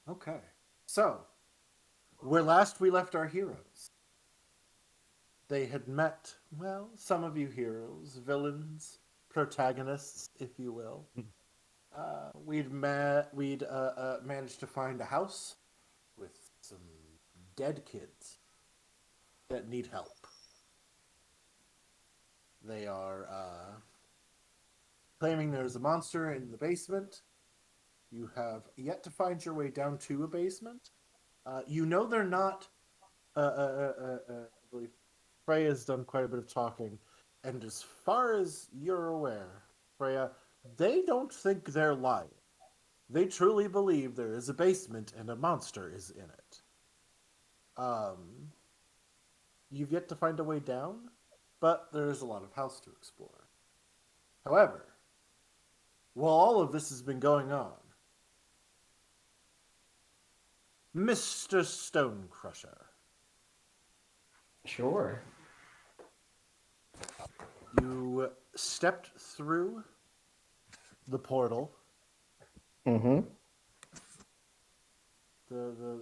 Okay. So, where last we left our heroes, they had met, well, some of you heroes, villains, protagonists, if you will. We'd managed to find a house with some dead kids that need help. They are claiming there's a monster in the basement. You have yet to find your way down to a basement. You know they're not. I believe Freya's done quite a bit of talking, and as far as you're aware, Freya, they don't think they're lying. They truly believe there is a basement and a monster is in it. Um, you've yet to find a way down, but there is a lot of house to explore. However, while all of this has been going on, Mr. Stonecrusher, Sure. you stepped through the portal. Mm-hmm. The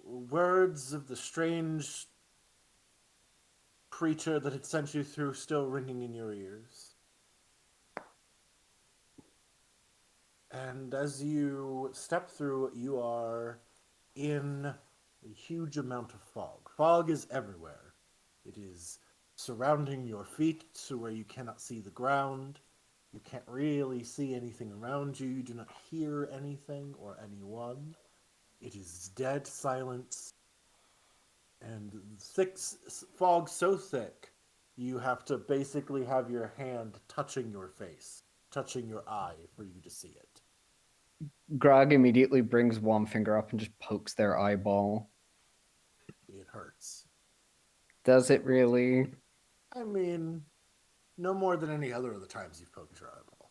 words of the strange creature that had sent you through still ringing in your ears. And as you step through, you are in a huge amount of fog. Fog is everywhere. It is surrounding your feet to where you cannot see the ground. You can't really see anything around you. You do not hear anything or anyone. It is dead silence and thick fog so thick you have to basically have your hand touching your face, touching your eye for you to see it. Grog immediately brings one finger up and just pokes their eyeball. It hurts. Does it really? I mean, no more than any other of the times you've poked your eyeball.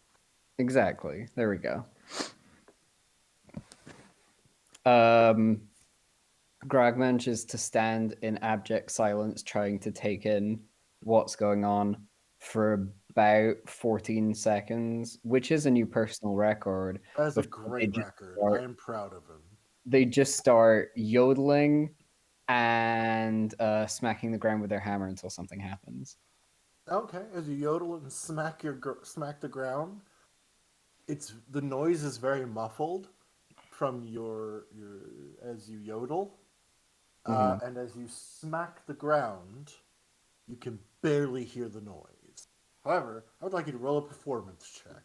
Exactly. There we go. Um, Grog manages to stand in abject silence, trying to take in what's going on for about 14 seconds, which is a new personal record. That is a Before great record. I am proud of him. they just start yodeling and smacking the ground with their hammer until something happens. Okay, as you yodel and smack the ground, it's the noise is very muffled from your as you yodel, Mm-hmm. and as you smack the ground, you can barely hear the noise. However, I would like you to roll a performance check.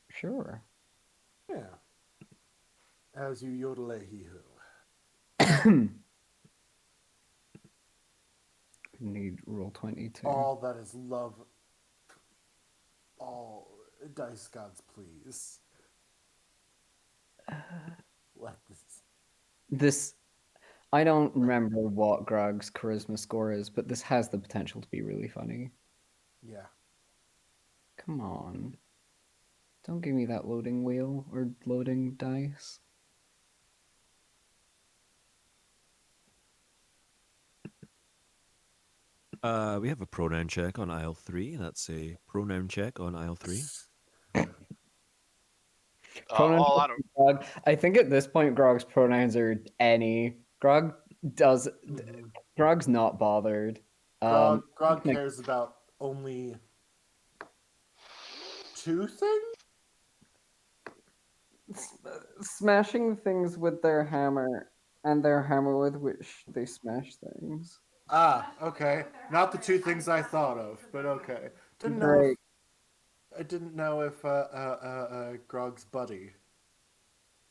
Sure. Yeah, as you yodel a hee hoo. Need roll 22. All that is love. All dice gods, please let this. This, I don't remember what Grog's charisma score is, but this has the potential to be really funny. Yeah, Come on. Don't give me that loading wheel or loading dice. We have a pronoun check on aisle 3. That's a pronoun check on aisle 3. Pronoun All out of Grog. I think at this point Grog's pronouns are any. Grog does mm-hmm. Grog's not bothered. Grog cares about only two things. Smashing things with their hammer and their hammer with which they smash things. Ah, okay. Not the two things I thought of, but okay. Didn't know if Great. I didn't know if Grog's buddy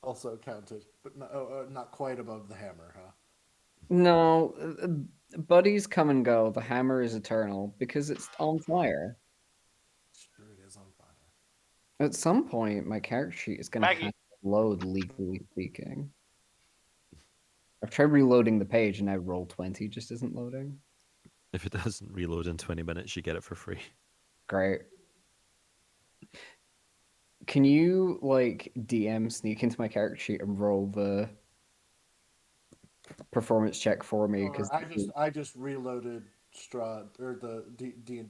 also counted, but not quite above the hammer, huh? No, buddies come and go. The hammer is eternal because it's on fire. Sure, it is on fire. At some point, my character sheet is going to have Maggie. to load, legally speaking. I've tried reloading the page and I rolled 20, just isn't loading. If it doesn't reload in 20 minutes, you get it for free. Great. Can you like DM sneak into my character sheet and roll the performance check for me? Because I just reloaded Strahd or the D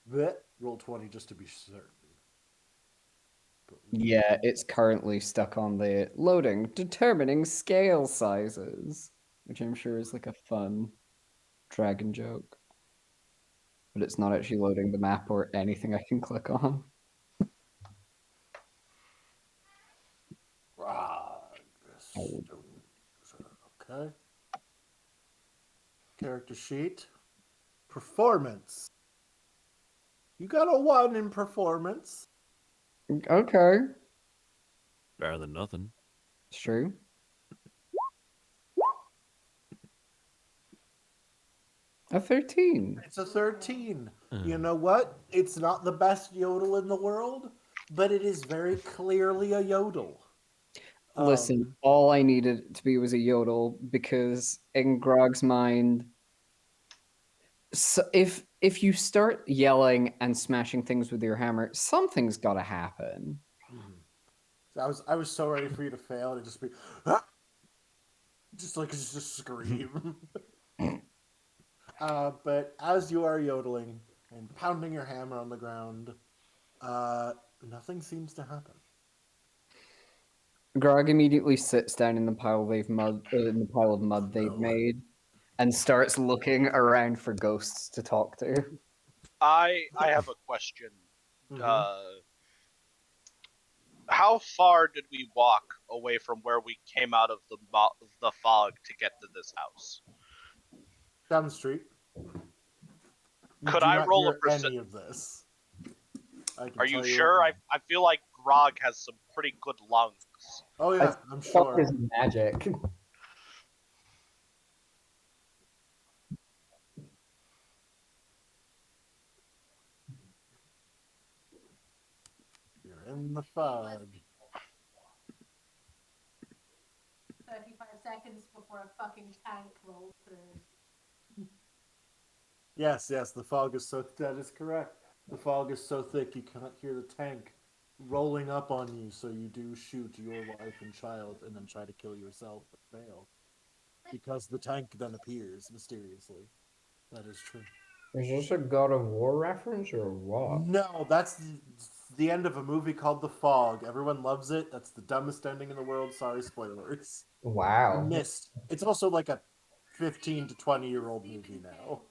roll 20 just to be certain. But Yeah, it's currently stuck on the loading, determining scale sizes, which I'm sure is like a fun dragon joke. But it's not actually loading the map or anything I can click on. Okay. Character sheet. Performance. You got a 1 in performance. Okay, Better than nothing. it's true. A 13. It's a 13. You Hmm. know what? It's not the best yodel in the world, but it is very clearly a yodel. Listen, all I needed it to be was a yodel because in Grog's mind, so if you start yelling and smashing things with your hammer, something's got to happen. So I was so ready for you to fail and just be "Ah!" just a scream. But as you are yodeling and pounding your hammer on the ground, nothing seems to happen. Grog immediately sits down in the pile of mud they've No. made, and starts looking around for ghosts to talk to. I have a question. Mhm. How far did we walk away from where we came out of the fog to get to this house? Down the street. You Could do I not roll a hear percent? any of this. I can Are tell you you sure? right I feel like Grog has some pretty good lungs. now. Oh yeah, I'm Fuck sure. is magic. You're in the fog. 35 seconds before a fucking tank rolls through. Yes, the fog is so that is correct. The fog is so thick you cannot hear the tank rolling up on you, so you do shoot your wife and child and then try to kill yourself but fail. Because the tank then appears mysteriously. That is true. Is this a God of War reference or what? No, that's the end of a movie called The Fog. Everyone loves it. That's the dumbest ending in the world. Sorry, spoilers. You Wow. missed. It's also like a 15 to 20-year-old movie now.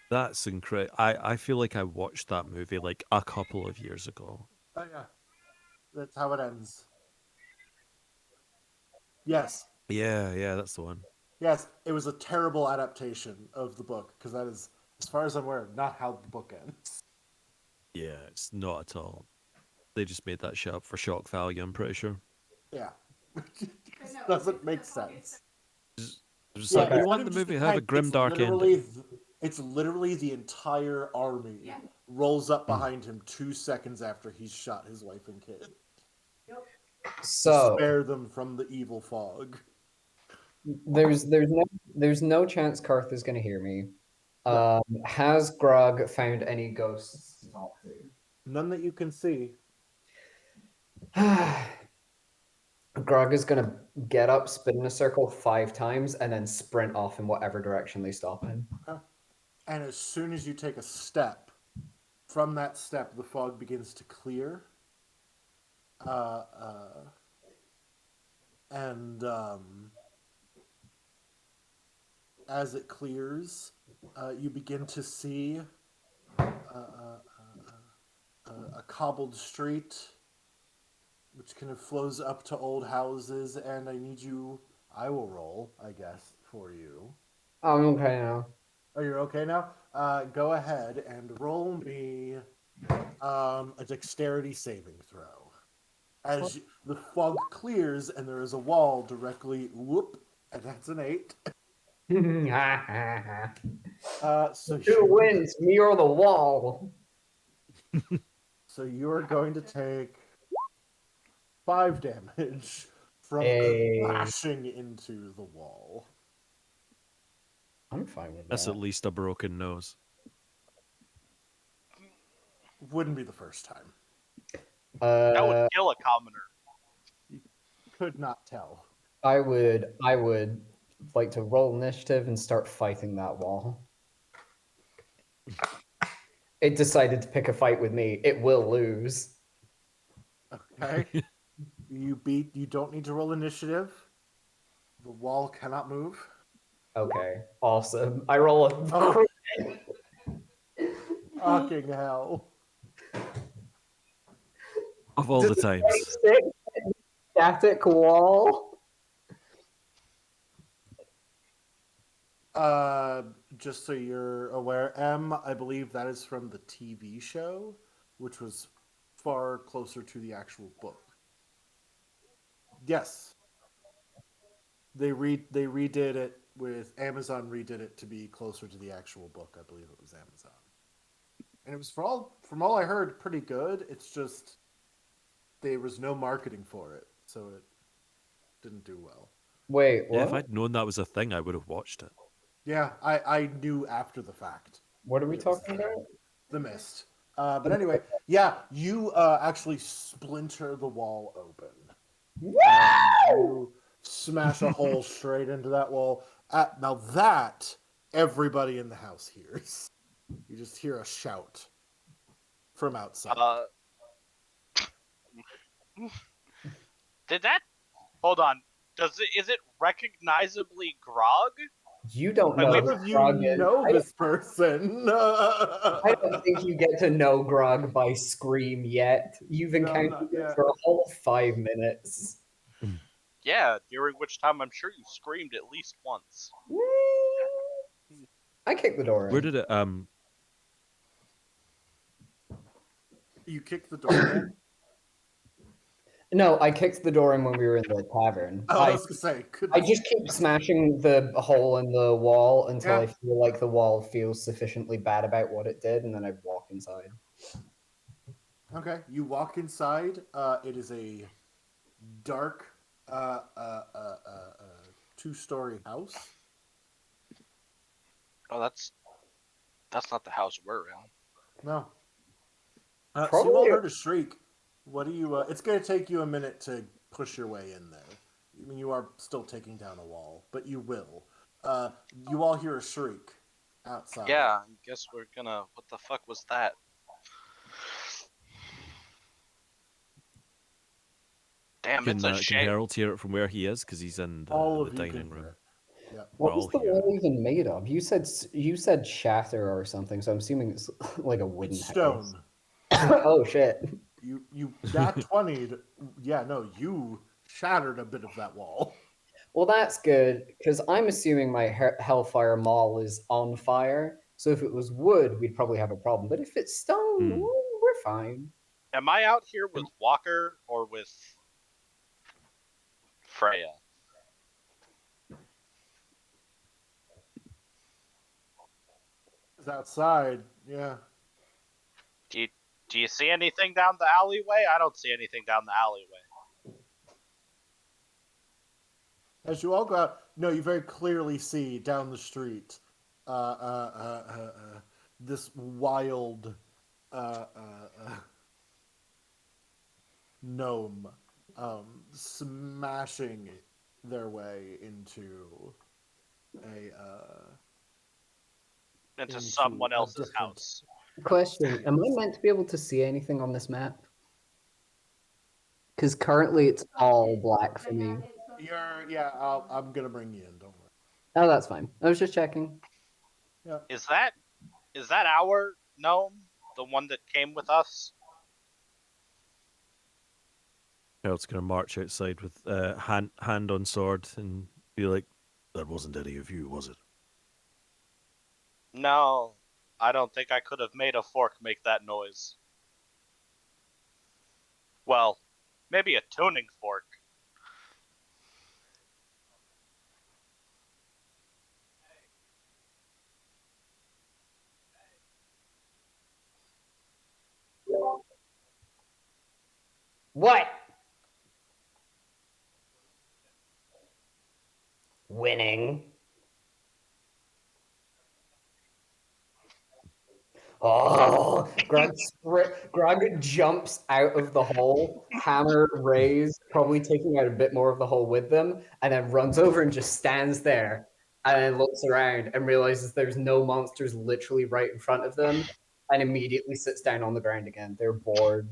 That's incredible. I feel like I watched that movie like a couple of years ago. Oh yeah, that's how it ends. Yes, Yeah, that's the one. yes, it was a terrible adaptation of the book because that is, as far as I'm aware, not how the book ends. Yeah, it's not at all. They just made that shit up for shock value, I'm pretty sure. Yeah, doesn't make sense. It's Yeah, like, we it's not want even the just movie the to have a tank. grim, dark ending. It's literally the entire army rolls up behind him 2 seconds after he's shot his wife and kid. To So spare them from the evil fog. there's no chance Karth is gonna hear me. No. Has Grog found any ghosts to talk None that you can see. to? Grog is gonna get up, spin in a circle 5 times, and then sprint off in whatever direction they stop in. And as soon as you take a step, from that step, the fog begins to clear. And as it clears, you begin to see a cobbled street, which kind of flows up to old houses. And I will roll, I guess, for you. I'm okay now. Oh, you're okay now? Go ahead and roll me a dexterity saving throw. As the fog clears and there is a wall directly, and that's an 8. So Who wins, me or the wall? so you're going to take 5 damage from Hey. crashing into the wall. I'm fine with That's that. at least a broken nose. Wouldn't be the first time. That would kill a commoner. Could not tell. I would like to roll initiative and start fighting that wall. It decided to pick a fight with me. It will lose. Okay. You don't need to roll initiative. The wall cannot move. Okay, awesome. I roll a Oh. crit. Fucking hell. Of all Does the a times. 26 static wall? Just so you're aware, M, I believe that is from the TV show, which was far closer to the actual book. Yes. They redid it with Amazon redid it to be closer to the actual book. I believe it was Amazon. And it was from all I heard pretty good. It's just there was no marketing for it, so it didn't do well. Wait, Yeah, what? if I'd known that was a thing, I would have watched it. Yeah, I knew after the fact. What are we that it was talking the thing. about? The Mist. But anyway, yeah, you actually splinter the wall open. Woo! You smash a hole straight into that wall. Now that everybody in the house hears. You just hear a shout from outside. Did that? Hold on. Is it recognizably Grog? You don't Like, know we- None who of you Grog is. know this person. I don't think you get to know Grog by Scream yet. You've No, encountered not it yet. for a whole 5 minutes. Yeah, during which time I'm sure you screamed at least once. I kicked the door in. Where did it You kick the door in. No, I kicked the door in when we were in the tavern. Oh, I was gonna say. I just keep smashing the hole in the wall until Yeah. I feel like the wall feels sufficiently bad about what it did, and then I walk inside. Okay, you walk inside. It is a dark, two-story house. Oh, that's not the house we're in. No. So you Probably- all heard a shriek. What do you? It's going to take you a minute to push your way in there. I mean, you are still taking down a wall, but you will. You all hear a shriek outside. Yeah, I guess we're gonna. What the fuck was that? Damn, can, it's a can shame. Harold hear it from where he is? Because he's in All the of you can dining hear room. it. Yeah. What We're was all the here. wall even made of? You said shatter or something, so I'm assuming it's like a wooden It's stone. house. Oh shit! You that 20'd. Yeah, no, you shattered a bit of that wall. Well, that's good because I'm assuming my Hellfire Mall is on fire. So if it was wood, we'd probably have a problem. But if it's stone, Hmm. we're fine. Am I out here with Walker or with Freya? It's outside. Yeah. Do you see anything down the alleyway? I don't see anything down the alleyway. As you all go out, no, you very clearly see down the street this wild gnome smashing their way into Into into someone a else's different- house. Question: am I meant to be able to see anything on this map? Because currently it's all black for me. I'm gonna bring you in. Don't worry. Oh, that's fine. I was just checking. Yeah. Is that our gnome? The one that came with us? Harold's going to march outside with hand on sword and be like, "That wasn't any of you, was it?" No, I don't think I could have made a fork make that noise. Well, maybe a tuning fork. What? Winning. Oh, Grog jumps out of the hole, hammer raised, probably taking out a bit more of the hole with them, and then runs over and just stands there, and then looks around and realizes there's no monsters literally right in front of them, and immediately sits down on the ground again. They're bored.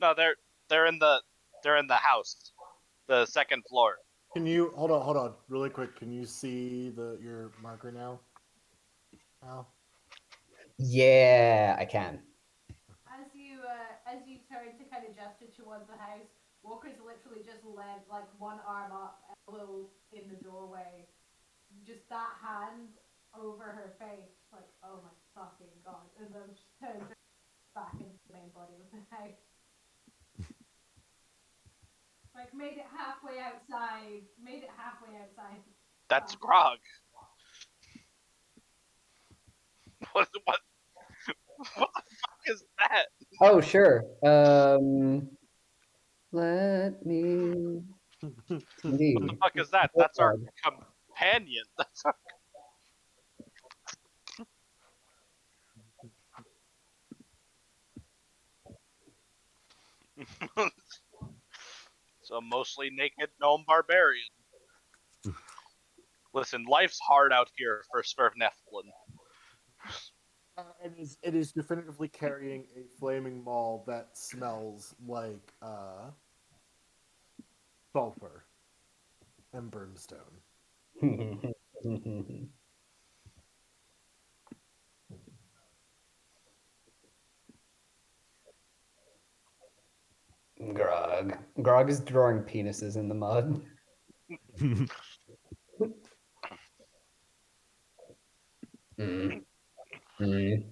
No, they're in the house, the second floor. Can you hold on, really quick? Can you see your marker now? Al? Yeah, I can. As you turn to kind of gesture towards the house, Walker's literally just led like one arm up, elbow in the doorway, just that hand over her face, like oh my fucking god, and then just turns back into the main body of the house. Like made it halfway outside. Made it halfway outside. That's Back. Grog. What what the fuck is that? Oh, sure. Let me see. What the fuck is that? That's our companion. That's our... So mostly naked gnome barbarian. Listen, life's hard out here for Svervneflin. It is definitively carrying a flaming maul that smells like sulfur and brimstone. Grog. Grog is drawing penises in the mud. Mm. Mm.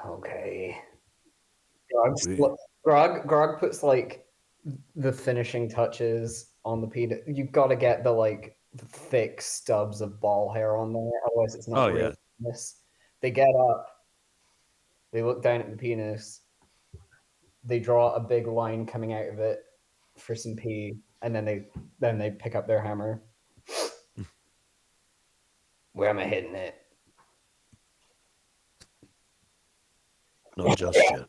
Okay. Grog puts like the finishing touches on the penis. You've got to get the like thick stubs of ball hair on there, otherwise it's not Oh, real yeah. penis. They get up, they look down at the penis, they draw a big line coming out of it for some pee, and then they pick up their hammer. Where am I hitting it? Not just yet.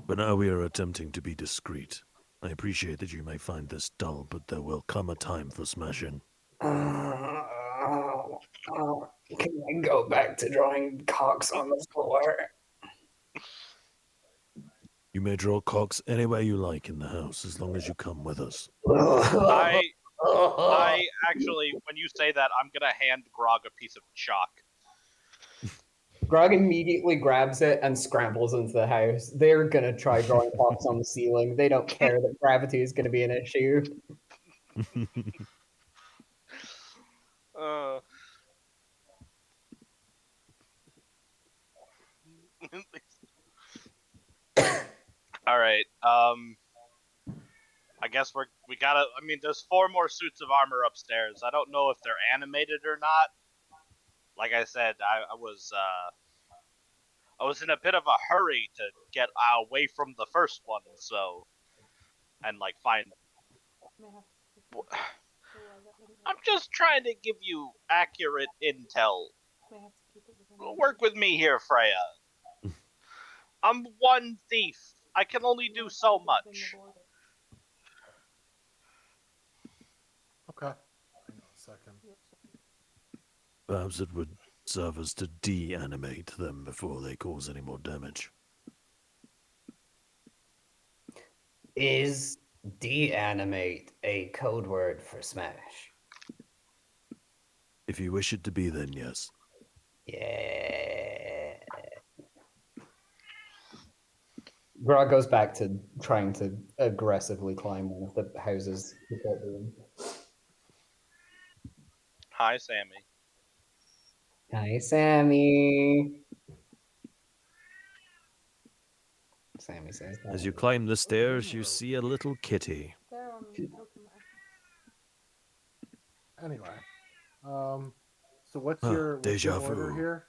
But now we are attempting to be discreet. I appreciate that you may find this dull, but there will come a time for smashing. Can I go back to drawing cocks on the floor? You may draw cocks anywhere you like in the house, as long as you come with us. I actually, when you say that, I'm gonna hand Grog a piece of chalk. Grog immediately grabs it and scrambles into the house. They're gonna try drawing cocks on the ceiling. They don't care that gravity is gonna be an issue. All right. I guess we gotta. I mean, there's 4 more suits of armor upstairs. I don't know if they're animated or not. Like I said, I was in a bit of a hurry to get away from the first one, so and like find. I'm just trying to give you accurate intel. Work with me here, Freya. I'm one thief. I can only do so much. Okay. Hang on a second. Perhaps it would serve us to de-animate them before they cause any more damage. Is deanimate a code word for smash? If you wish it to be, then yes. Yeah. Grog goes back to trying to aggressively climb one of the houses. Hi, Sammy. Hi, Sammy. Sammy says that. As you climb the stairs, you see a little kitty. Anyway, so what's Ah, your déjà order vu. here?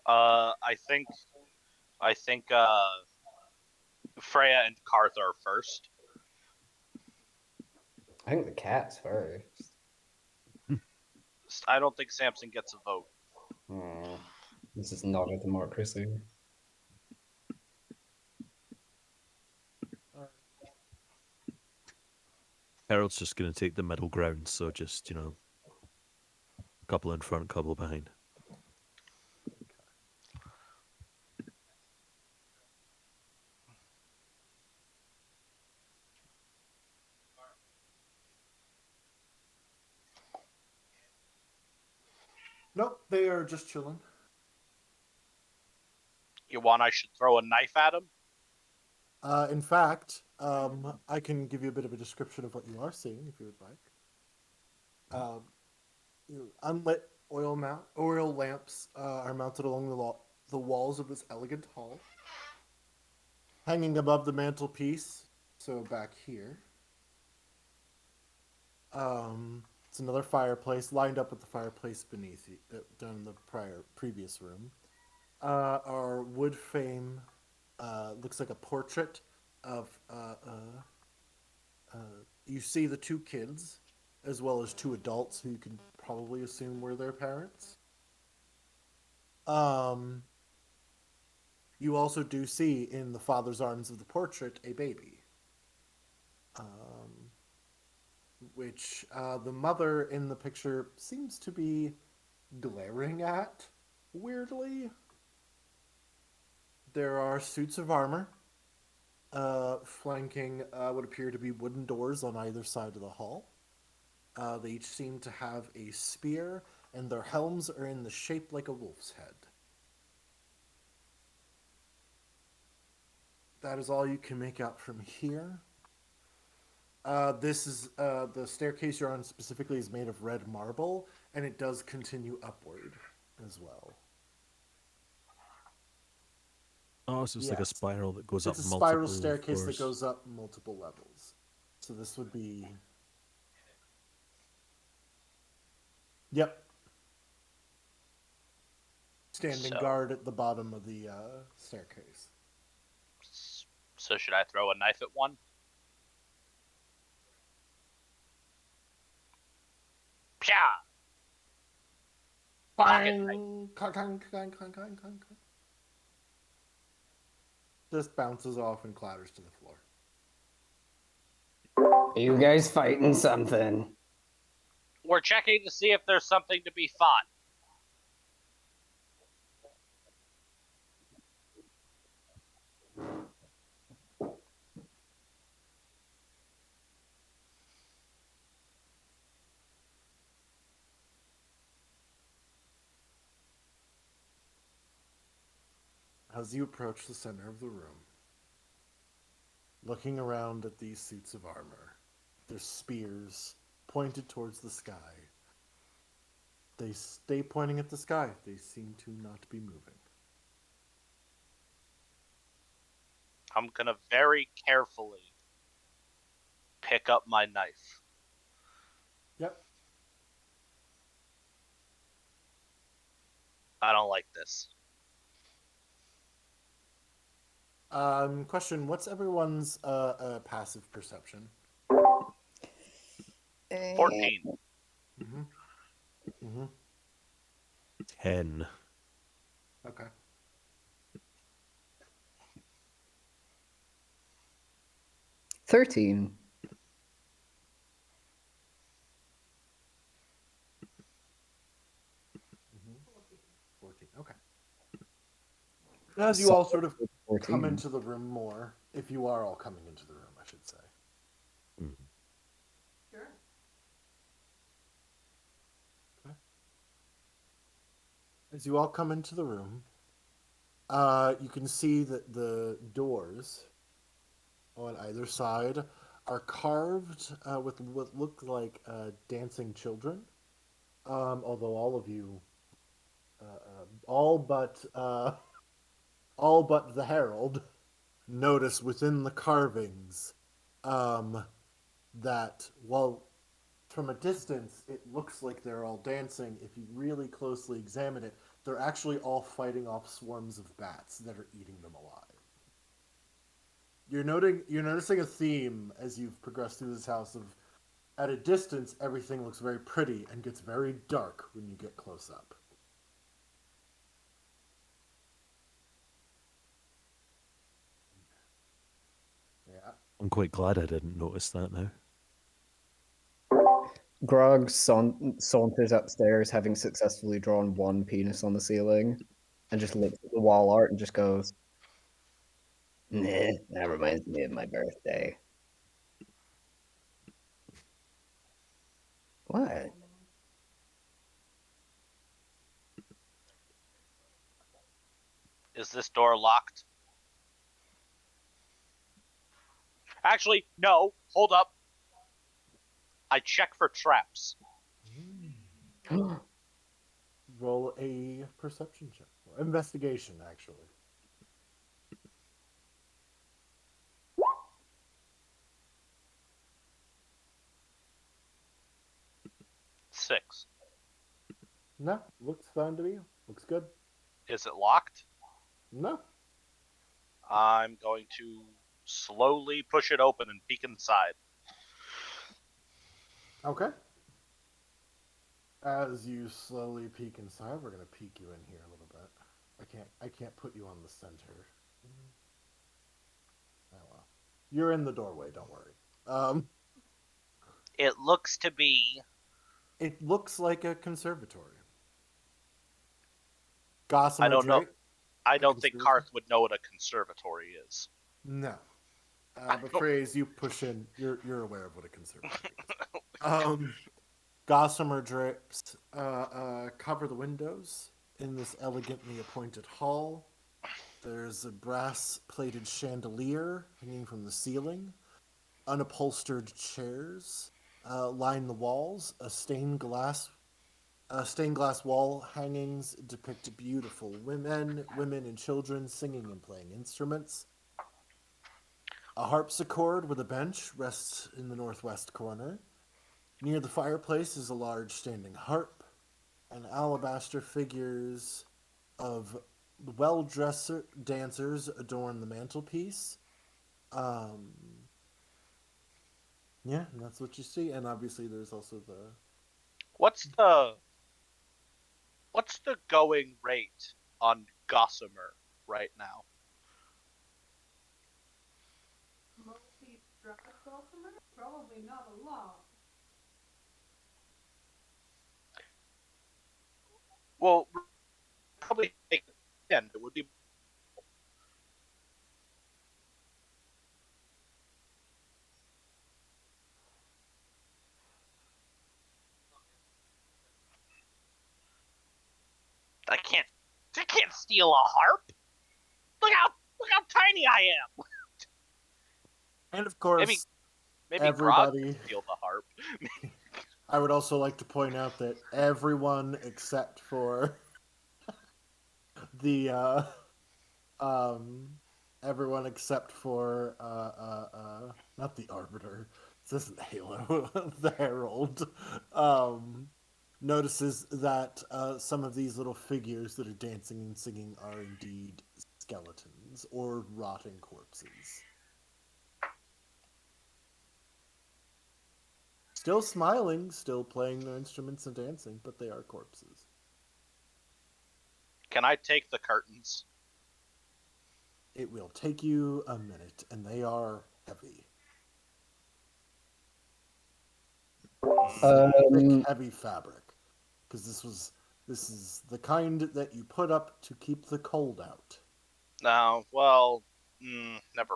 I think Freya and Karth are first. I think the cat's first. I don't think Samson gets a vote. This is not a democracy. Harold's just going to take the middle ground, so just, a couple in front, couple behind. Nope, they are just chilling. You want I should throw a knife at him? In fact, I can give you a bit of a description of what you are seeing, if you would like. Unlit oil lamps are mounted along the walls of this elegant hall. Hanging above the mantelpiece, so back here. It's another fireplace lined up with the fireplace beneath you, down in the previous room. Our wood frame looks like a portrait of. You see the two kids, as well as two adults who you can probably assume were their parents. You also do see in the father's arms of the portrait a baby. Which the mother in the picture seems to be glaring at, weirdly. There are suits of armor flanking what appear to be wooden doors on either side of the hall. They each seem to have a spear, and their helms are in the shape like a wolf's head. That is all you can make out from here. This is the staircase you're on specifically is made of red marble, and it does continue upward as well. Oh, so it's like a Yes. spiral that goes It's up a multiple spiral staircase that floors. goes up multiple levels. So this would be. Yep. Standing So- guard at the bottom of the staircase. So should I throw a knife at one? Pya! Bang! Clang, clang, clang, clang, clang, clang. Just bounces off and clatters to the floor. Are you guys fighting something? We're checking to see if there's something to be fought. As you approach the center of the room, looking around at these suits of armor, their spears pointed towards the sky. They stay pointing at the sky. They seem to not be moving. I'm gonna very carefully pick up my knife. Yep. I don't like this. Question: what's everyone's passive perception? 14. Mm-hmm. Mm-hmm. 10. Okay. $13. 14. Okay. As you all sort of 14. come into the room more, if you are all coming into the room, I should say. Sure. As you all come into the room, you can see that the doors on either side are carved with what look like dancing children. Although all of you, all but the herald, notice within the carvings that while from a distance it looks like they're all dancing, if you really closely examine it, they're actually all fighting off swarms of bats that are eating them alive. You're noticing a theme as you've progressed through this house of, at a distance, everything looks very pretty and gets very dark when you get close up. Yeah. I'm quite glad I didn't notice that now. Grog saunters upstairs, having successfully drawn one penis on the ceiling, and just looks at the wall art and just goes, "Nah, that reminds me of my birthday." What? Is this door locked? Actually, no. Hold up. I check for traps. Roll a perception check. Investigation, actually. Six. No, looks fine to me. Looks good. Is it locked? No. I'm going to slowly push it open and peek inside. Okay. As you slowly peek inside, we're gonna peek you in here a little bit. I can't put you on the center. Oh well. You're in the doorway, don't worry. It looks to be. It looks like a conservatory. I Gossamer don't know. Drake. I A don't think conservatory? Karth would know what a conservatory is. No. I But don't- phrase you push in, you're aware of what a conservatory is. Gossamer drapes cover the windows in this elegantly appointed hall. There's a brass-plated chandelier hanging from the ceiling. Unupholstered chairs line the walls. Stained glass wall hangings depict beautiful women and children singing and playing instruments. A harpsichord with a bench rests in the northwest corner. Near the fireplace is a large standing harp, and alabaster figures of well-dressed dancers adorn the mantelpiece. Um, yeah, and that's what you see. And obviously, there's also the What's the going rate on Gossamer right now? Multi-drug Gossamer? Probably not a lot. Well, probably take 10. It would be. I can't steal a harp. Look how tiny I am. and of course Maybe Grog everybody. can steal the harp. I would also like to point out that everyone except for the um everyone except for not the arbiter, this isn't Halo, the herald, um notices that some of these little figures that are dancing and singing are indeed skeletons or rotting corpses, still smiling, still playing their instruments and dancing, but they are corpses. Can I take the curtains? It will take you a minute, and they are heavy. This is a thick, heavy fabric, because this is the kind that you put up to keep the cold out. No. Well, never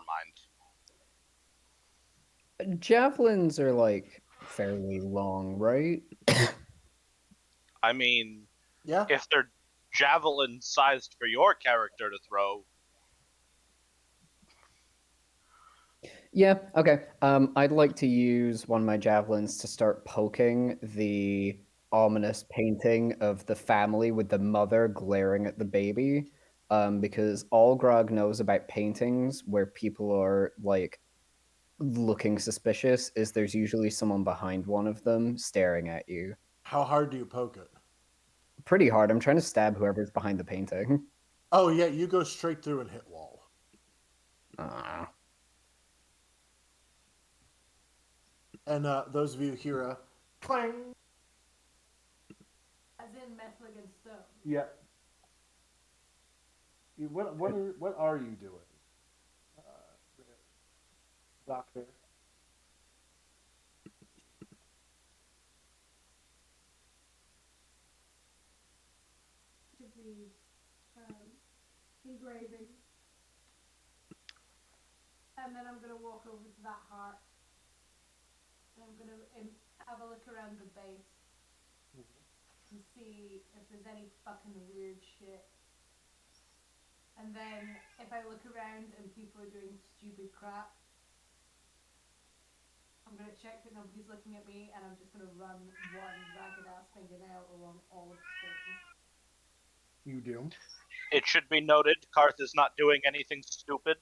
mind. Javelins are like fairly long, right? I mean, Yeah, if they're javelin sized for your character to throw, Yeah, okay. I'd like to use one of my javelins to start poking the ominous painting of the family with the mother glaring at the baby. Because all Grog knows about paintings where people are like looking suspicious is there's usually someone behind one of them staring at you. how hard do you poke it? Pretty hard. I'm trying to stab whoever's behind the painting. Oh yeah, you go straight through and hit wall. Ah. And those of you hear a clang. As in metal against stone. Yeah. What are you doing, Doctor? gravy. And then I'm gonna walk over to that heart. And I'm gonna have a look around the base and see if there's any fucking weird shit. And then if I look around and people are doing stupid crap, I'm gonna check that nobody's looking at me, and I'm just gonna run one ragged ass fingernail along all of the stairs. You do. It should be noted, Karth is not doing anything stupid.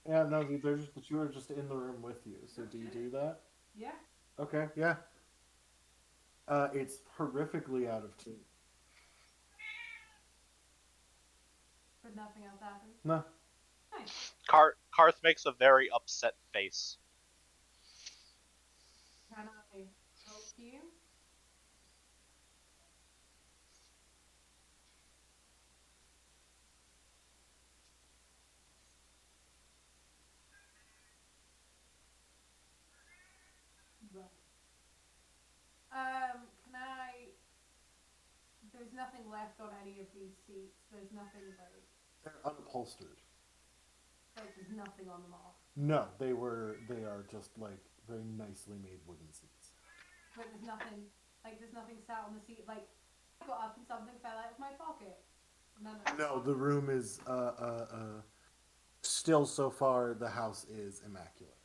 Yeah, no, they're just, but you were just in the room with you. So do you do that? Yeah. Okay, yeah. It's horrifically out of tune. But nothing else happens. No. Nice. Karth makes a very upset face. Can I help you? Right. Can I? There's nothing left on any of these seats. There's nothing like. They're unupholstered. Like there's nothing on them all. No, they are just like very nicely made wooden seats. But there's nothing. Like there's nothing sat on the seat. Like I got up and something fell out of my pocket. None of. No, the room is still so far the house is immaculate.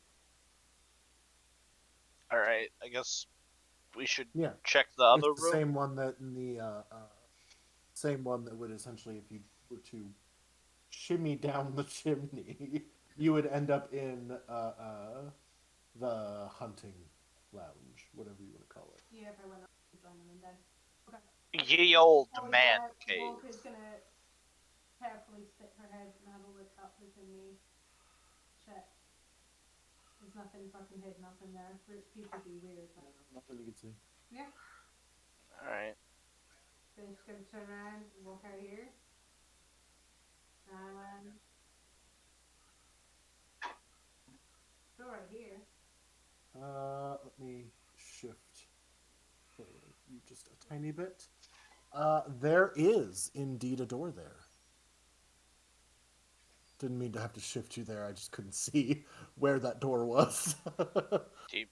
Alright, I guess we should Yeah. check the other It's the room. same one that in the same one that would essentially, if you were to shimmy down the chimney, you would end up in the hunting lounge, whatever you want to call it. Yeah, if I went up and joined them and then. Okay. Ye old Walker's man gonna- cave. Walker's gonna carefully stick her head and have a look up within the check. There's nothing fucking hidden up in there. Rich people be weird. But... Nothing you can see. Yeah. Alright. Then she's gonna turn around and walk out here. Go right here. Let me shift you just a tiny bit. There is indeed a door there. Didn't mean to have to shift you there. I just couldn't see where that door was. Deep.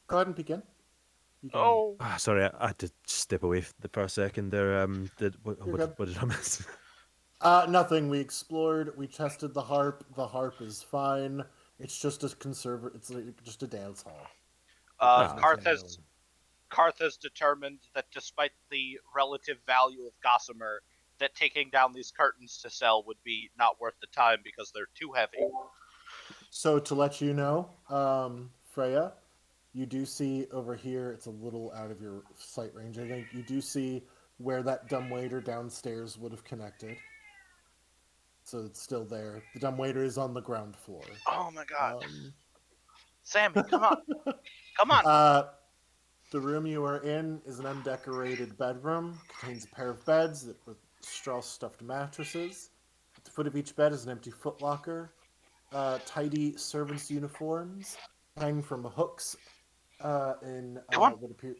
Go ahead and begin. You can- Oh. Sorry, I had to step away for a second there. What good. did I miss? Nothing. We explored. We tested the harp. The harp is fine. It's just a It's like just a dance hall. Karth has determined that despite the relative value of Gossamer, that taking down these curtains to sell would be not worth the time because they're too heavy. So to let you know, Freya, you do see over here, it's a little out of your sight range, I think. You do see where that dumbwaiter downstairs would have connected. So it's still there. The dumbwaiter is on the ground floor. Oh my god. Sammy, come on. Come on. The room you are in is an undecorated bedroom. Contains a pair of beds with straw stuffed mattresses. At the foot of each bed is an empty footlocker. Tidy servants' uniforms hang from hooks in what appear.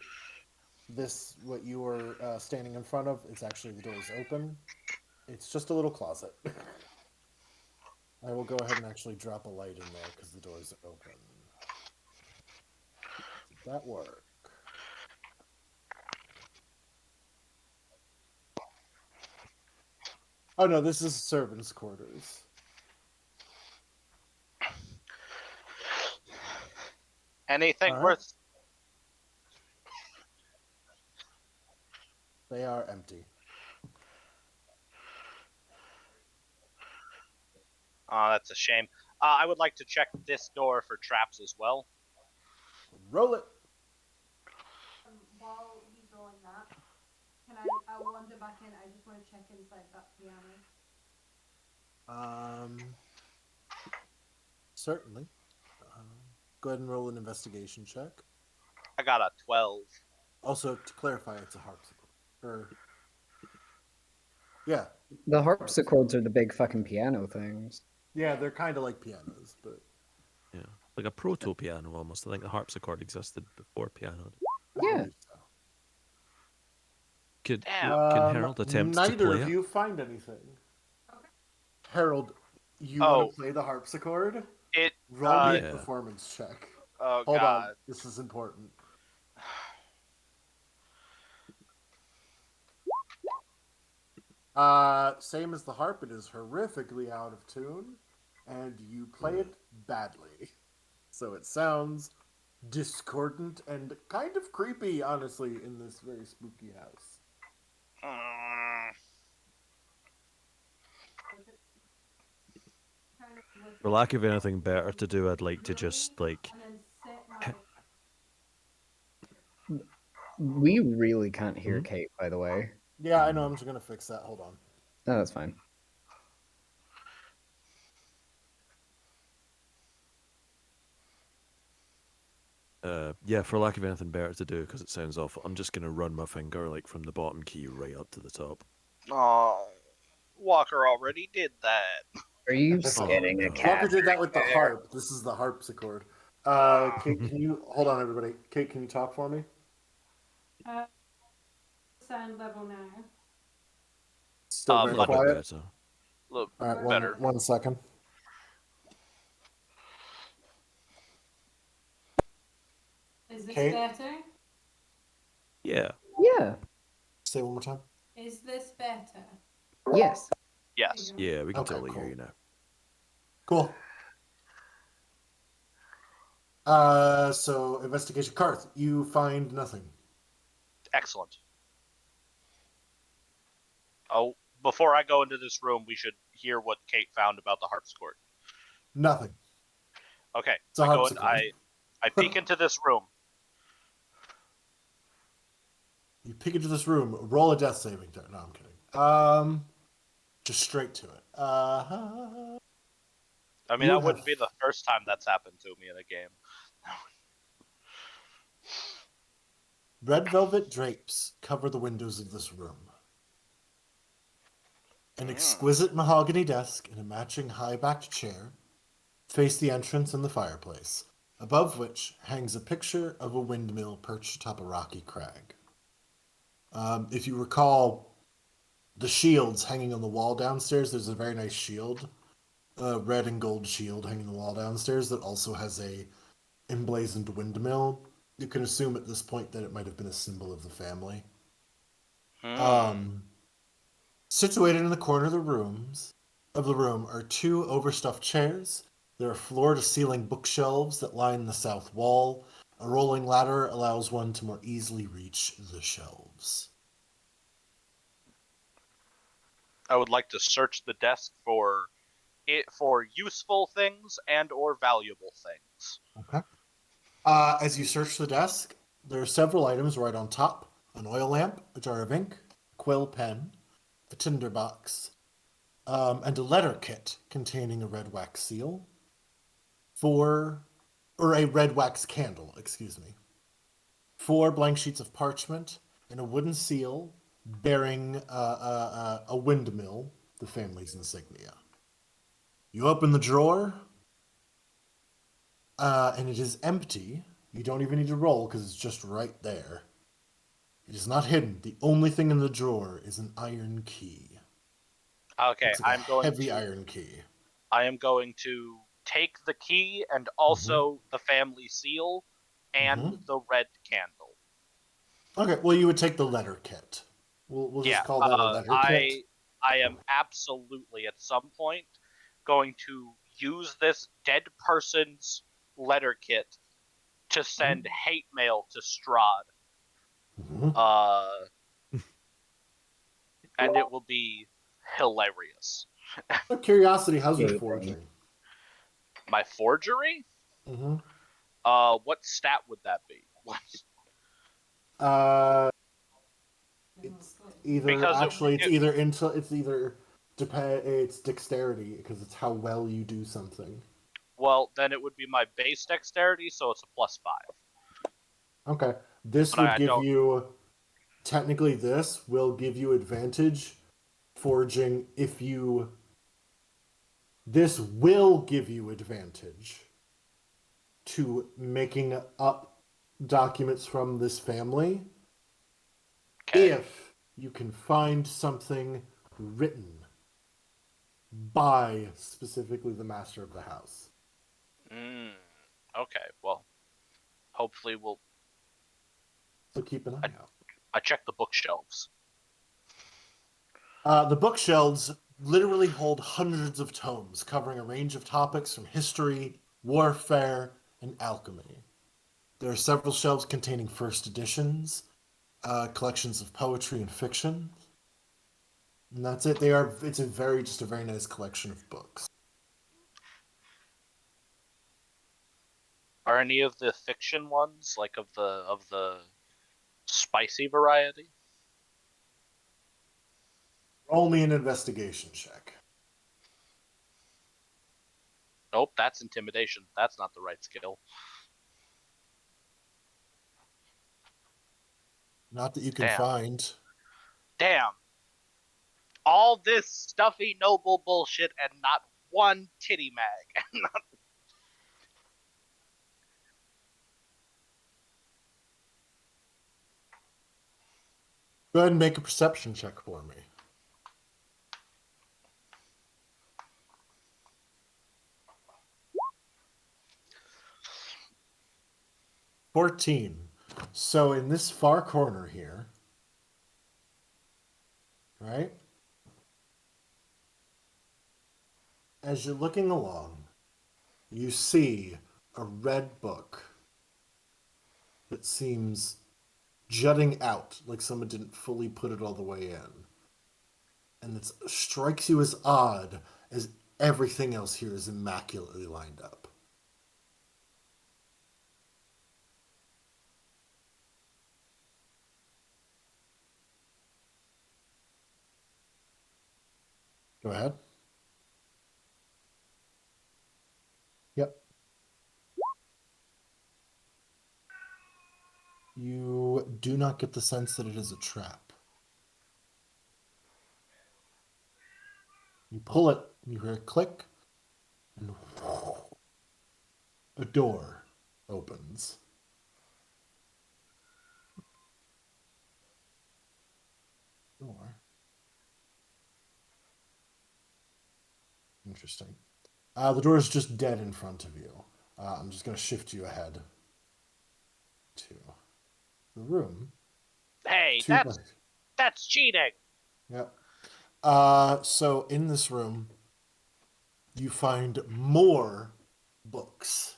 What you are standing in front of is actually the door is open. It's just a little closet. I will go ahead and actually drop a light in there because the door is open. Did that work? Oh no, this is servants' quarters. Anything Alright. worth... They are empty. Oh, that's a shame. I would like to check this door for traps as well. Roll it. While he's rolling that, I'll wander back in. I just want to check inside that piano. Certainly. Go ahead and roll an investigation check. I got a 12. Also, to clarify, it's a harpsichord. Yeah. The harpsichords are the big fucking piano things. Yeah, they're kind of like pianos, but... Yeah, like a proto piano almost. I think the harpsichord existed before piano. Yeah. Can Damn. Harold attempt to Neither play of it? you find anything. Okay. Harold, you Oh. want to play the harpsichord? It. Roll me a Yeah. performance check. Oh Hold God. on, this is important. Same as the harp, it is horrifically out of tune, and you play it badly. So it sounds discordant and kind of creepy, honestly, in this very spooky house. Mm. Kind of look For at lack of it, anything better to do, I'd like to just like. and then sit my. We really can't hear Mhm. Kate, by the way. Yeah, I know, I'm just gonna fix that. Hold on. No, that's fine. Yeah, for lack of anything better to do, because it sounds awful, I'm just gonna run my finger like from the bottom key right up to the top. Oh, Walker already did that. Are you Listen, skinning a no. Walker cat? did that with the there? harp. This is the harpsichord. Ah. Kate, can you hold on, everybody? Kate, can you talk for me? Sound level now. Still very Much Probably quiet. better. look All right, better. one second. Is this Kate? better? Yeah. Yeah. Say one more time. Is this better? Yes. Yes. Yeah, we can Okay, totally cool. hear you now. Cool. So investigation. Karth, you find nothing. Excellent. Oh, before I go into this room, we should hear what Kate found about the harpsichord. Nothing. Okay, It's a I go in. harpsichord. I peek into this room. You peek into this room. Roll a death saving throw. No, I'm kidding. Just straight to it. I mean, You that have- wouldn't be the first time that's happened to me in a game. Red velvet drapes cover the windows of this room. An exquisite mahogany desk and a matching high-backed chair face the entrance and the fireplace, above which hangs a picture of a windmill perched atop a rocky crag. If you recall the shields hanging on the wall downstairs, there's a very nice shield, a red and gold shield hanging on the wall downstairs that also has a emblazoned windmill. You can assume at this point that it might have been a symbol of the family. Situated in the corner of the room are two overstuffed chairs. There are floor-to-ceiling bookshelves that line the south wall. A rolling ladder allows one to more easily reach the shelves. I would like to search the desk for useful things and or valuable things. Okay. As you search the desk, there are several items right on top: an oil lamp, a jar of ink, a quill pen, a tinderbox, and a letter kit containing a red wax seal, a red wax candle, excuse me, 4 blank sheets of parchment, and a wooden seal bearing a windmill, the family's insignia. You open the drawer, and it is empty. You don't even need to roll because it's just right there. It is not hidden. The only thing in the drawer is an iron key. Okay, It's like I'm going heavy to. iron key. I am going to take the key and also the family seal and the red candle. Okay, well, you would take the letter kit. We'll just call that a letter kit. I am absolutely at some point going to use this dead person's letter kit to send hate mail to Strahd. And it will be hilarious. Out of curiosity, how's your Yeah. forging? My forgery? Mm-hmm. What stat would that be? It's either Because it's dexterity because it's how well you do something. well, then it would be my base dexterity, so it's a +5. Okay, this But would I give don't. you technically this will give you advantage forging if you. This will give you advantage to making up documents from this family Okay. if you can find something written by specifically the master of the house. Okay, well, hopefully we'll... So keep an eye out. I check the bookshelves. The bookshelves literally hold hundreds of tomes covering a range of topics from history, warfare, and alchemy. There are several shelves containing first editions, collections of poetry and fiction. And that's it. It's just a very nice collection of books. Are any of the fiction ones like of the spicy variety? Roll me an investigation check. Nope, that's intimidation. That's not the right skill. Not that you can Damn. find. Damn. All this stuffy noble bullshit and not one titty mag. Go ahead and make a perception check for me. 14. So in this far corner here, right? As you're looking along, you see a red book that seems jutting out, like someone didn't fully put it all the way in. And it strikes you as odd, as everything else here is immaculately lined up. Go ahead. Yep. You do not get the sense that it is a trap. You pull it, you hear a click, and a door opens. Door. Interesting. The door is just dead in front of you. I'm just going to shift you ahead to the room. Hey, that's cheating. Yep. So in this room, you find more books.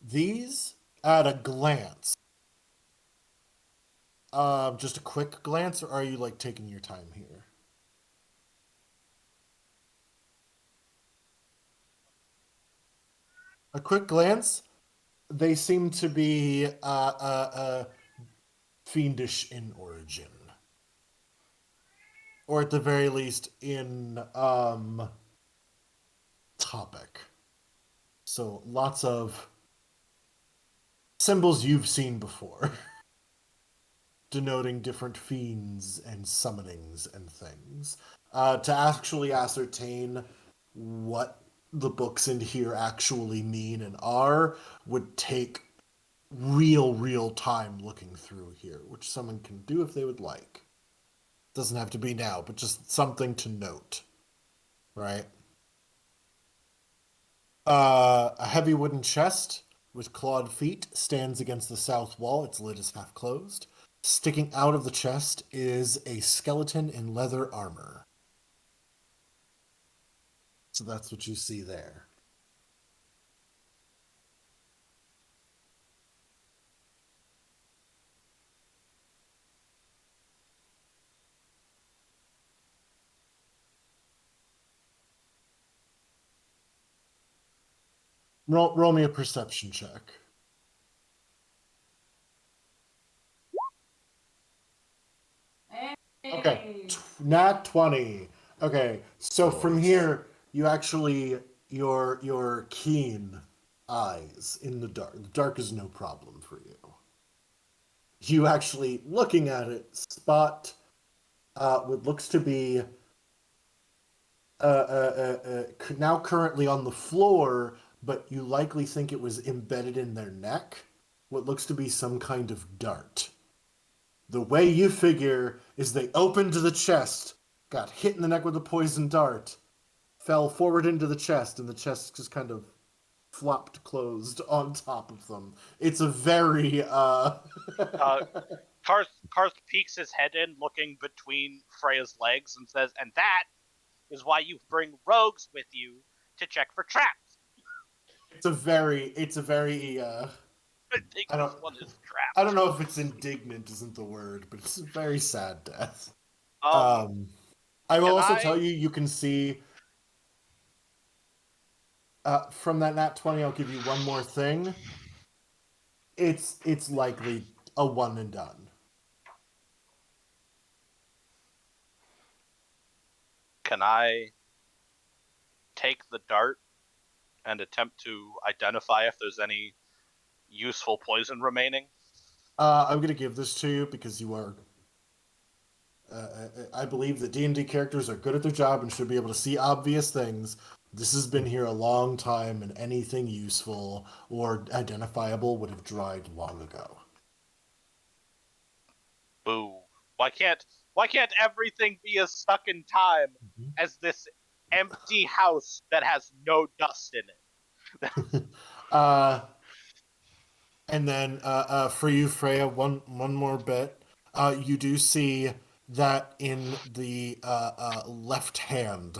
These, at a glance, just a quick glance, or are you like taking your time here? A quick glance, they seem to be fiendish in origin, or at the very least in topic. So lots of symbols you've seen before, denoting different fiends and summonings and things. To actually ascertain what the books in here actually mean and are would take real time looking through here, which someone can do if they would like. Doesn't have to be now, but just something to note, right? A heavy wooden chest with clawed feet stands against the south wall. Its lid is half closed. Sticking out of the chest is a skeleton in leather armor. So that's what you see there. Roll me a perception check. Okay, nat 20. Okay, so from here, you actually, your keen eyes in the dark is no problem for you. You actually, looking at it, spot what looks to be now currently on the floor, but you likely think it was embedded in their neck, what looks to be some kind of dart. The way you figure is they opened the chest, got hit in the neck with a poison dart, fell forward into the chest, and the chest just kind of flopped closed on top of them. It's a very Karth peeks his head in, looking between Freya's legs, and says, "And that is why you bring rogues with you to check for traps." it's a very I think I this don't one is I don't trapped. know if it's indignant isn't the word, but it's a very sad death. I will Can also I- tell you, you can see from that nat 20, I'll give you one more thing. It's likely a one and done. Can I take the dart and attempt to identify if there's any useful poison remaining? I'm gonna give this to you because you are. I believe that D&D characters are good at their job and should be able to see obvious things. This has been here a long time, and anything useful or identifiable would have dried long ago. Boo. Why can't everything be as stuck in time as this empty house that has no dust in it? And then for you, Freya, one more bit. You do see that in the left hand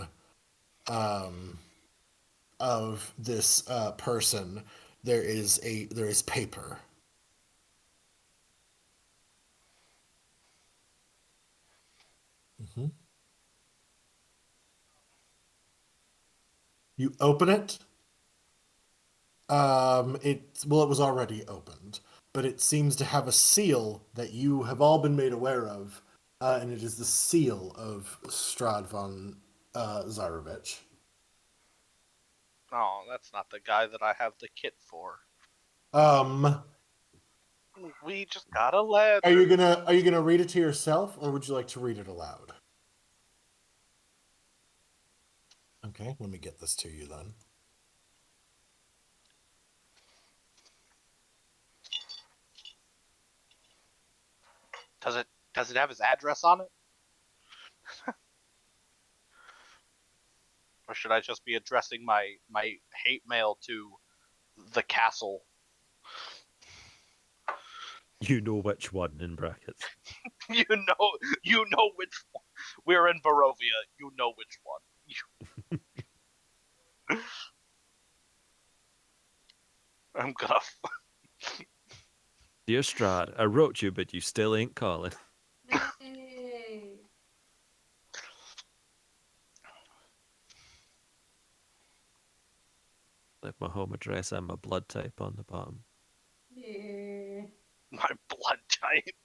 of this person, there is paper. Mm-hmm. You open it. It was already opened, but it seems to have a seal that you have all been made aware of, and it is the seal of Strahd von Zarovich. Oh, that's not the guy that I have the kit for. We just got a letter. Are you gonna read it to yourself, or would you like to read it aloud? Okay, let me get this to you then. Does it have his address on it? Or should I just be addressing my hate mail to the castle? You know which one in brackets. You know which one. We're in Barovia. You know which one. I'm gonna. Dear Strahd, I wrote you, but you still ain't calling. Hey. Left my home address and my blood type on the bottom. Yeah. My blood type.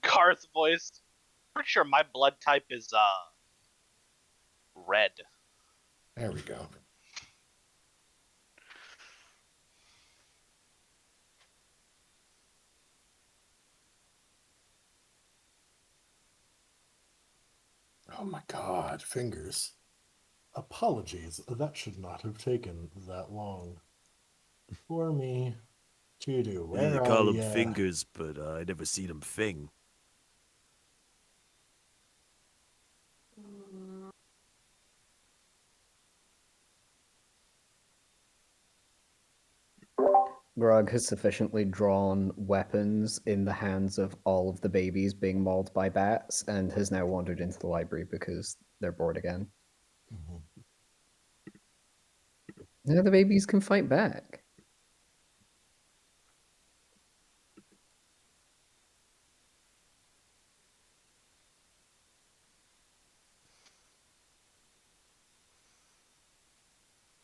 Garth voice. Pretty sure my blood type is red. There we go. Oh my God, fingers. Apologies, that should not have taken that long for me to do. They Where call are them ya? fingers, but I never seen them fing. Grog has sufficiently drawn weapons in the hands of all of the babies being mauled by bats and has now wandered into the library because they're bored again. Mhm. Now the babies can fight back.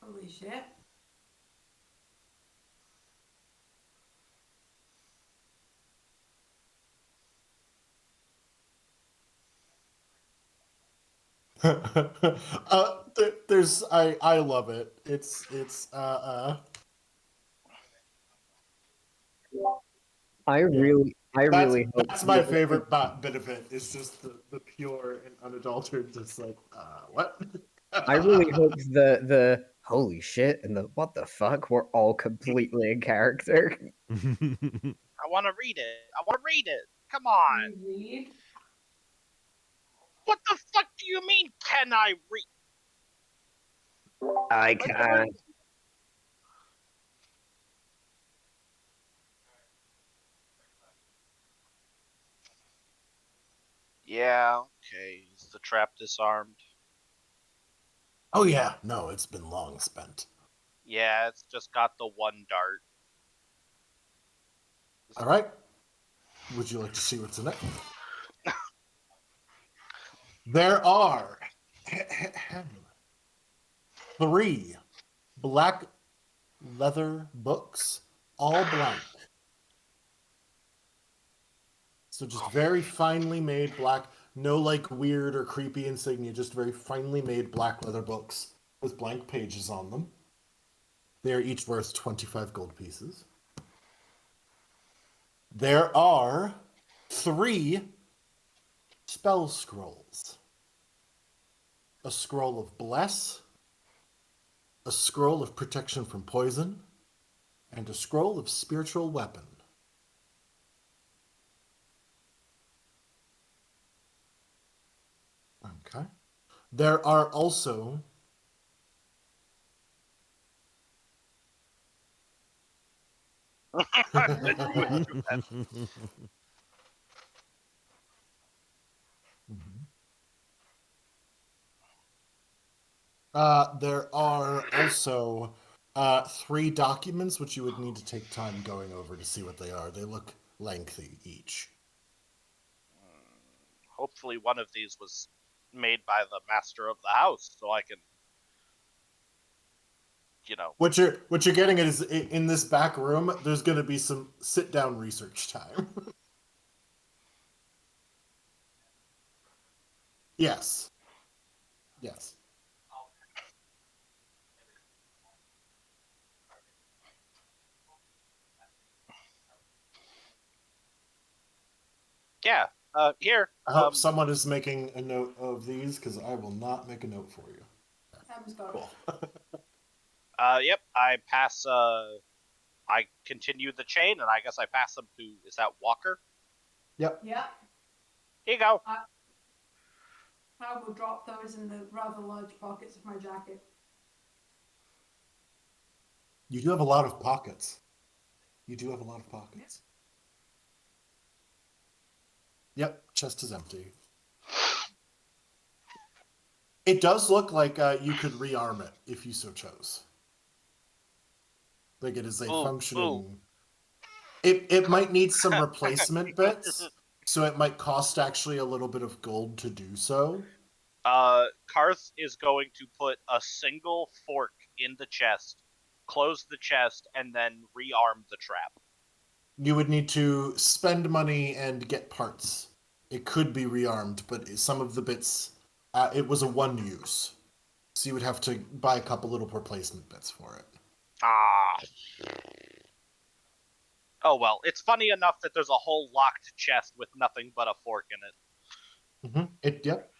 Holy shit. There's I love it. It's I really hope that's my favorite bit of it. It's just the pure and unadulterated. Just like what? I really hope the holy shit, and the what the fuck, we're all completely in character. I want to read it. I want to read it. Come on. You read? What the fuck do you mean, can I read? I Like, can't. Yeah, okay. Is the trap disarmed? Oh yeah, no, it's been long spent. Yeah, it's just got the one dart. All right. Would you like to see what's in it? There are 3 black leather books, all blank. So just very finely made black, no like weird or creepy insignia, just very finely made black leather books with blank pages on them. They are each worth 25 gold pieces. There are 3 spell scrolls. A scroll of bless, a scroll of protection from poison, and a scroll of spiritual weapon. Okay. There are also there are also 3 documents which you would need to take time going over to see what they are. They look lengthy each. Hopefully one of these was made by the master of the house, so I can, you know. What you're getting is in this back room. There's going to be some sit down research time. Yes. Yes. Yeah. Here. I hope someone is making a note of these because I will not make a note for you. Sam's got Cool. Yep. I pass. I continue the chain, and I guess I pass them to. Is that Walker? Yep. Yeah. Here you go. I will drop those in the rather large pockets of my jacket. You do have a lot of pockets. You do have a lot of pockets. Yep, chest is empty. It does look like you could rearm it if you so chose. Like it is a functioning. It might need some replacement bits, so it might cost actually a little bit of gold to do so. Karth is going to put a single fork in the chest, close the chest, and then rearm the trap. You would need to spend money and get parts. It could be rearmed, but some of the bits, it was a one use. So you would have to buy a couple little replacement bits for it. Ah. Oh well, it's funny enough that there's a whole locked chest with nothing but a fork in it. Yep.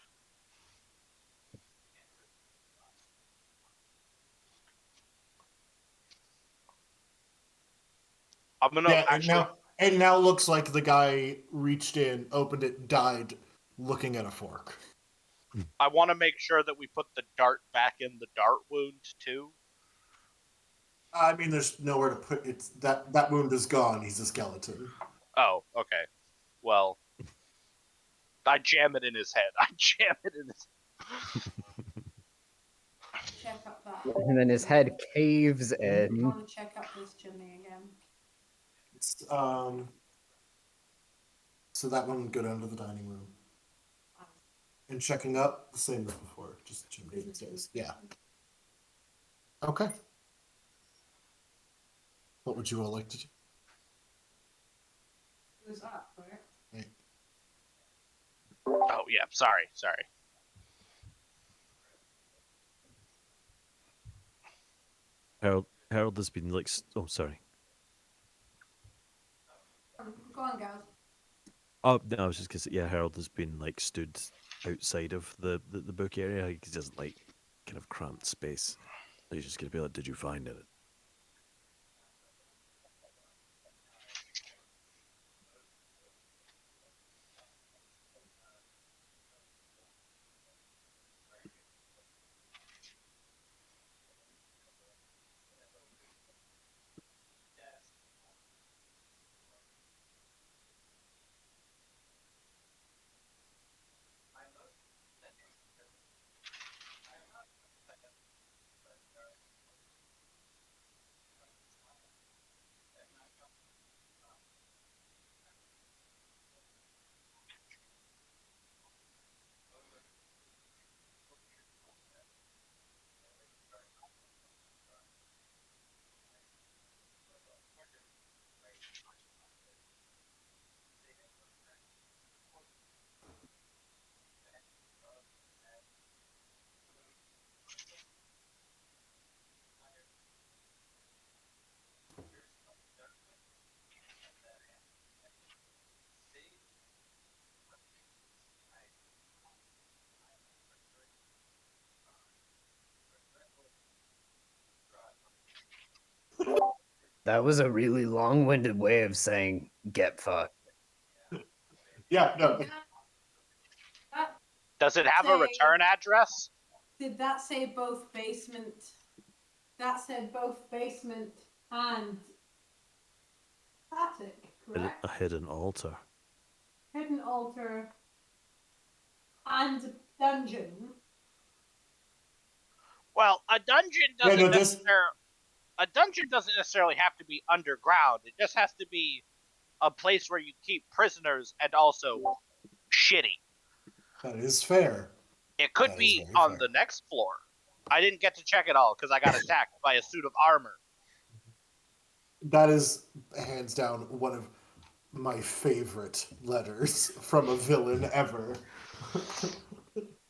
I'm gonna actually. It now looks like the guy reached in, opened it, died, looking at a fork. I want to make sure that we put the dart back in the dart wound too. I mean, there's nowhere to put it. That wound is gone. He's a skeleton. Oh, okay. Well, I jam it in his head. I jam it in his. Check up that. And then his head caves I in. want to check up this chimney again. So that one would go down to the dining room. And checking up, the same as before, just chimney these days. Yeah. Okay. What would you all like to do? It was up, right? Right. Oh yeah, sorry. Harold has been like. Oh, sorry. Go on, guys. Oh no, I was just gonna say, yeah, Harold has been like stood outside of the book area. He doesn't like kind of cramped space. He's just gonna be like, "Did you find it?" That was a really long-winded way of saying "get fucked." Yeah, no. Does it have a return address? Did that say both basement? That said both basement and attic, correct? A hidden altar. Hidden altar and dungeon. Well, a dungeon Yeah, doesn't no, this necessarily have to be underground. It just has to be a place where you keep prisoners and also shitty. that is fair. It could That is be very on fair. the next floor. I didn't get to check it all because I got attacked by a suit of armor. That is hands down one of my favorite letters from a villain ever.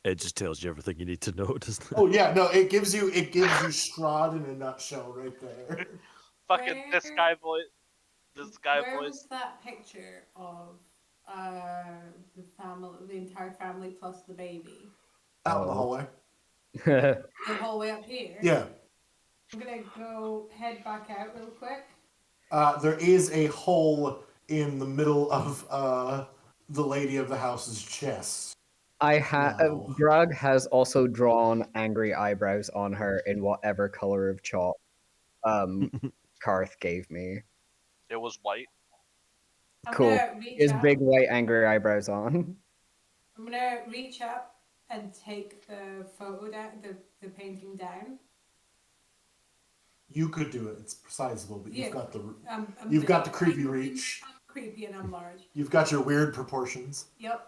It just tells you everything you need to know, doesn't it? Oh yeah, no, it gives you Strahd in a nutshell right there. Fucking this guy voice. Where was that picture of the family, the entire family plus the baby? Out in the Oh. hallway. The hallway up here. Yeah. I'm gonna go head back out real quick. There is a hole in the middle of the lady of the house's chest. I have Wow. Grug has also drawn angry eyebrows on her in whatever color of chalk Karth gave me. It was white. I'm Cool. gonna reach His up. big white angry eyebrows on. I'm gonna reach up and take the photo down, the painting down. You could do it. It's sizable, but Yeah. you've got the You've got the creepy reach. I'm creepy and I'm large. You've got your weird proportions. Yep.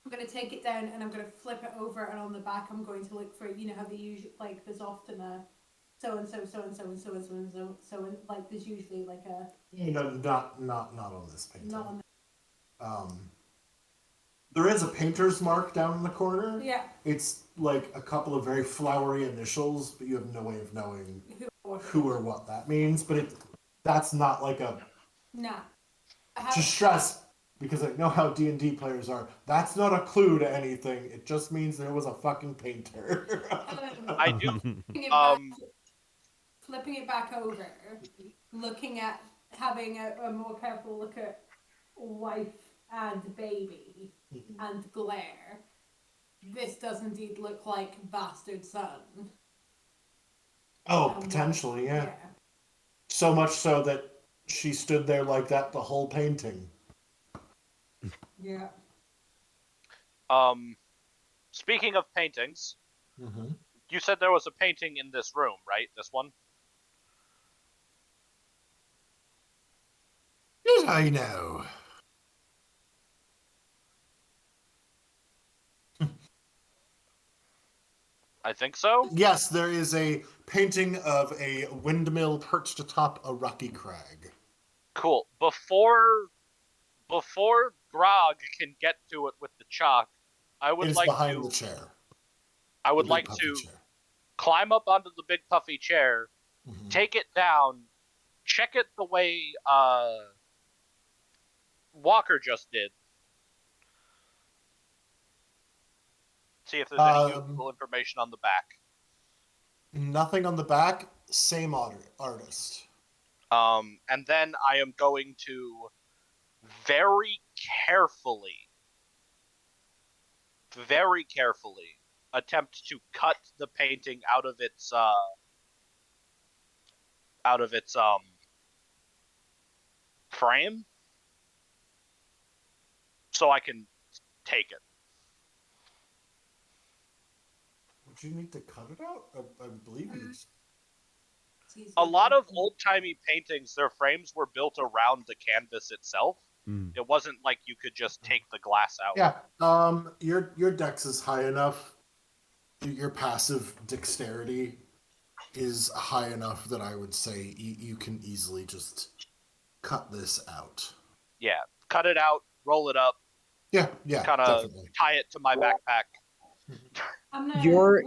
I'm gonna take it down and I'm gonna flip it over, and on the back I'm going to look for, you know how they usually, like, there's often a so and so, so and so, and so and so and so, and like there's usually like a No, not on this painting. not on There is a painter's mark down in the corner. yeah. It's like a couple of very flowery initials, but you have no way of knowing who or what that means. But that's not like a Nah. to stress, because I know how D&D players are. That's not a clue to anything. It just means there was a fucking painter. I do. Flipping it back over, looking at having a more careful look at wife and baby and glare. This does indeed look like bastard son. Oh, potentially, yeah. So much so that she stood there like that the whole painting. Yeah. Speaking of paintings, Mm-hmm. you said there was a painting in this room, right? This one? Did I know? I think so. Yes, there is a painting of a windmill perched atop a rocky crag. Cool. Before Grog can get to it with the chalk, I would It is like behind to the chair. I would The big like puffy to chair. climb up onto the big puffy chair, Mhm. take it down, check it the way Walker just did. See if there's any useful information on the back. Nothing on the back. Same artist. And then I am going to very carefully attempt to cut the painting out of its frame so I can take it. Would you need to cut it out? I believe you. A lot of old-timey paintings, their frames were built around the canvas itself. Mm. It wasn't like you could just take the glass out. Yeah. Your dex is high enough. Your passive dexterity is high enough that I would say you can easily just cut this out. Yeah, cut it out, roll it up, Yeah, kind of definitely. tie it to my backpack. You're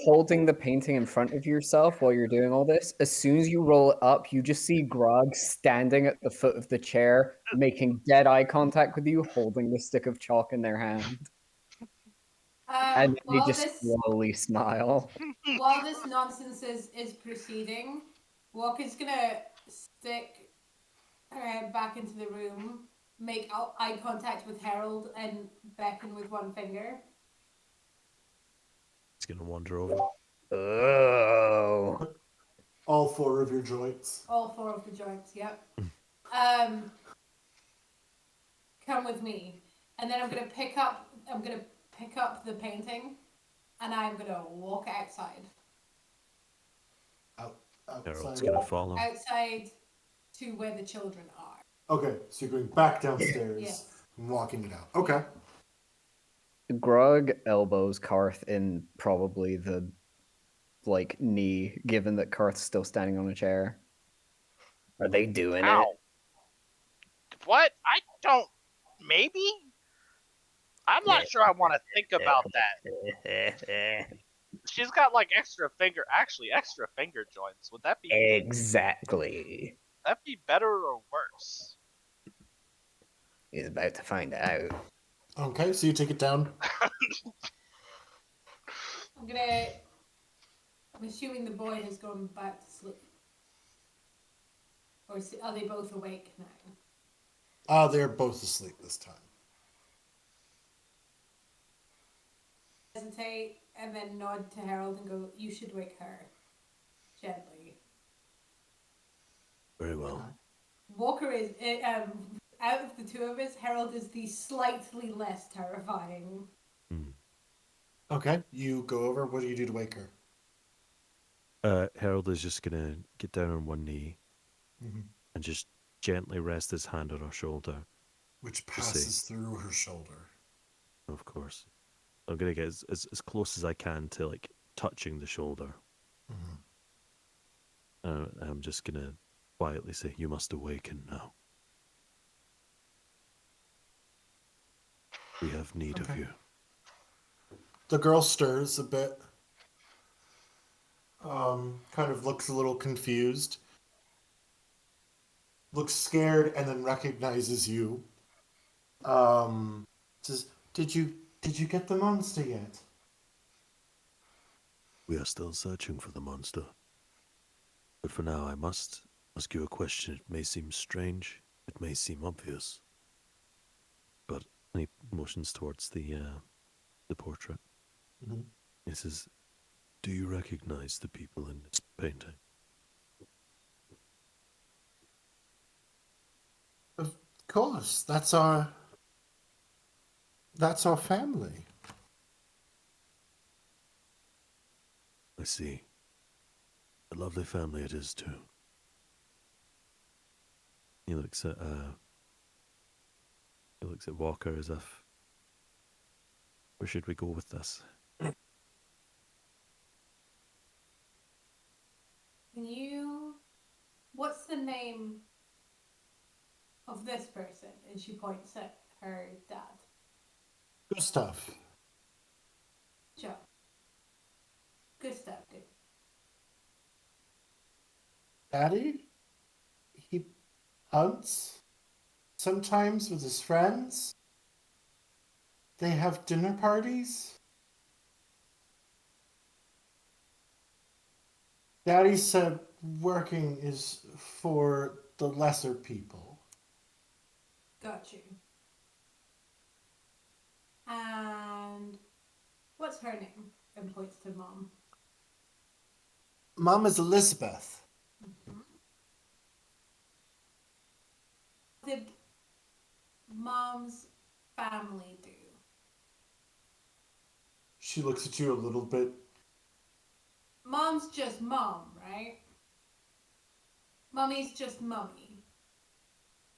holding the painting in front of yourself while you're doing all this. As soon as you roll it up, you just see Grog standing at the foot of the chair, making dead eye contact with you, holding the stick of chalk in their hand. And they just slowly smile. While this nonsense is proceeding, Walker's gonna stick her head back into the room, make eye contact with Harold, and beckon with one finger. It's gonna wander over. Oh. All four of your joints. All four of the joints, yep. Come with me. And then I'm gonna pick up the painting and I'm gonna walk outside. Harold's gonna follow. Outside to where the children are. Okay, so you're going back downstairs Yes. and walking it out. Okay. Grog elbows Karth in probably the knee, given that Karth's still standing on a chair. Are they doing Ow. it? What? I don't. Maybe? I'm not sure I want to think about that. She's got extra finger joints. Would that be Exactly. That'd be better or worse? He's about to find out. Okay, so you take it down. I'm assuming the boy has gone back to sleep. Or are they both awake now? They're both asleep this time. Hesitate and then nod to Harold and go, you should wake her. Gently. Very well. Walker is, out of the two of us, Harold is the slightly less terrifying. Okay, you go over. What do you do to wake her? Harold is just gonna get down on one knee and just gently rest his hand on her shoulder. Which passes through her shoulder. Of course. I'm gonna get as close as I can to touching the shoulder. I'm just gonna quietly say, "You must awaken now. We have need of you." The girl stirs a bit. Kind of looks a little confused. Looks scared and then recognizes you. Says, Did you get the monster yet? We are still searching for the monster. But for now, I must ask you a question. It may seem strange. It may seem obvious. But he motions towards the portrait. He says, "Do you recognize the people in this painting?" Of course, that's our family. I see. A lovely family it is too. He looks at Walker as if, where should we go with this? What's the name of this person? And she points at her dad. Gustav. Joe. Gustav, dude. Daddy? He hunts. Sometimes with his friends. They have dinner parties. Daddy said working is for the lesser people. Got you. And what's her name? And points to Mom. Mom is Elizabeth. Did Mom's family do? She looks at you a little bit. Mom's just Mom, right? Mummy's just Mummy.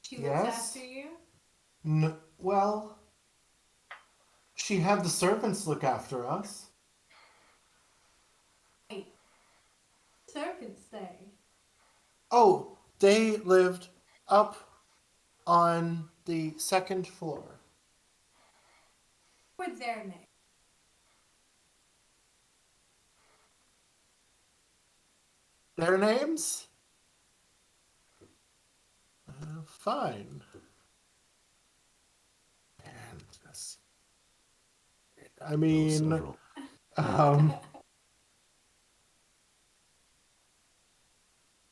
She looks Yes? after you? Well, she had the servants look after us. Wait. Servants stay. Oh, they lived up on the second floor. What's their name? Their names? Fine. And just, I No, mean, several.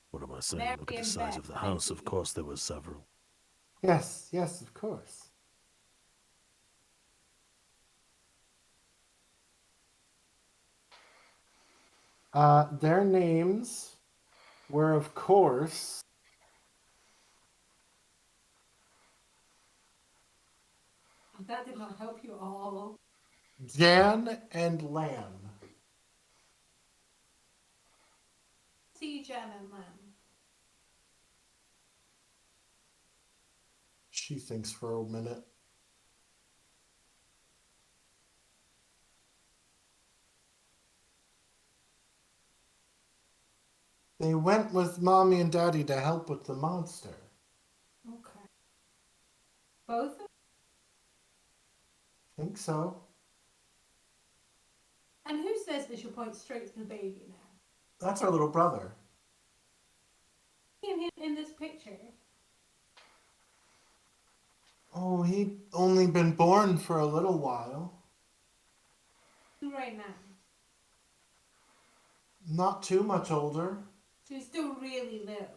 What am I saying? Mary Look at the and size Beth, of the I house. Of see. course, there were several. yes, of course. Their names were, of course, That did not help you all. Jan and Lan. See Jan and Len. She thinks for a minute. They went with Mommy and Daddy to help with the monster. Okay. Both of Think so. And who says they should point straight to the baby now? That's our little brother. In this picture. Oh, he'd only been born for a little while. Right now. Not too much older. So he's still really little.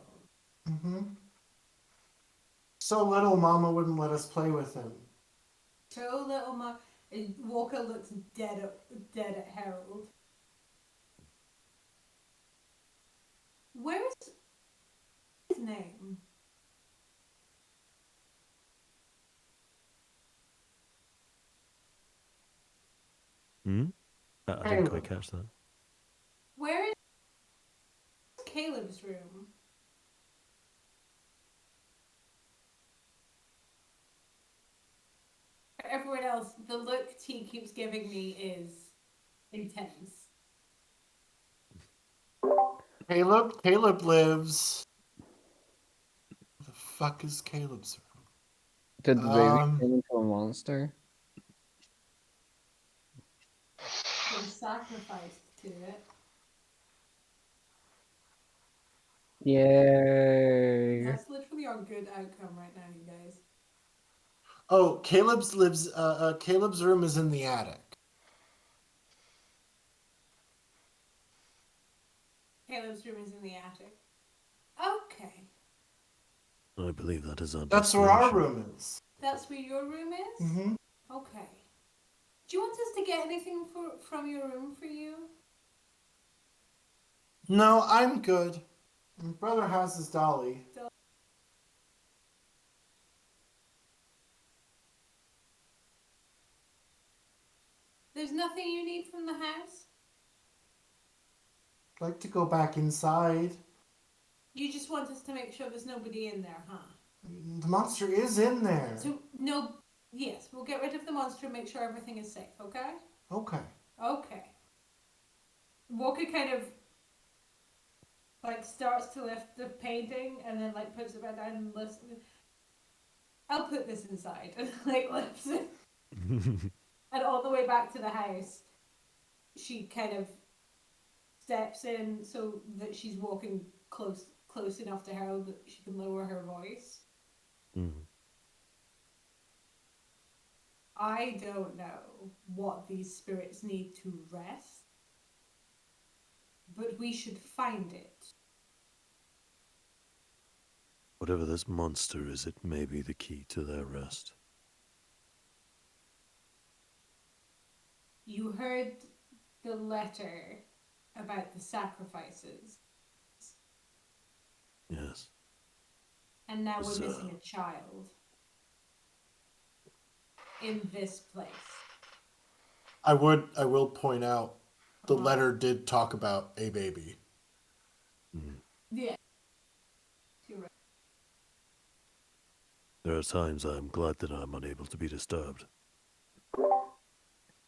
Mm-hmm. So little, Mama wouldn't let us play with him. So little Walker looks dead at Harold. Where's his name? Hmm? I didn't quite catch that. Where is Caleb's room? For everyone else, the look T keeps giving me is intense. Caleb lives. The fuck is Caleb's room? Did the baby turn into a monster? Was sacrificed to it. Yay! That's literally our good outcome right now, you guys. Oh, Caleb's room is in the attic. Caleb's room is in the attic. Okay. I believe that is our That's where our destination. room is. That's where your room is? Mm-hmm. Okay. Do you want us to get anything from your room for you? No, I'm good. My brother has his dolly. There's nothing you need from the house? I'd like to go back inside. You just want us to make sure there's nobody in there, huh? The monster is in there. So, no, yes, we'll get rid of the monster and make sure everything is safe, okay? Okay. Okay. Walker kind of starts to lift the painting and then puts it back down and lifts it. I'll put this inside and lifts it. And all the way back to the house, she kind of steps in so that she's walking close enough to Harold that she can lower her voice. I don't know what these spirits need to rest. but we should find it. Whatever this monster is, it may be the key to their rest. You heard the letter about the sacrifices, Yes. and now we're So- missing a child in this place. I will point out the Uh-huh. letter did talk about a baby. Mm. Yeah. You're right. There are times I am glad that I am unable to be disturbed.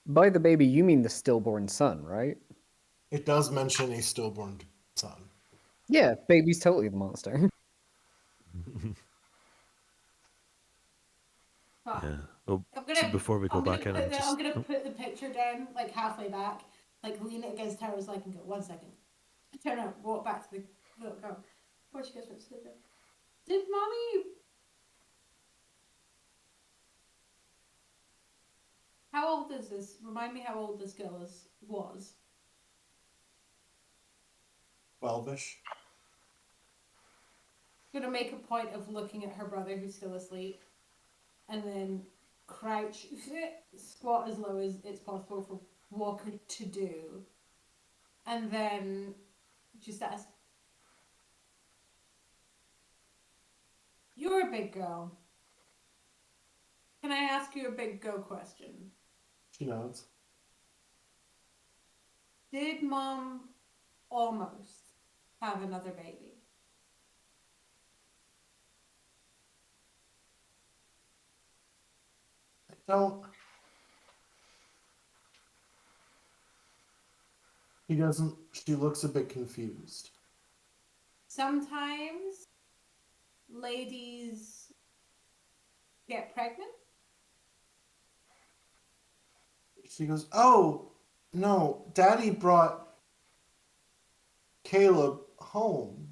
By the baby, you mean the stillborn son, right? It does mention a stillborn son. Yeah, baby's totally the monster. Fuck. Yeah. Oh, I'm so gonna. before we go back in, I'm just gonna oh, put the picture down like halfway back, like lean it against Tara's leg and go 1 second. Turn around, walk back to the little girl. Before she goes to sleep. Did mommy? How old is this? Remind me how old this girl was. 12-ish. I'm gonna make a point of looking at her brother who's still asleep, and then crouch, squat as low as it's possible for Walker to do, and then just ask, "You're a big girl. Can I ask you a big girl question? She nods. Did mom almost have another baby?" I don't. He doesn't. She looks a bit confused. Sometimes ladies get pregnant. She goes, "Oh, no, Daddy brought Caleb home."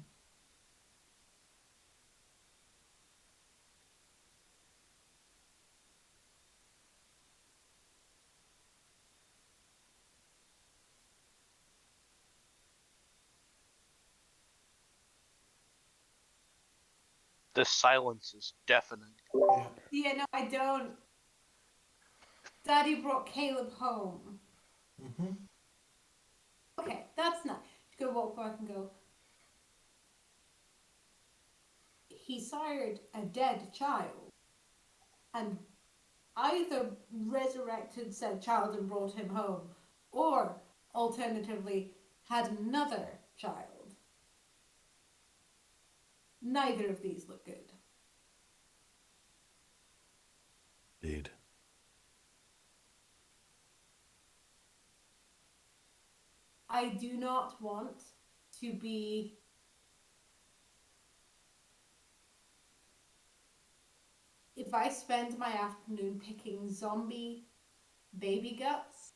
This silence is deafening. Yeah. Yeah, no, I don't. Daddy brought Caleb home. Mm-hmm. Okay, that's not. You go walk back and go. He sired a dead child, and either resurrected said child and brought him home, or alternatively had another child. Neither of these look good. indeed. I do not want to be if I spend my afternoon picking zombie baby guts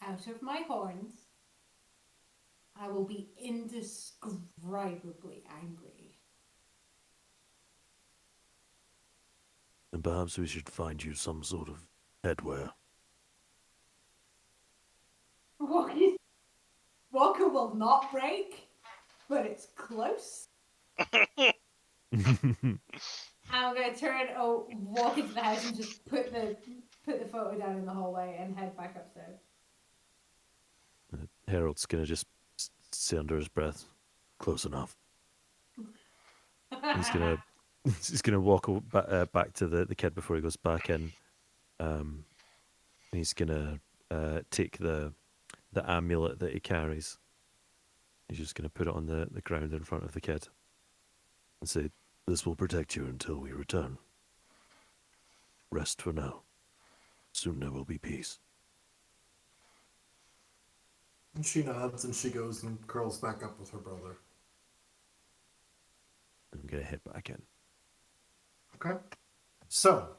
out of my horns, I will be indescribably angry. And perhaps we should find you some sort of headwear. Walker will not break, but it's close. I'm gonna walk into the house and just put the photo down in the hallway and head back upstairs. Harold's gonna just say under his breath, "Close enough." He's gonna he's gonna walk back to the kid before he goes back in. He's gonna take the amulet that he carries. He's just gonna put it on the ground in front of the kid and say, "This will protect you until we return. Rest for now. Soon there will be peace." And she nods and she goes and curls back up with her brother. I'm gonna head back in. Okay. So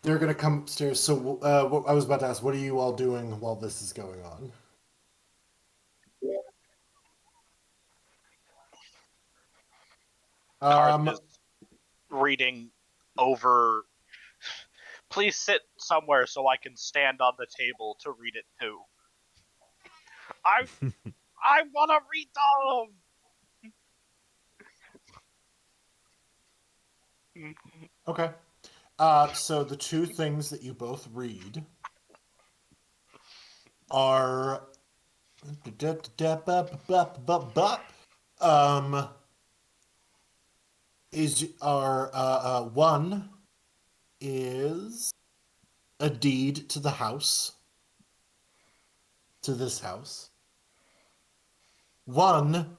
they're gonna come upstairs. So what I was about to ask, what are you all doing while this is going on? Karth is reading over. Please sit somewhere so I can stand on the table to read it too. I want to read them. Okay. So the two things that you both read are one is a deed to the house, to this house. One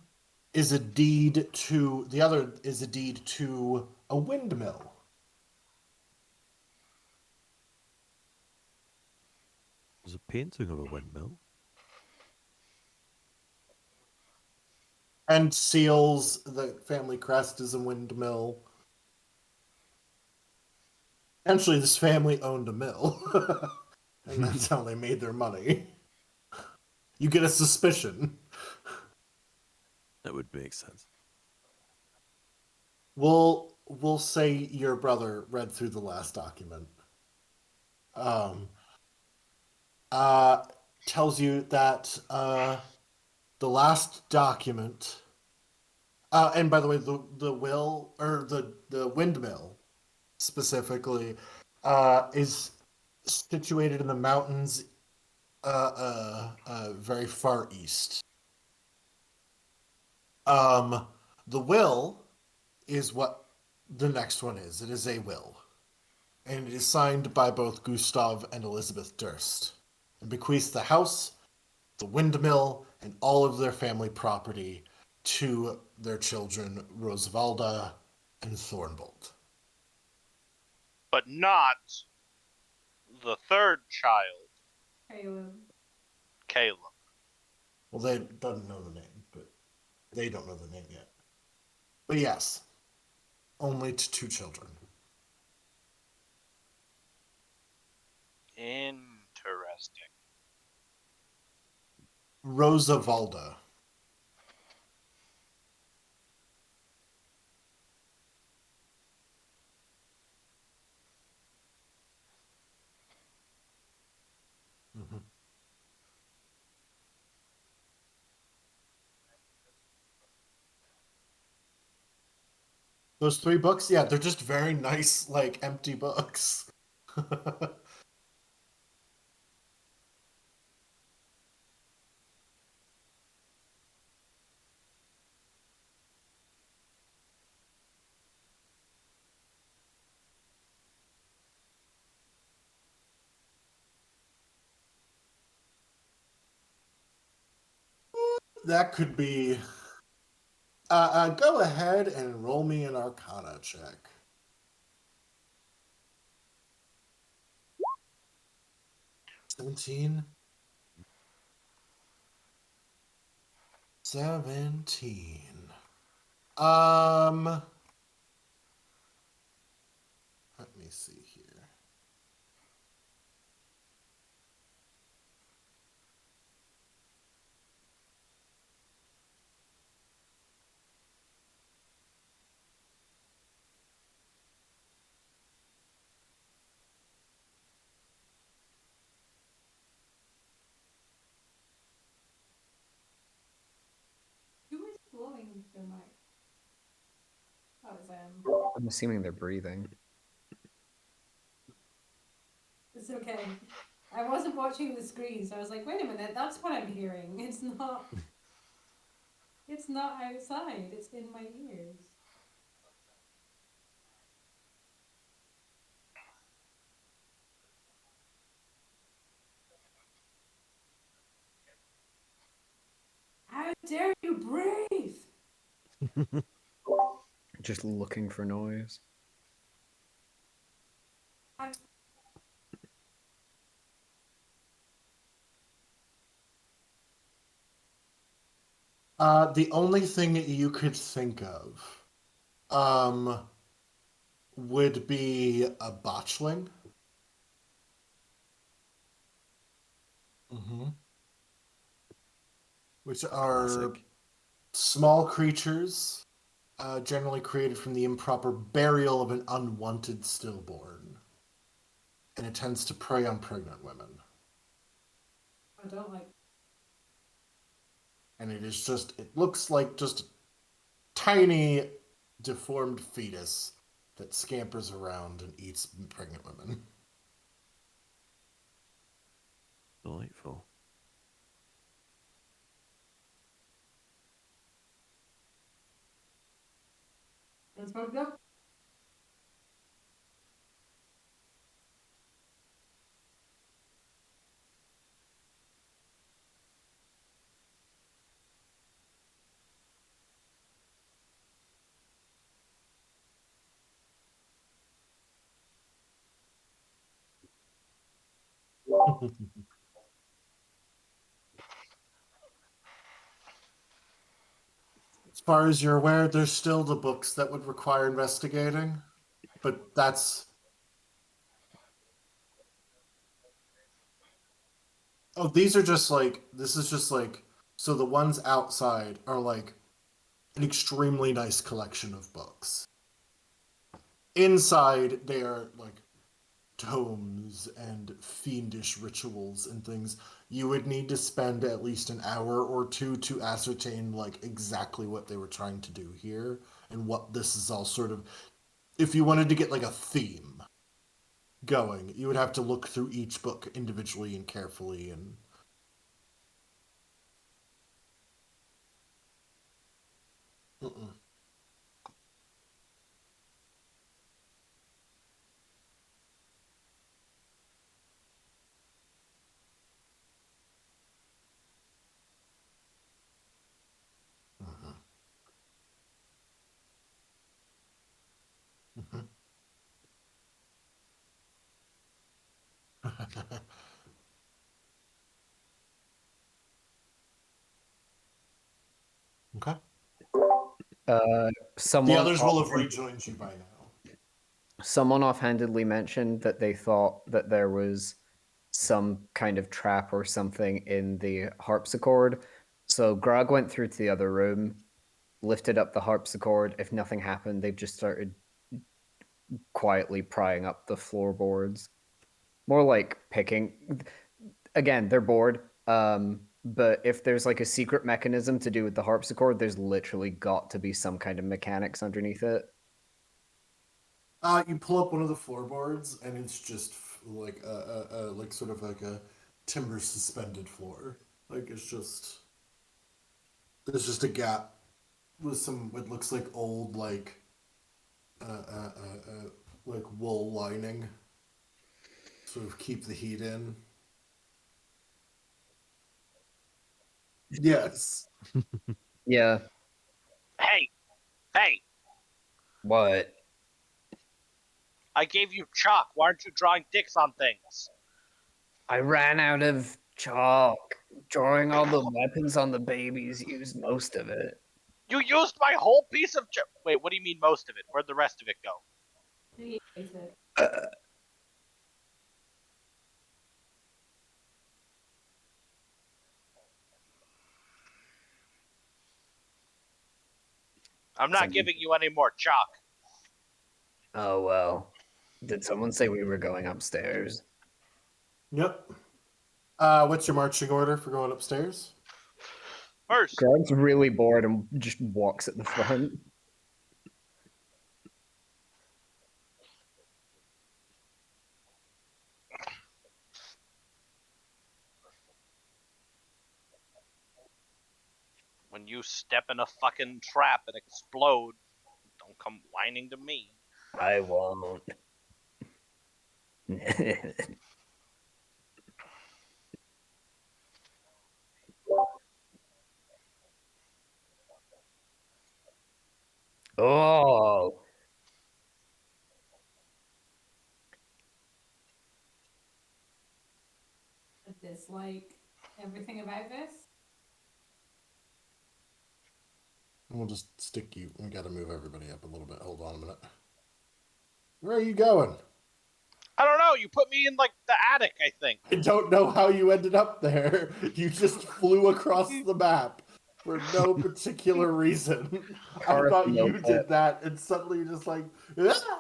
is a deed to the other is a deed to a windmill. There's a painting of a windmill. And seals the family crest as a windmill. Eventually, this family owned a mill, and that's how they made their money. You get a suspicion. That would make sense. We'll say your brother read through the last document. Uh, Tells you that the last document. And by the way, the will or the windmill specifically is situated in the mountains very far east. The will is what the next one is. It is a will, and it is signed by both Gustav and Elizabeth Durst, and bequeaths the house, the windmill, and all of their family property to their children, Rosavalda and Thornbolt. But not the third child, Caleb. Caleb. Well, they don't know the name, but they don't know the name yet. But yes, only to two children. Interesting. Rosavalda. Mm-hmm. Those three books, yeah, they're just very nice, like empty books. That could be. Go ahead and roll me an Arcana check. 17. 17. Let me see here. Who is blowing their mic? That was I'm assuming they're breathing. It's okay. I wasn't watching the screen, so I was like, wait a minute, that's what I'm hearing. It's not. It's not outside. It's in my ears. How dare you breathe? Just looking for noise. The only thing that you could think of, would be a botchling. Mm-hmm. Which are Classic. small creatures, generally created from the improper burial of an unwanted stillborn. And it tends to prey on pregnant women. I don't like. and it looks like just a tiny, deformed fetus that scampers around and eats pregnant women. Delightful. Let's vote go. As far as you're aware, there's still the books that would require investigating, but that's. Oh, these are just like. This is just like. So the ones outside are like an extremely nice collection of books. Inside, they are like tomes and fiendish rituals and things. You would need to spend at least an hour or two to ascertain like exactly what they were trying to do here and what this is all sort of. If you wanted to get like a theme going, you would have to look through each book individually and carefully and. Mm-mm. Mhm. Mhm. Okay. Uh, The someone others will have offhand- rejoined you by now. someone offhandedly mentioned that they thought that there was some kind of trap or something in the harpsichord. So Grog went through to the other room, lifted up the harpsichord. If nothing happened, they've just started quietly prying up the floorboards. More like picking. Again, they're bored. But if there's like a secret mechanism to do with the harpsichord, there's literally got to be some kind of mechanics underneath it. You pull up one of the floorboards, and it's just like like sort of like a timber suspended floor. Like it's just there's just a gap with some what looks like old like wool lining, sort of keep the heat in. Yes. Yeah. Hey, hey, What? I gave you chalk. Why aren't you drawing dicks on things? I ran out of chalk. Drawing all the weapons on the babies used most of it. You used my whole piece of chalk. Wait, what do you mean most of it? Where'd the rest of it go? He ate it. I'm not giving you any more chalk. Oh, well. Did someone say we were going upstairs? Yep. What's your marching order for going upstairs? First, Grog's really bored and just walks at the front. when you step in a fucking trap and explode, don't come whining to me. I won't. Oh, I dislike everything about this. We'll just stick you. We got to move everybody up a little bit. Hold on a minute. Where are you going? I don't know. You put me in like the attic, I think. I don't know how you ended up there. You just flew across the map for no particular reason. I Karth thought you note did that, and suddenly you're just like, "Ah!"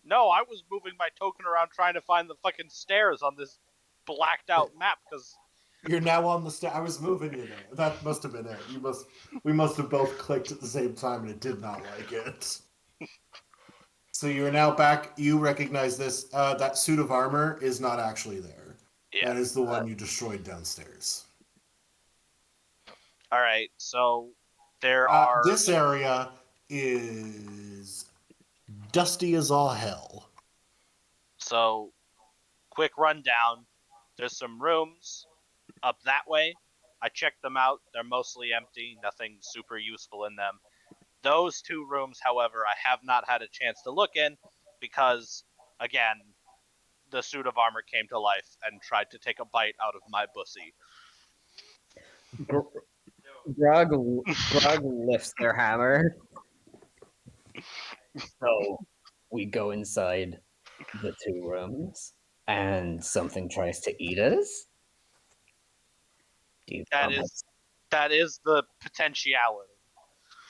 No, I was moving my token around trying to find the fucking stairs on this blacked out map because You're now on the I was moving you there. That must have been it. We must have both clicked at the same time and it did not like it. So you are now back. You recognize this. That suit of armor is not actually there. Yeah. That is the one you destroyed downstairs. All right. So there are. This area is dusty as all hell. So, quick rundown. There's some rooms up that way. I checked them out. They're mostly empty. Nothing super useful in them. Those two rooms, however, I have not had a chance to look in because, again, the suit of armor came to life and tried to take a bite out of my bussy. Grog lifts their hammer. So we go inside the two rooms, and something tries to eat us. Do you promise? That is the potentiality.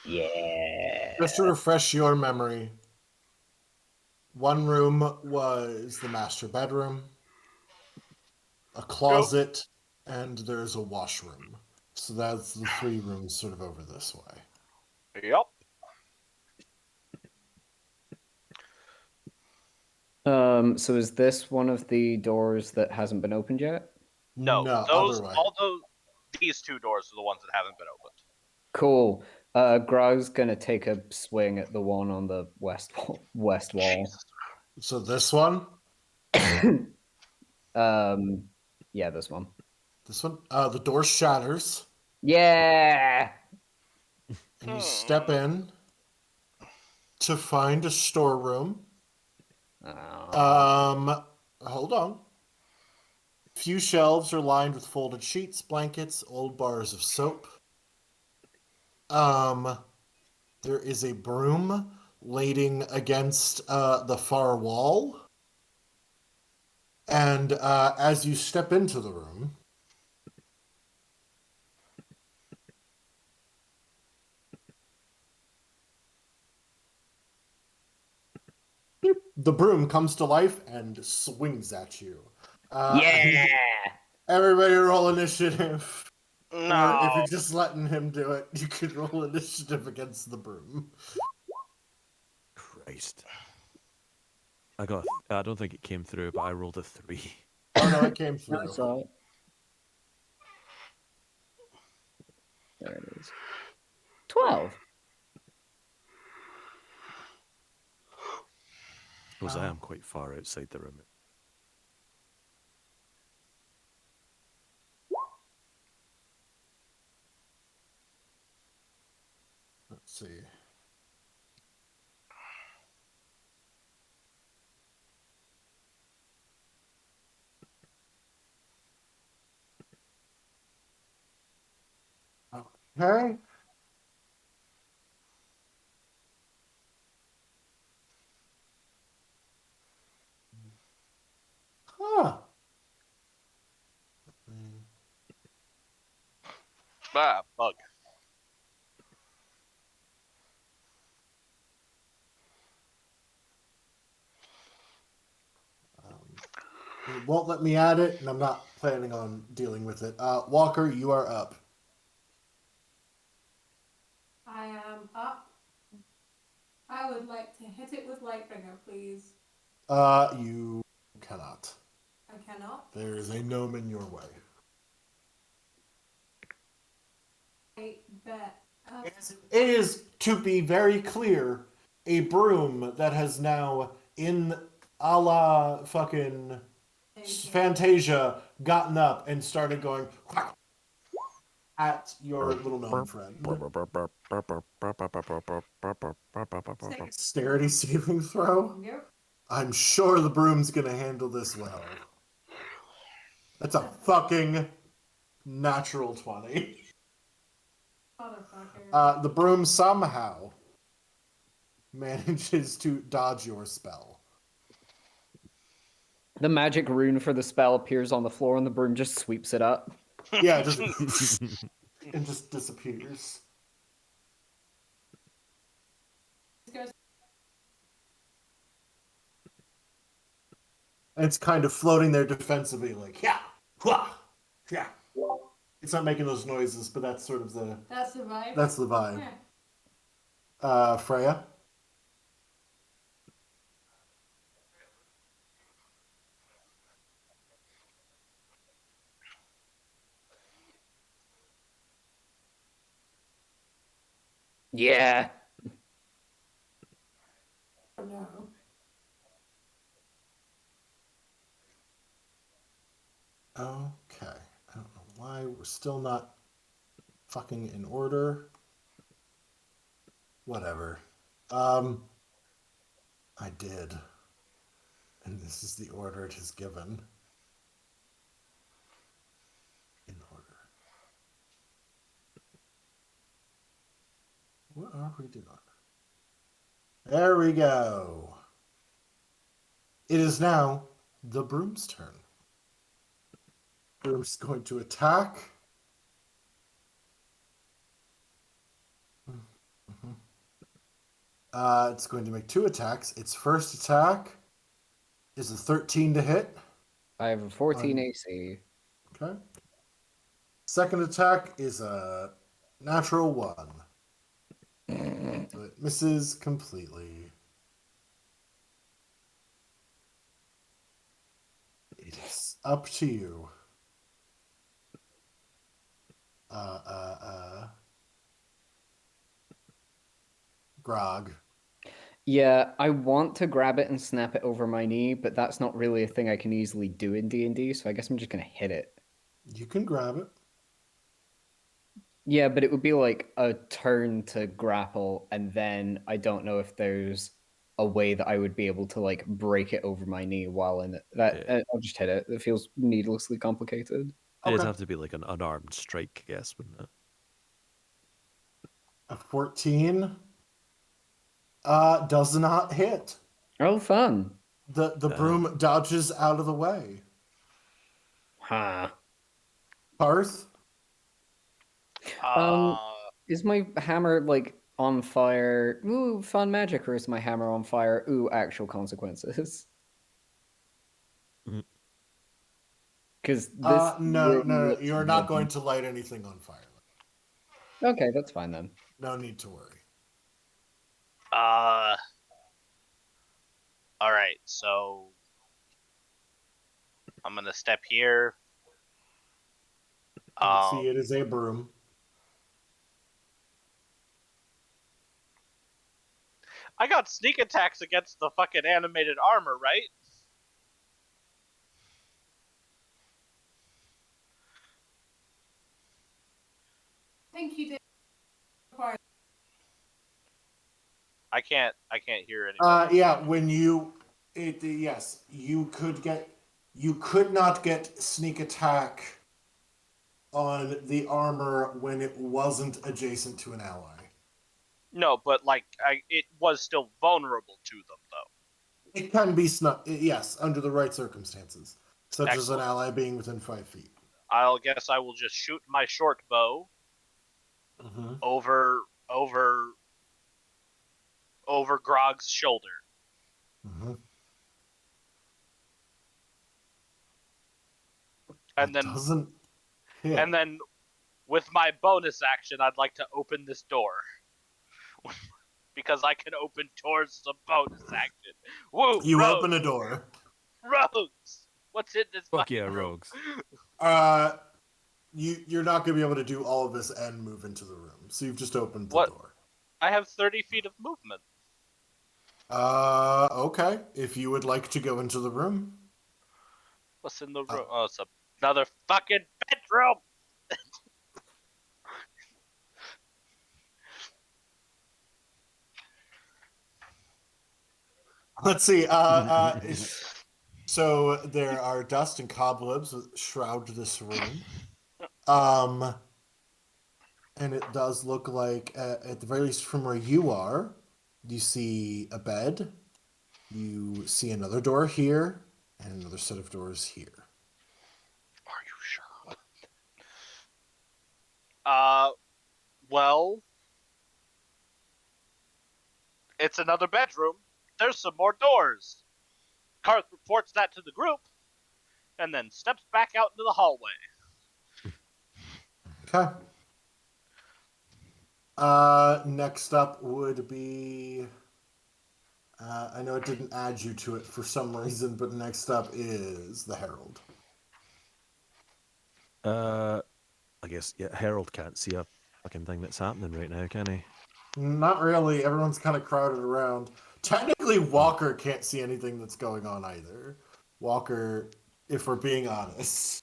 Yeah. Just to refresh your memory, one room was the master bedroom, a closet, and there's a washroom. So that's the 3 rooms sort of over this way. Yep. So is this one of the doors that hasn't been opened yet? No, other way. These two doors are the ones that haven't been opened. Cool. Grog's gonna take a swing at the one on the west wall. Jesus. So this one? Yeah, this one. This one? The door shatters. Yeah. And you step in to find a storeroom. Hold on. Few shelves are lined with folded sheets, blankets, old bars of soap. There is a broom leaning against the far wall. And as you step into the room, the broom comes to life and swings at you. Yeah. Everybody roll initiative. No. Or if you're just letting him do it, you can roll initiative against the broom. Christ. I don't think it came through, but I rolled a 3. Oh no, it came through. I saw it. There it is. 12. Suppose I am quite far outside the room. Let's see. Okay. Huh. Bug. It won't let me add it, and I'm not planning on dealing with it. Walker, you are up. I am up. I would like to hit it with Lightbringer, please. You cannot. I cannot. There is a gnome in your way. I bet. It is, to be very clear, a broom that has now, in a la fucking Fantasia, gotten up and started going at your little gnome friend. Dexterity saving throw? Yep. I'm sure the broom's gonna handle this well. That's a fucking natural 20. Motherfucker. The broom somehow manages to dodge your spell. The magic rune for the spell appears on the floor and the broom just sweeps it up. Yeah, just and just disappears. And it's kind of floating there defensively, like, yeah, wah, yeah. It's not making those noises, but that's sort of the That's the vibe. that's the vibe. Yeah. Freya. Yeah. No. Okay. I don't know why we're still not fucking in order. Whatever. I did. And this is the order it is given. In order. What are we doing? There we go. It is now the Broom's turn. Broom's going to attack. It's going to make 2 attacks. Its first attack is a 13 to hit. I have a 14 AC. Okay. Second attack is a natural 1. So it misses completely. It is up to you. Grog. Yeah, I want to grab it and snap it over my knee, but that's not really a thing I can easily do in D&D, so I guess I'm just going to hit it. You can grab it. Yeah, but it would be like a turn to grapple, and then I don't know if there's a way that I would be able to like break it over my knee while in it. I'll just hit it. It feels needlessly complicated. It'd Okay. have to be like an unarmed strike, I guess, wouldn't it? A 14 does not hit. Oh, fun. The broom dodges out of the way. Huh. Parth? Is my hammer like on fire? Ooh, fun magic, or is my hammer on fire? Ooh, actual consequences. Because this No, you're not going to light anything on fire. Okay, that's fine then. No need to worry. All right, so I'm gonna step here. See, it is a broom. I got sneak attacks against the fucking animated armor, right? I think you did. I can't hear anybody. Yeah, when yes, you could not get sneak attack on the armor when it wasn't adjacent to an ally. No, but like it was still vulnerable to them though. It can be snuck, yes, under the right circumstances, such Excellent. as an ally being within 5 feet. I'll guess I will just shoot my short bow over Grog's shoulder. And then doesn't hit. And then with my bonus action, I'd like to open this door. Because I can open doors as a bonus action. Woo! You rogues. open a door. Rogues! What's in this Fuck fucking yeah, room? rogues. You're not going to be able to do all of this and move into the room, so you've just opened the door. I have 30 feet of movement. Okay. If you would like to go into the room. What's in the room? Oh, it's another fucking bedroom! Let's see. So there are dust and cobwebs that shroud this room. And it does look like, at the very least from where you are, you see a bed. You see another door here, and another set of doors here. Are you sure? Well, it's another bedroom. There's some more doors. Karth reports that to the group, and then steps back out into the hallway. Okay. Next up would be. I know it didn't add you to it for some reason, but next up is the Herald. I guess Harold can't see a fucking thing that's happening right now, can he? Not really. Everyone's kind of crowded around. Technically, Walker can't see anything that's going on either. Walker, if we're being honest.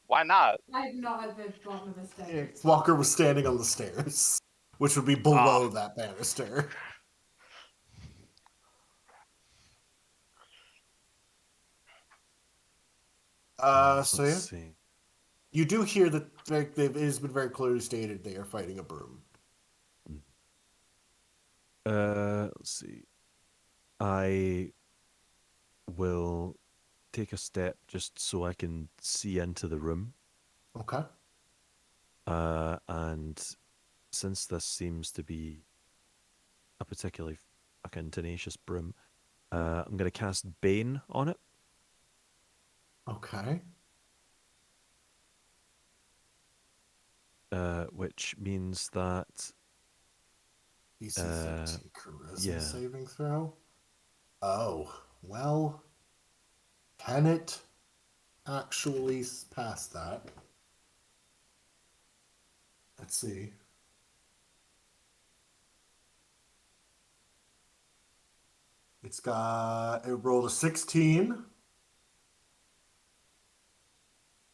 Why not? I'm not at the bottom of the stairs. Walker was standing on the stairs, which would be below that banister. So yeah, Let's see. you do hear that it has been very clearly stated they are fighting a broom. Let's see. I will take a step just so I can see into the room. Okay. And since this seems to be a particularly fucking tenacious broom, I'm going to cast Bane on it. Okay. Which means that DC 17 charisma yeah. saving throw. Oh, well, can it actually pass that? Let's see. It rolled a 16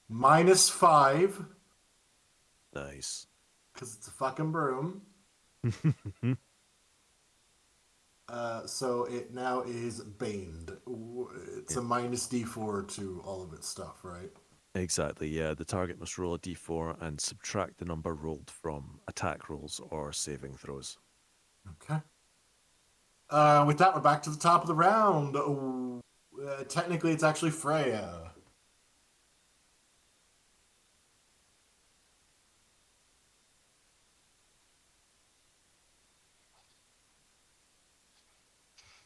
-5 nice. because it's a fucking broom. So it now is baned. It's a -D4 to all of its stuff, right? Exactly, yeah. The target must roll a d4 and subtract the number rolled from attack rolls or saving throws. Okay. With that, we're back to the top of the round. Technically, it's actually Freya.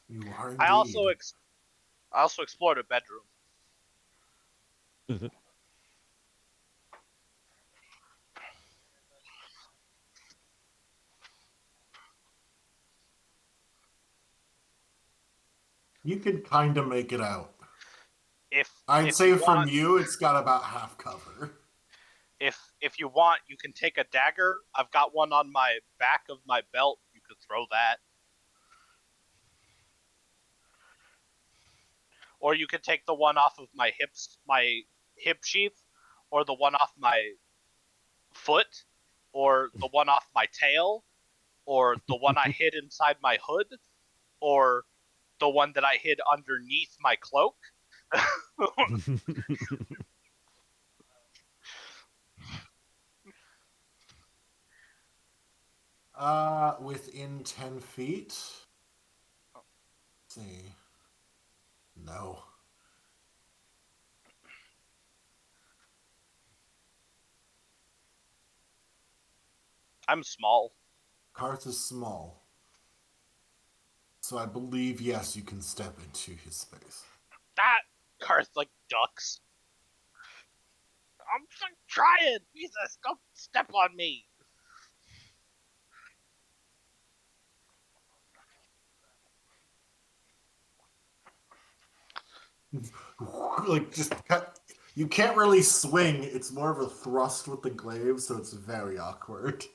You are indeed. I also explored a bedroom. You can kind of make it out. I'd If say you from want, you, it's got about half cover. if you want, you can take a dagger. I've got one on my back of my belt. You could throw that. Or you could take the one off of my hip sheath, or the one off my foot, or the one off my tail, or the one I hid inside my hood, or the one that I hid underneath my cloak. Within 10 feet. Let's see. No. I'm small. Karth is small. So I believe, yes, you can step into his space. That Karth like ducks. I'm trying. Jesus, don't step on me. Like, just cut. You can't really swing. It's more of a thrust with the glaive, so it's very awkward.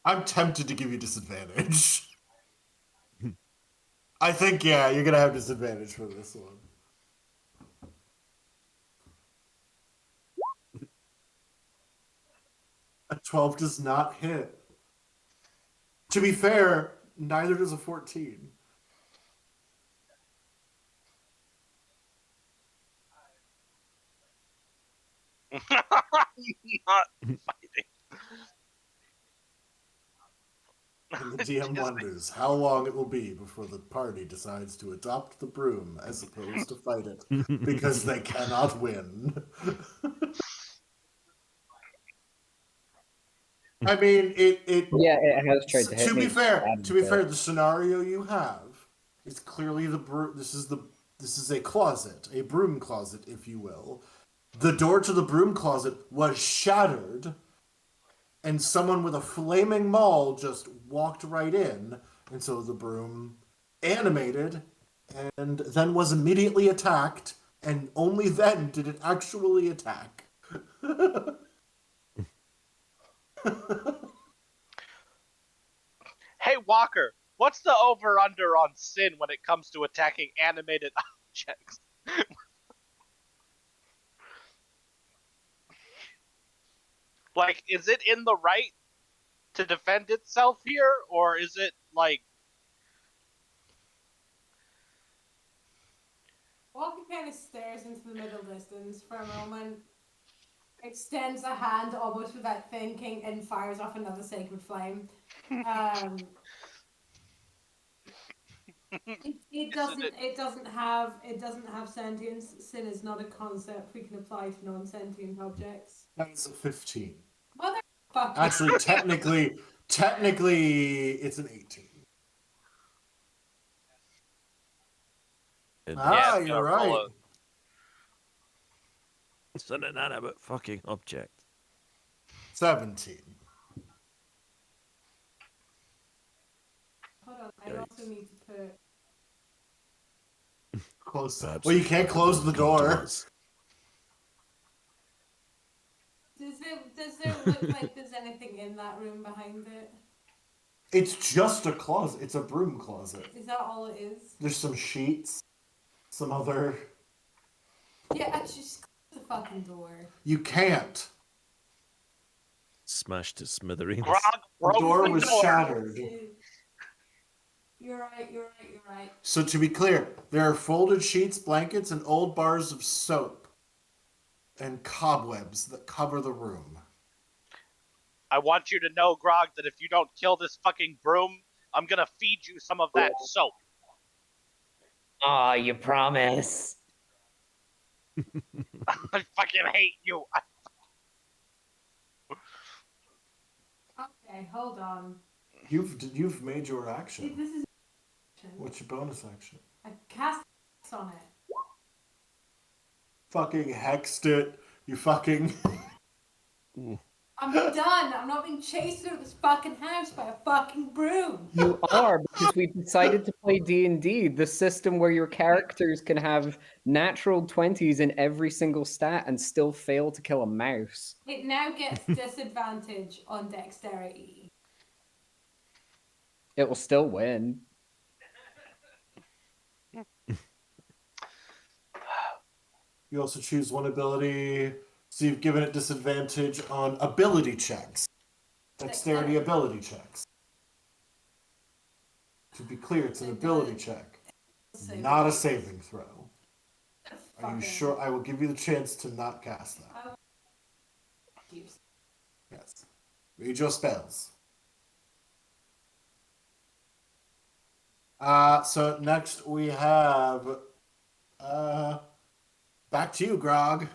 I'm tempted to give you disadvantage. I think, yeah, you're going to have disadvantage for this one. A 12 does not hit. To be fair, neither does a 14. Not fighting. And the DM wonders how long it will be before the party decides to adopt the broom as opposed to fight it, because they cannot win. I mean, Yeah, it has tried to hit to me. be fair, the scenario you have is clearly the broom. This is the This is a closet, a broom closet, if you will. The door to the broom closet was shattered, and someone with a flaming maul just walked right in, and so the broom animated and then was immediately attacked, and only then did it actually attack. Hey, Walker, what's the over-under on sin when it comes to attacking animated objects? Like, is it in the right to defend itself here, or is it, like... Walker kind of stares into the middle distance for a moment, extends a hand almost without thinking, and fires off another sacred flame. It doesn't have sentience. Sin is not a concept we can apply to non-sentient objects. That's a 15. Motherfucker. Actually, technically, it's an 18. Yeah, it's you're gonna roll right. It's an inanimate fucking object. 17. Hold on, I also need to put... Close. Perhaps Well, you if can't I close could the come to door. us. Does there look like there's anything in that room behind it? It's just a closet. It's a broom closet. Is that all it is? There's some sheets, some other... Yeah, I just close the fucking door. You can't. Smashed to smithereens. Grog The broke door the was door. shattered. You're right. So to be clear, there are folded sheets, blankets, and old bars of soap and cobwebs that cover the room. I want you to know, Grog, that if you don't kill this fucking broom, I'm gonna feed you some of that soap. Aw, you promise. I fucking hate you. Okay, hold on. You've made your action. This is... What's your bonus action? I cast on it. Fucking hexed it. You fucking... I'm done. I'm not being chased through this fucking house by a fucking broom. You are, because we decided to play D&D, the system where your characters can have natural 20s in every single stat and still fail to kill a mouse. It now gets disadvantage on dexterity. It will still win. You also choose one ability, so you've given it disadvantage on ability checks. Dexterity ability checks. To be clear, it's an ability check, not a saving throw. Are you sure? I will give you the chance to not cast that. Yes. Read your spells. So next we have back to you, Grog.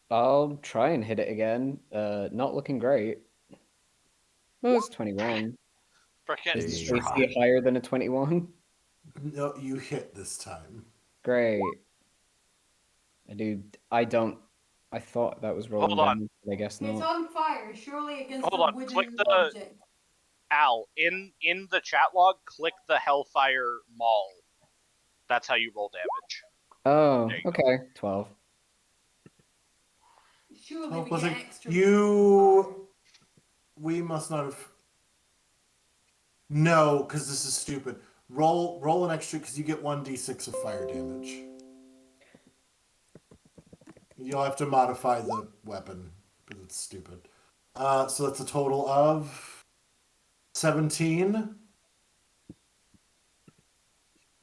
I'll try and hit it again. Not looking great. Well, it's 21. Frickin' Is Hey. the AC higher than a 21? No, you hit this time. Great. I thought that was rolling Hold on. damage, but I guess It's not. on fire, surely against Hold a on, wooden click the- object. Al, in the chat log, click the Hellfire Maul. That's how you roll damage. Oh, There you okay. 12. Surely Oh, we was get it extra. you? We must not have. No, because this is stupid. Roll an extra because you get 1d6 of fire damage. You'll have to modify the weapon because it's stupid. So that's a total of 17.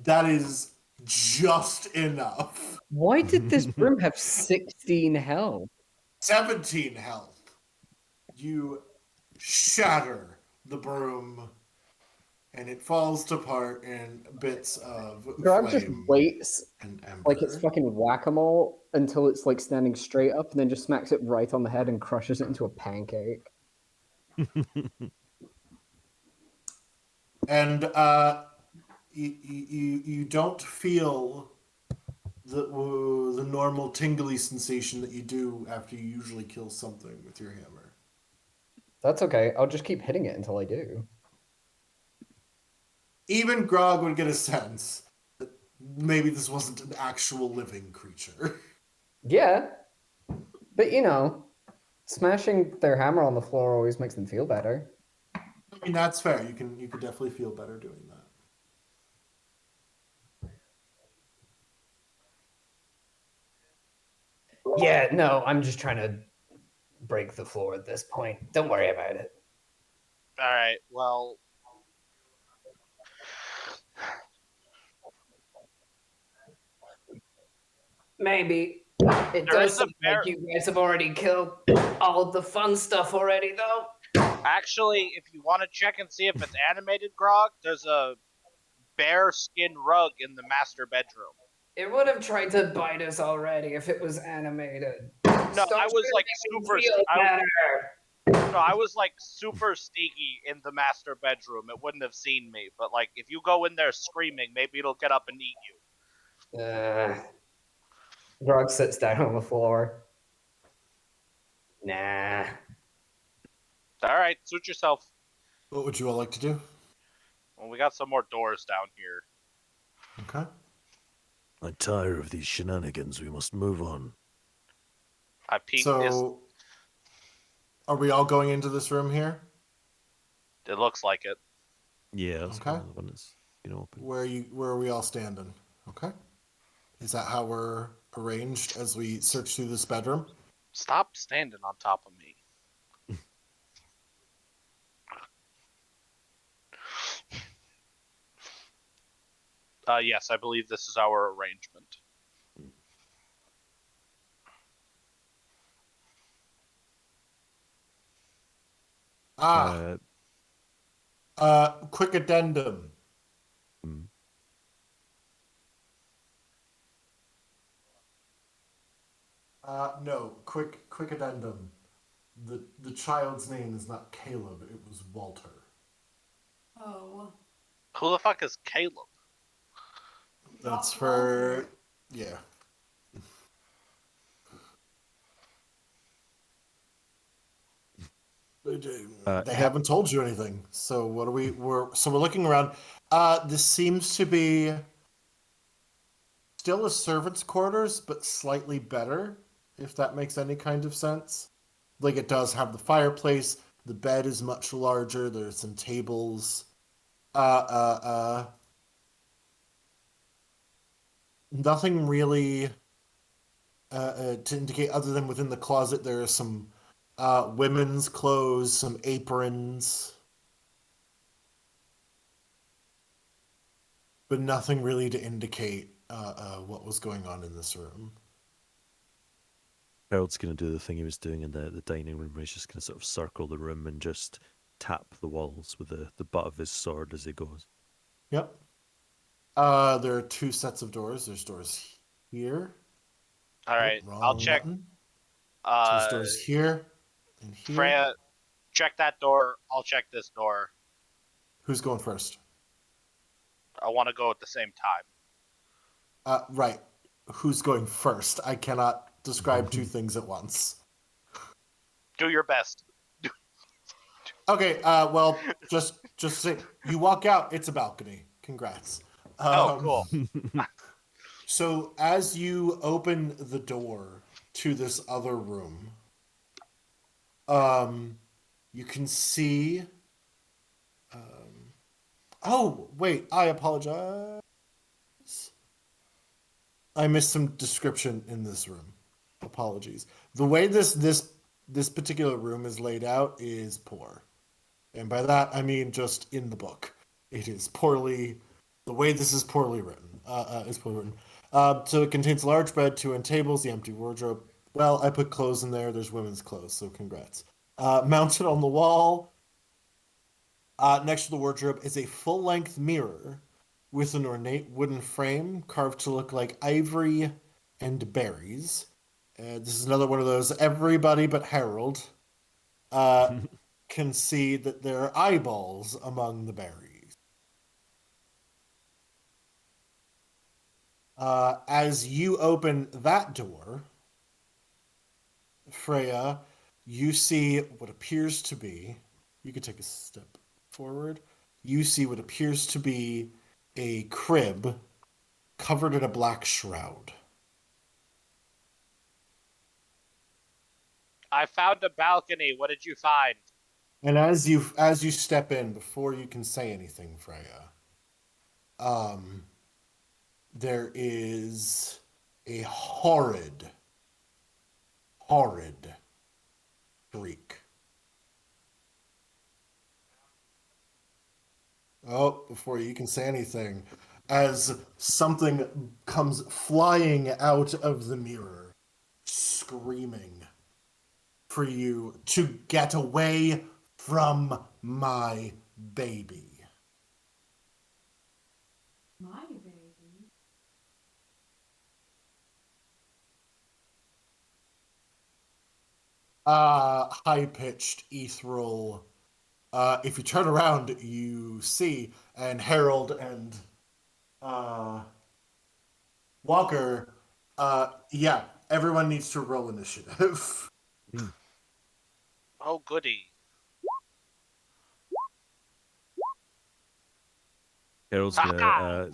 That is just enough. Why did this broom have 16 health? 17 health. You shatter the broom, and it falls to part in bits of Grog just flame waits and ember. like it's fucking whack-a-mole until it's like standing straight up and then just smacks it right on the head and crushes it into a pancake. And you don't feel the normal tingly sensation that you do after you usually kill something with your hammer. That's okay. I'll just keep hitting it until I do. Even Grog would get a sense that maybe this wasn't an actual living creature. Yeah. But you know, smashing their hammer on the floor always makes them feel better. I mean, that's fair. You could definitely feel better doing that. Yeah, no, I'm just trying to break the floor at this point. Don't worry about it. All right. Well, Maybe. It There is does a seem like bear- you guys have already killed all of the fun stuff already, though. actually, if you want to check and see if it's animated, Grog, there's a bear skin rug in the master bedroom. It would have tried to bite us already if it was animated. No, Stop I was trying like to make me super. feel better. No, I was like super sneaky in the master bedroom. It wouldn't have seen me, but like if you go in there screaming, maybe it'll get up and eat you. Grog sits down on the floor. Nah. All right, suit yourself. What would you all like to do? Well, we got some more doors down here. Okay. I tire of these shenanigans. We must move on. I peeked. So, are we all going into this room here? It looks like it. Yeah, that's Okay. one of the one that's open. Where are we all standing? Okay. Is that how we're arranged as we search through this bedroom? Stop standing on top of me. Yes, I believe this is our arrangement. Quick addendum. Mm. No, quick addendum. The child's name is not Caleb, it was Walter. Oh. Who the fuck is Caleb? That's Not for Walter. yeah. They haven't told you anything. So what are we're looking around. This seems to be still a servant's quarters, but slightly better, if that makes any kind of sense. Like, it does have the fireplace, the bed is much larger, there's some tables. Nothing really to indicate other than within the closet there are some women's clothes, some aprons. But nothing really to indicate what was going on in this room. Harold's going to do the thing he was doing in the dining room, where he's just going to sort of circle the room and just tap the walls with the butt of his sword as he goes. Yep. There are two sets of doors. There's doors here. All right, Wrong I'll check. button. There's doors here and here. Freya, check that door. I'll check this door. Who's going first? I want to go at the same time. Right. Who's going first? I cannot describe two things at once. Do your best. Okay, well, just say you walk out, it's a balcony. Congrats. Cool. So as you open the door to this other room, you can see. Oh wait, I apologize. I missed some description in this room. Apologies. The way this particular room is laid out is poor. And by that, I mean just in the book. It is poorly... The way this is poorly written. Is poorly written. So it contains a large bed, 2 end tables, the empty wardrobe. Well, I put clothes in there. There's women's clothes, so congrats. Mounted on the wall, next to the wardrobe, is a full-length mirror with an ornate wooden frame carved to look like ivory and berries. This is another one of those everybody but Harold can see that there are eyeballs among the berries. As you open that door, Freya, you see what appears to be, you could take a step forward. You see what appears to be a crib covered in a black shroud. I found a balcony. What did you find? And as you step in, before you can say anything, Freya, um, there is a horrid shriek. Oh, before you can say anything, as something comes flying out of the mirror, screaming for you to get away from my baby. My baby. High-pitched, ethereal. If you turn around, you see, and Harold and Walker. Yeah, everyone needs to roll initiative. Oh, goody. Harold's Ha gonna ha!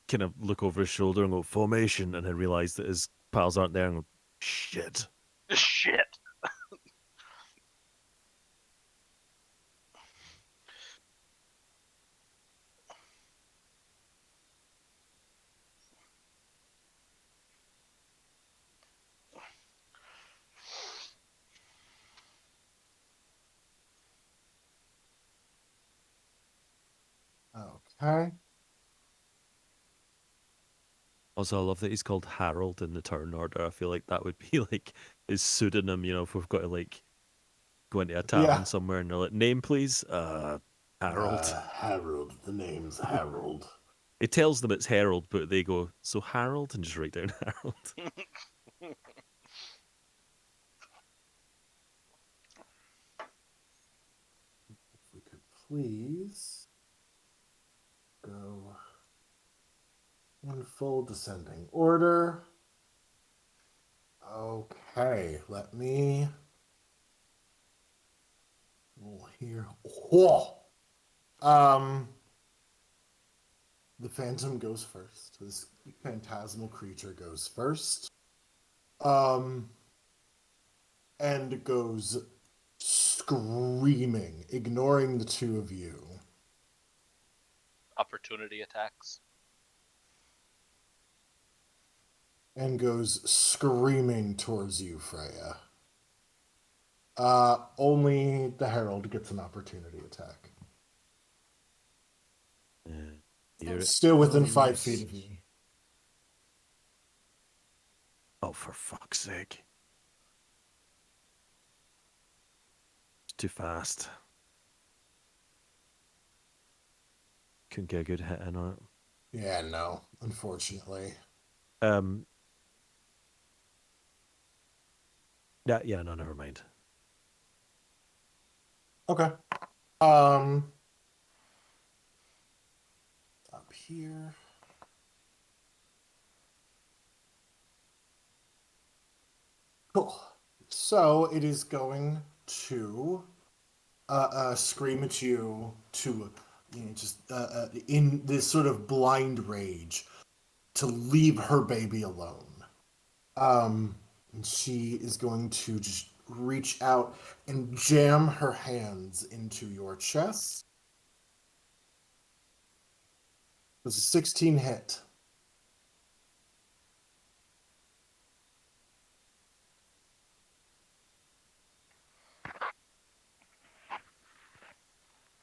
kind of look over his shoulder and go formation, and then realize that his pals aren't there and go, shit. Shit. Okay. Also, I love that he's called Harold in the turn order. I feel like that would be like his pseudonym, if we've got to like go into a tavern Yeah. somewhere and they're like, name please? Harold. Harold. The name's Harold. It tells them it's Harold, but they go, so Harold, and just write down Harold. If we could please go in full descending order. Okay, let me roll here. Whoa! The Phantom goes first. This phantasmal creature goes first. And goes screaming, ignoring the two of you. Opportunity attacks. And goes screaming towards you, Freya. Only the Herald gets an opportunity attack. Still within 5 feet of you. Oh, for fuck's sake. It's too fast. Couldn't get a good hit in on it. Yeah, no, unfortunately. Yeah, no, never mind. Okay. Up here. Cool. So it is going to scream at you to, just in this sort of blind rage to leave her baby alone. And she is going to just reach out and jam her hands into your chest. Does a 16 hit?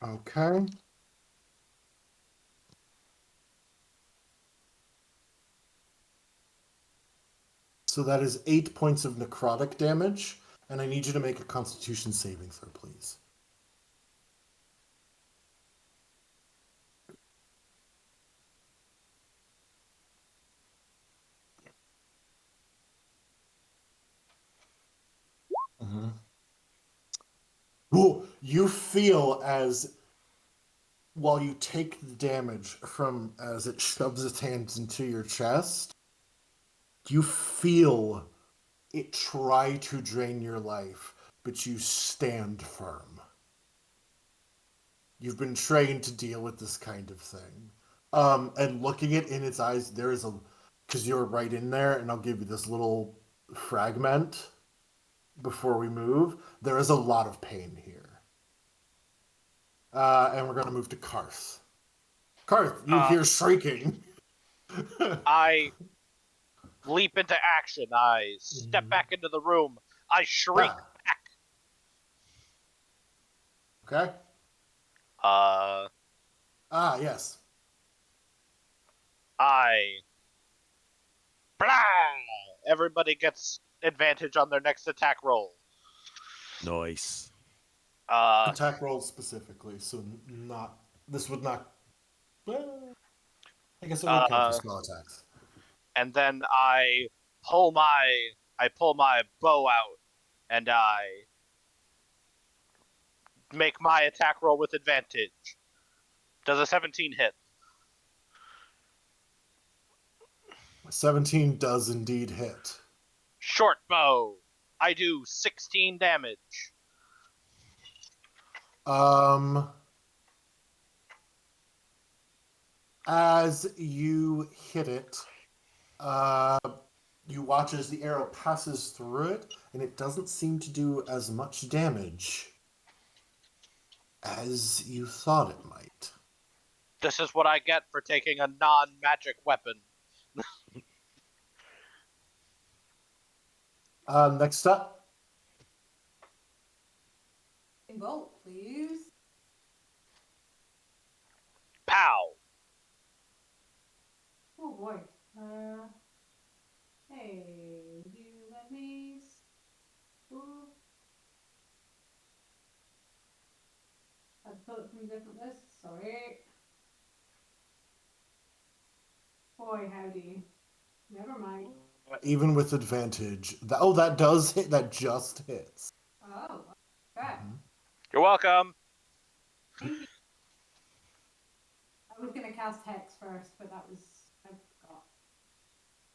Okay. So that is 8 points of necrotic damage, and I need you to make a Constitution saving throw, please. Ooh, you feel as while you take the damage from as it shoves its hands into your chest, You feel it try to drain your life, but you stand firm. You've been trained to deal with this kind of thing. And looking it in its eyes, there is a, because you're right in there, and I'll give you this little fragment before we move. There is a lot of pain here. And we're going to move to Karth. Karth, you hear shrieking. I leap into action. I step back into the room. I shriek Yeah. back. Okay. Yes. Blah! Everybody gets advantage on their next attack roll. Nice. Attack rolls specifically, so not, this would not, well, I guess it would count for spell attacks. And then I pull my bow out, and I make my attack roll with advantage. Does a 17 hit? 17 does indeed hit. Short bow. I do 16 damage. As you hit it, you watch as the arrow passes through it, and it doesn't seem to do as much damage as you thought it might. This is what I get for taking a non-magic weapon. Next up. Bolt, please. Pow! Oh boy. Hey, you let me. Ooh. I'd pull it from a different list. Sorry. Boy, howdy. Never mind. Even with advantage, that does hit. That just hits. Oh, okay. You're welcome. Thank you. I was gonna cast Hex first, but I forgot.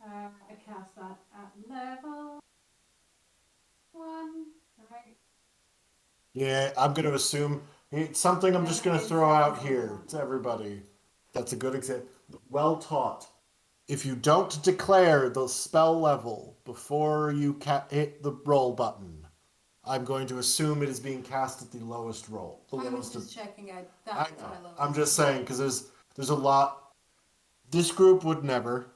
I cast that at level 1, right? Yeah, I'm going to assume it's something I'm just going to throw out here to everybody. That's a good example. Well taught. If you don't declare the spell level before you hit the roll button, I'm going to assume it is being cast at the lowest roll. The I was lowest just checking out. I That's know. my lowest. I'm just saying because there's a lot. This group would never,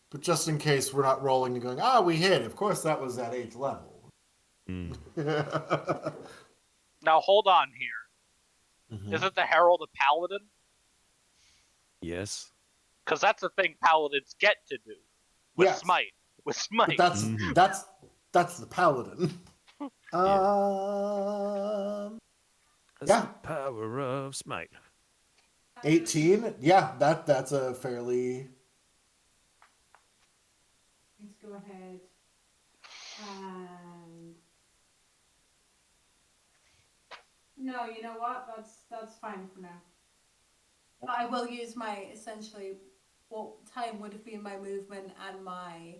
but just in case we're not rolling and going, we hit. Of course, that was at 8th level. Now hold on here. Mm-hmm. Is it the Herald of Paladin? Yes. Because that's the thing paladins get to do with Yes. smite. With smite. But that's the paladin. That's Yeah. the power of smite. 18. Yeah, that's a fairly. Let's go ahead and. No, you know what? That's fine for now. I will use my essentially what time would have been my movement and my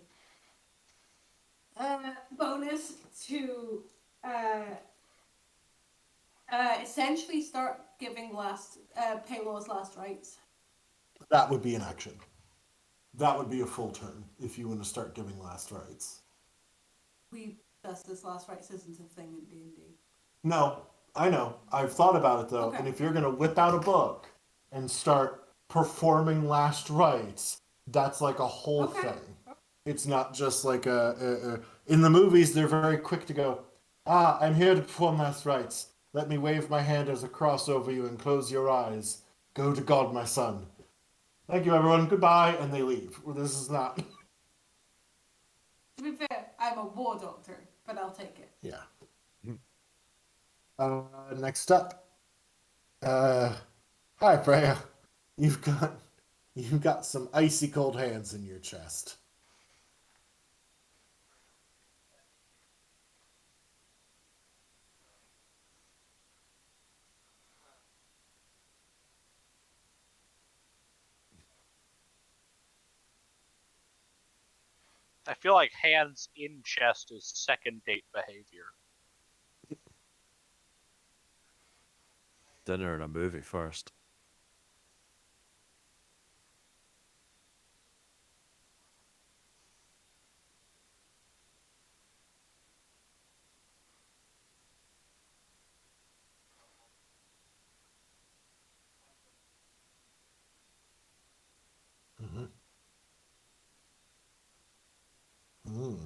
bonus to essentially start giving Paylaw's last rites. That would be an action. That would be a full turn if you want to start giving last rites. We discussed this last rites isn't a thing in D&D. No, I know. I've thought about it though, Okay. and if you're gonna whip out a book and start performing last rites, that's like a whole thing. It's not just like in the movies they're very quick to go, I'm here to perform last rites. Let me wave my hand as a cross over you and close your eyes. Go to God, my son. Thank you, everyone. Goodbye, and they leave. Well, this is not. To be fair, I'm a war doctor, but I'll take it. Yeah. Next up. Hi, Freya. You've got some icy cold hands in your chest. I feel like hands in chest is second date behavior. Dinner and a movie first. Mm-hmm. Mm.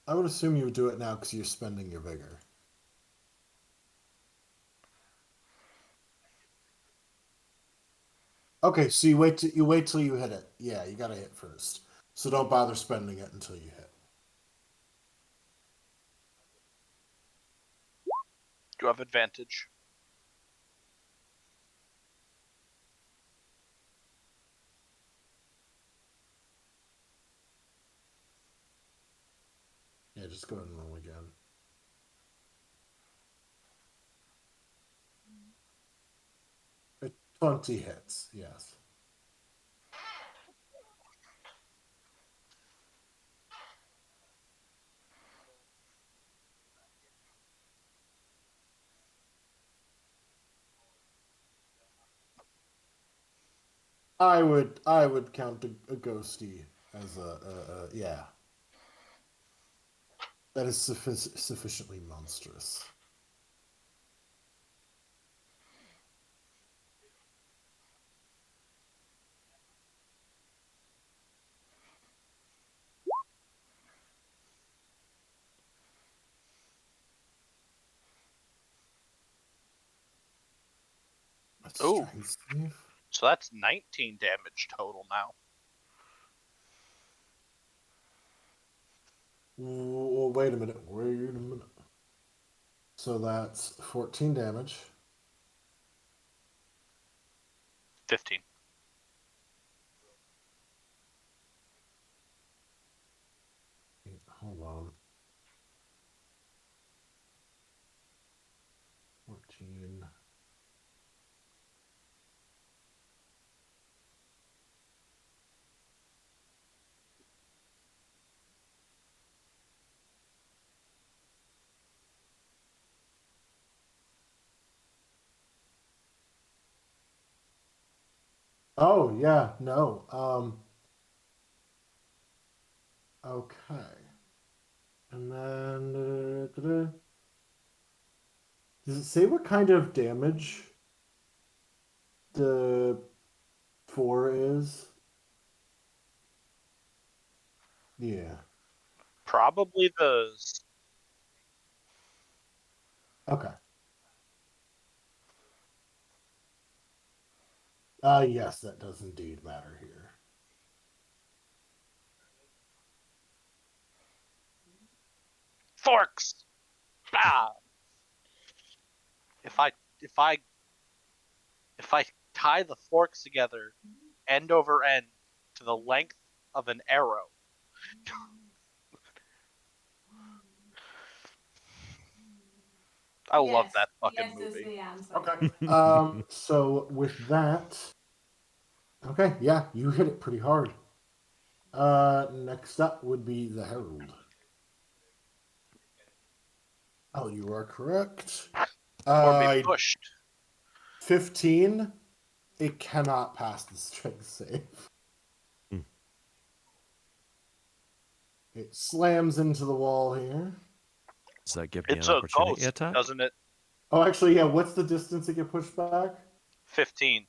I would assume you would do it now because you're spending your vigor. Okay, so you wait till you hit it. Yeah, you gotta hit first. So don't bother spending it until you hit. Do you have advantage? Yeah, just go ahead and roll again. It 20 hits, yes. I would count a ghosty as a yeah. That is sufficiently monstrous. That's Ooh. strength save. So that's 19 damage total now. Well, wait a minute. Wait a minute. So that's 14 damage. 15. Hold on. 14. Oh yeah, no. Okay. And then does it say what kind of damage the 4 is? Yeah. Probably the. Okay. Yes, that does indeed matter here. Forks! Ah! If I if I if I tie the forks together end over end to the length of an arrow. I love Yes, that fucking yes is movie. the answer. Okay. So with that, okay, yeah, you hit it pretty hard. Next up would be the Herald. Oh, you are correct. Or be pushed. 15. It cannot pass the strength save. Hmm. It slams into the wall here. Does that give me It's an a opportunity ghost, attack? doesn't it? Oh, actually, yeah. What's the distance it get pushed back? 15.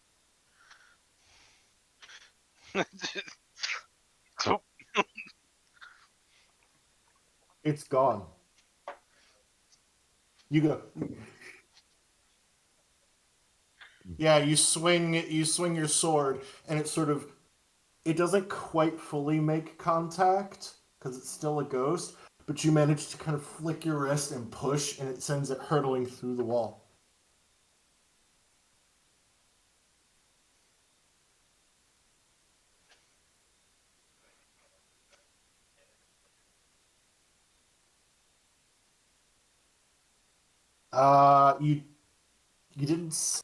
It's gone. You go. Yeah, you swing. You swing your sword, and it sort of. It doesn't quite fully make contact because it's still a ghost, but you manage to kind of flick your wrist and push, and it sends it hurtling through the wall. You didn't.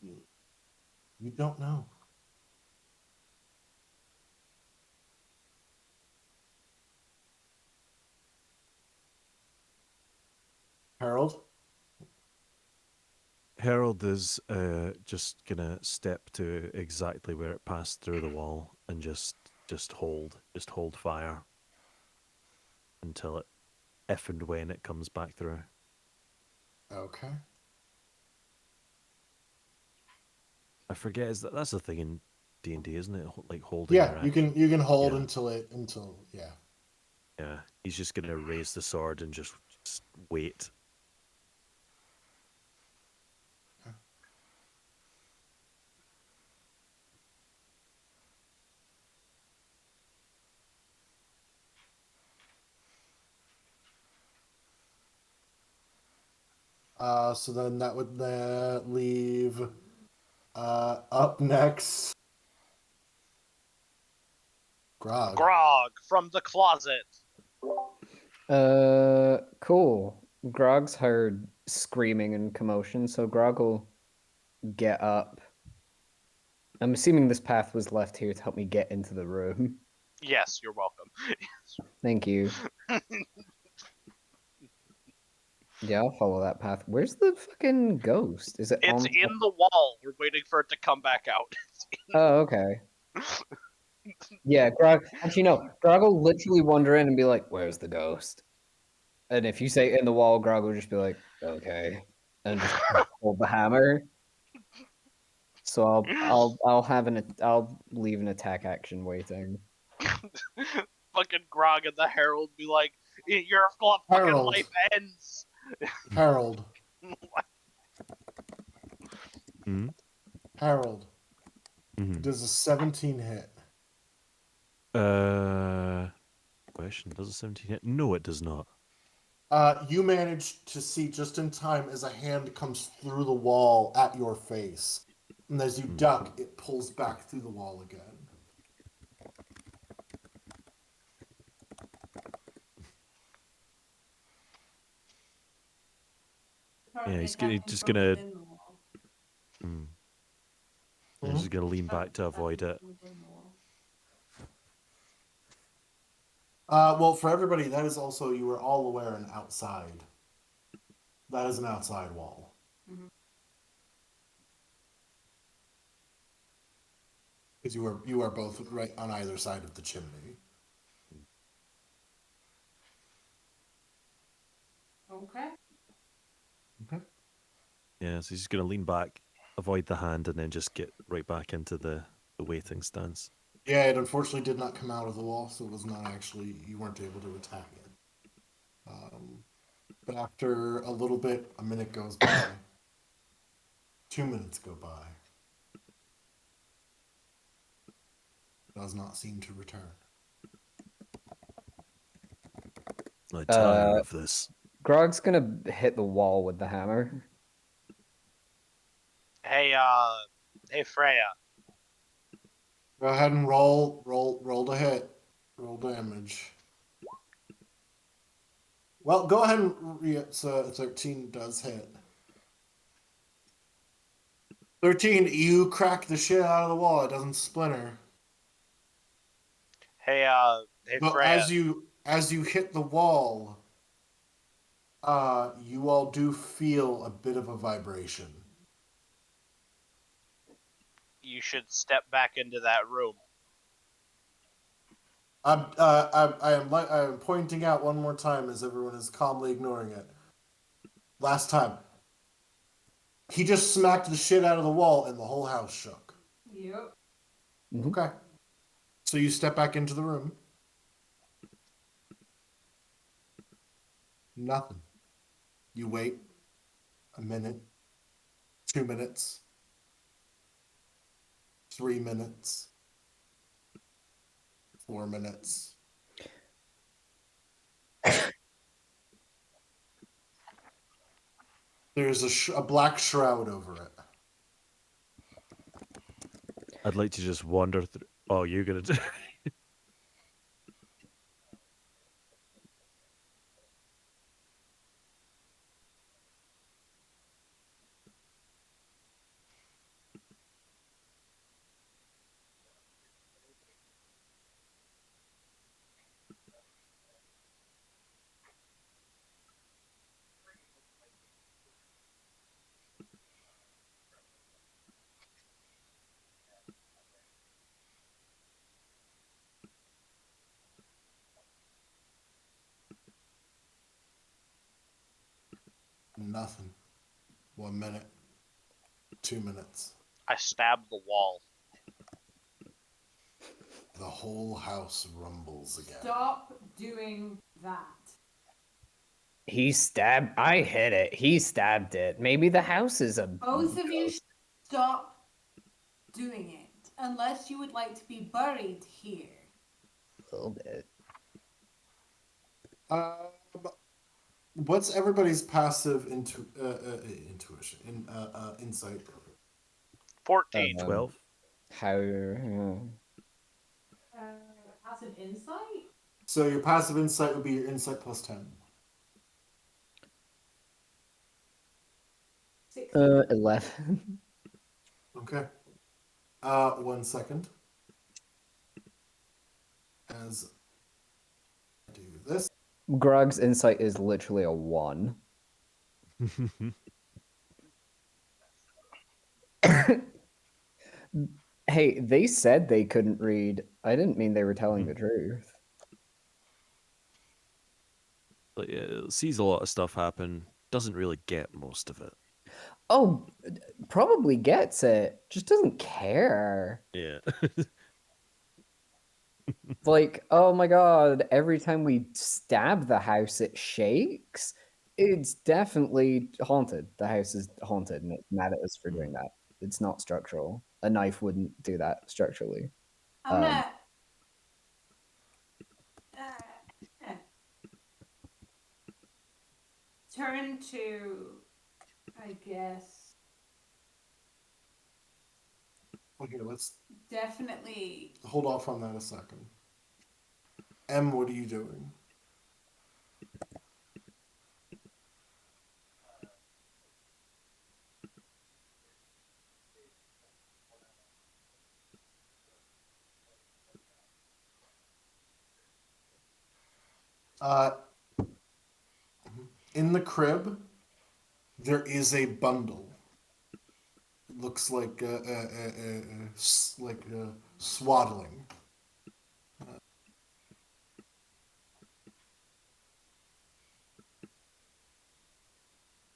You don't know. Harold. Harold is just gonna step to exactly where it passed through the wall and just hold fire until it, if and when it comes back through. Okay. I forget, is that's the thing in D&D, isn't it? Like holding Yeah, your you action. can hold Yeah. until yeah. Yeah, he's just gonna raise the sword and just wait. So then that would leave up next Grog. Grog from the closet. Cool. Grog's heard screaming and commotion, so Grog will get up. I'm assuming this path was left here to help me get into the room. Yes, you're welcome. Thank you. Yeah, I'll follow that path. Where's the fucking ghost? Is it It's on? in the wall. We're waiting for it to come back out. Oh, okay. Yeah, Grog. Actually, no. Grog will literally wander in and be like, "Where's the ghost?" And if you say in the wall, Grog will just be like, "Okay," and just hold the hammer. So I'll leave an attack action waiting. Fucking Grog and the Herald be like, your fucking Herald. life ends. Harold. Hmm? Harold. Mm-hmm. Does a 17 hit? Question, does a 17 hit? No, it does not. You manage to see just in time as a hand comes through the wall at your face. And as you duck, it pulls back through the wall again. Yeah, he's Currently just attacking from gonna. within the wall. He's just gonna lean back to avoid it. Within the wall. Well, for everybody, that is also, you are all aware, an outside. That is an outside wall. Because you are both right on either side of the chimney. Okay. Okay. Yeah, so he's just gonna lean back, avoid the hand, and then just get right back into the waiting stance. Yeah, it unfortunately did not come out of the wall, so it was not actually, you weren't able to attack it. But after a little bit, a minute goes by. 2 minutes go by. Does not seem to return. I tire of this. Grog's gonna hit the wall with the hammer. Hey, hey Freya. Go ahead and roll to hit. Roll damage. Well, go ahead and so 13 does hit. 13, you crack the shit out of the wall. It doesn't splinter. Hey, hey But Freya. as you hit the wall, you all do feel a bit of a vibration. You should step back into that room. I am pointing out one more time as everyone is calmly ignoring it. Last time, he just smacked the shit out of the wall and the whole house shook. Yep. Okay, so you step back into the room. Nothing. You wait a minute, 2 minutes, 3 minutes, 4 minutes. There's a black shroud over it. I'd like to just wander through. Oh, you're gonna do. Nothing. 1 minute. 2 minutes. I stab the wall. The whole house rumbles again. Stop doing that. He stabbed. I hit it. He stabbed it. Maybe the house is a. Both of you stop doing it, unless you would like to be buried here. A little bit. What's everybody's passive intuition? Insight. 14. 12. How? Passive insight? So your passive insight would be your insight plus 10. 11. Okay. 1 second. As I do this. Grog's insight is literally a 1. Hey, they said they couldn't read. I didn't mean they were telling the truth. Like, it sees a lot of stuff happen. Doesn't really get most of it. Oh, probably gets it. Just doesn't care. Yeah. Like, oh my god, every time we stab the house, it shakes. It's definitely haunted. The house is haunted and it's mad at us for doing that. It's not structural. A knife wouldn't do that structurally. I'm gonna. Turn to, I guess, Okay, let's definitely. hold off on that a second. M, what are you doing? In the crib, there is a bundle. It looks like swaddling.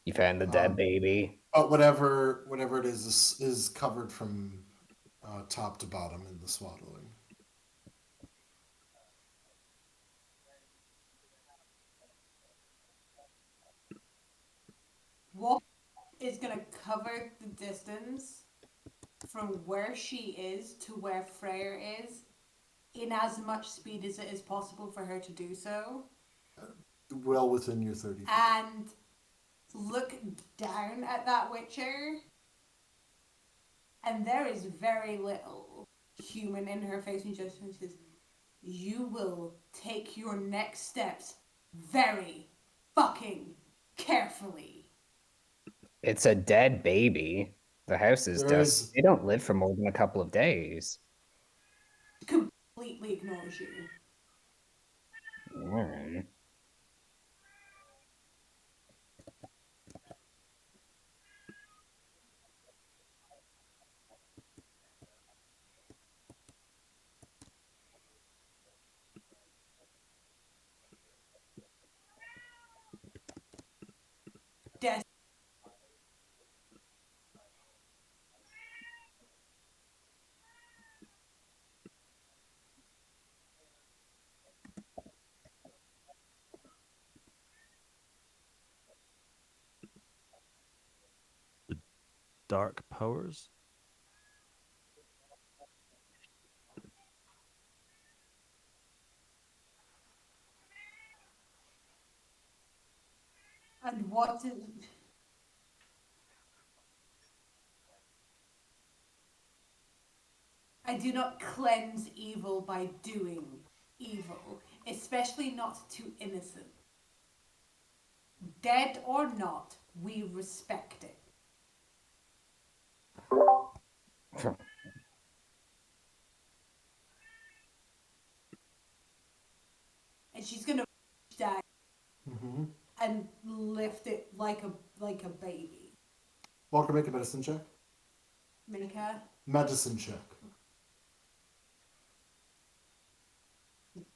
You found the dead baby. But whatever it is covered from top to bottom in the swaddling. What is gonna cover the distance from where she is to where Freyr is in as much speed as it is possible for her to do so. Well within your 30 feet. And look down at that Witcher, and there is very little human in her face, and just says, "You will take your next steps very fucking carefully." It's a dead baby. The house is There dead. is- They don't live for more than a couple of days. Completely ignores you. Mm. Des- Dark powers? and what is... I do not cleanse evil by doing evil, especially not to innocent. Dead or not, we respect it. And she's gonna down Mm-hmm. and lift it like a baby. Walker, make a medicine check. Mika, Medicine check.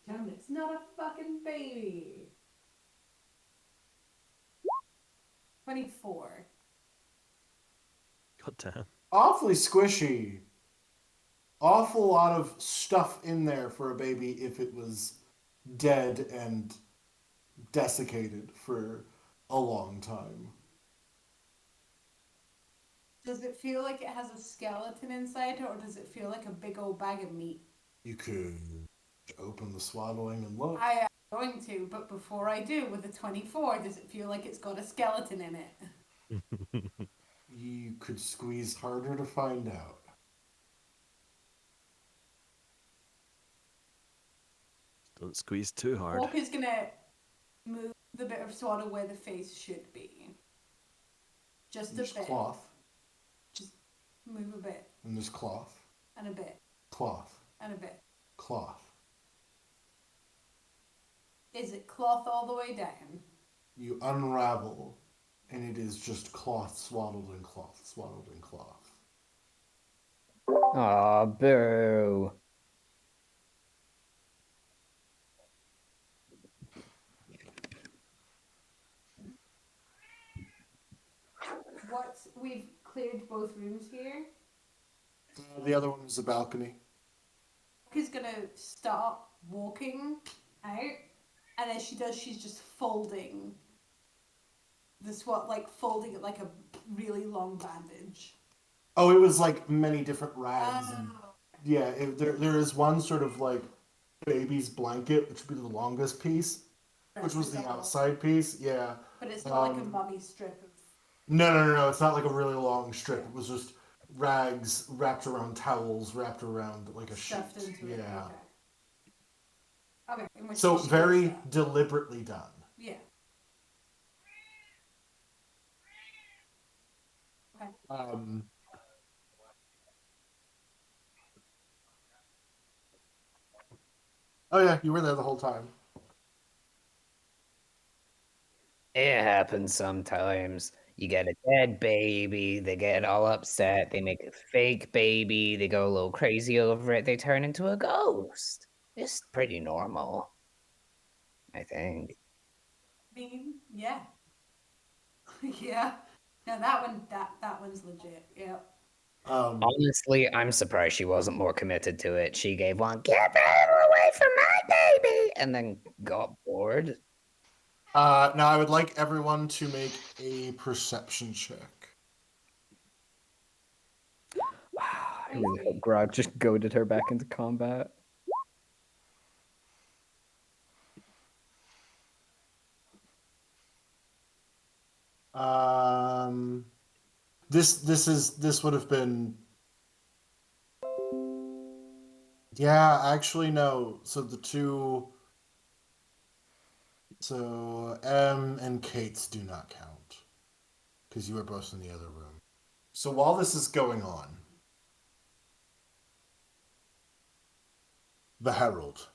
tell me it's not a fucking baby. 24. God damn. Awfully squishy. Awful lot of stuff in there for a baby if it was dead and desiccated for a long time. Does it feel like it has a skeleton inside it, or does it feel like a big old bag of meat? You could open the swaddling and look. I am going to, but before I do, with a 24, does it feel like it's got a skeleton in it? You could squeeze harder to find out. Don't squeeze too hard. Walker's gonna move the bit of swaddle where the face should be. Just a There's bit. cloth, Just move a bit, and there's cloth, and a bit, cloth, and a bit. cloth. Is it cloth all the way down? You unravel, and it is just cloth swaddled in cloth, swaddled in cloth. Aw, boo. We've cleared both rooms here. The other one was a balcony. Walker's gonna start walking out, and as she does, she's just folding folding it like a really long bandage. Oh, it was like many different rags. And, Oh. yeah, there is one sort of like baby's blanket, which would be the longest piece, which was the outside piece. Yeah. But it's not like a mummy strip of. No. It's not like a really long strip. It was just rags wrapped around towels, wrapped around like a Stuffed sheet. into it. Yeah. Okay. In which So case she very does that. deliberately done. Yeah. Okay. Oh yeah, you were there the whole time. It happens sometimes. You get a dead baby, they get all upset, they make a fake baby, they go a little crazy over it, they turn into a ghost. It's pretty normal, I think. Yeah. Yeah. No, that one's legit. Yep. Honestly, I'm surprised she wasn't more committed to it. She gave one, get away from my baby, and then got bored. Now I would like everyone to make a perception check. I really hope Grog just goaded her back into combat. This would have been. Yeah, actually no. So the two. So M and Kate's do not count because you were both in the other room. So while this is going on, the Herald.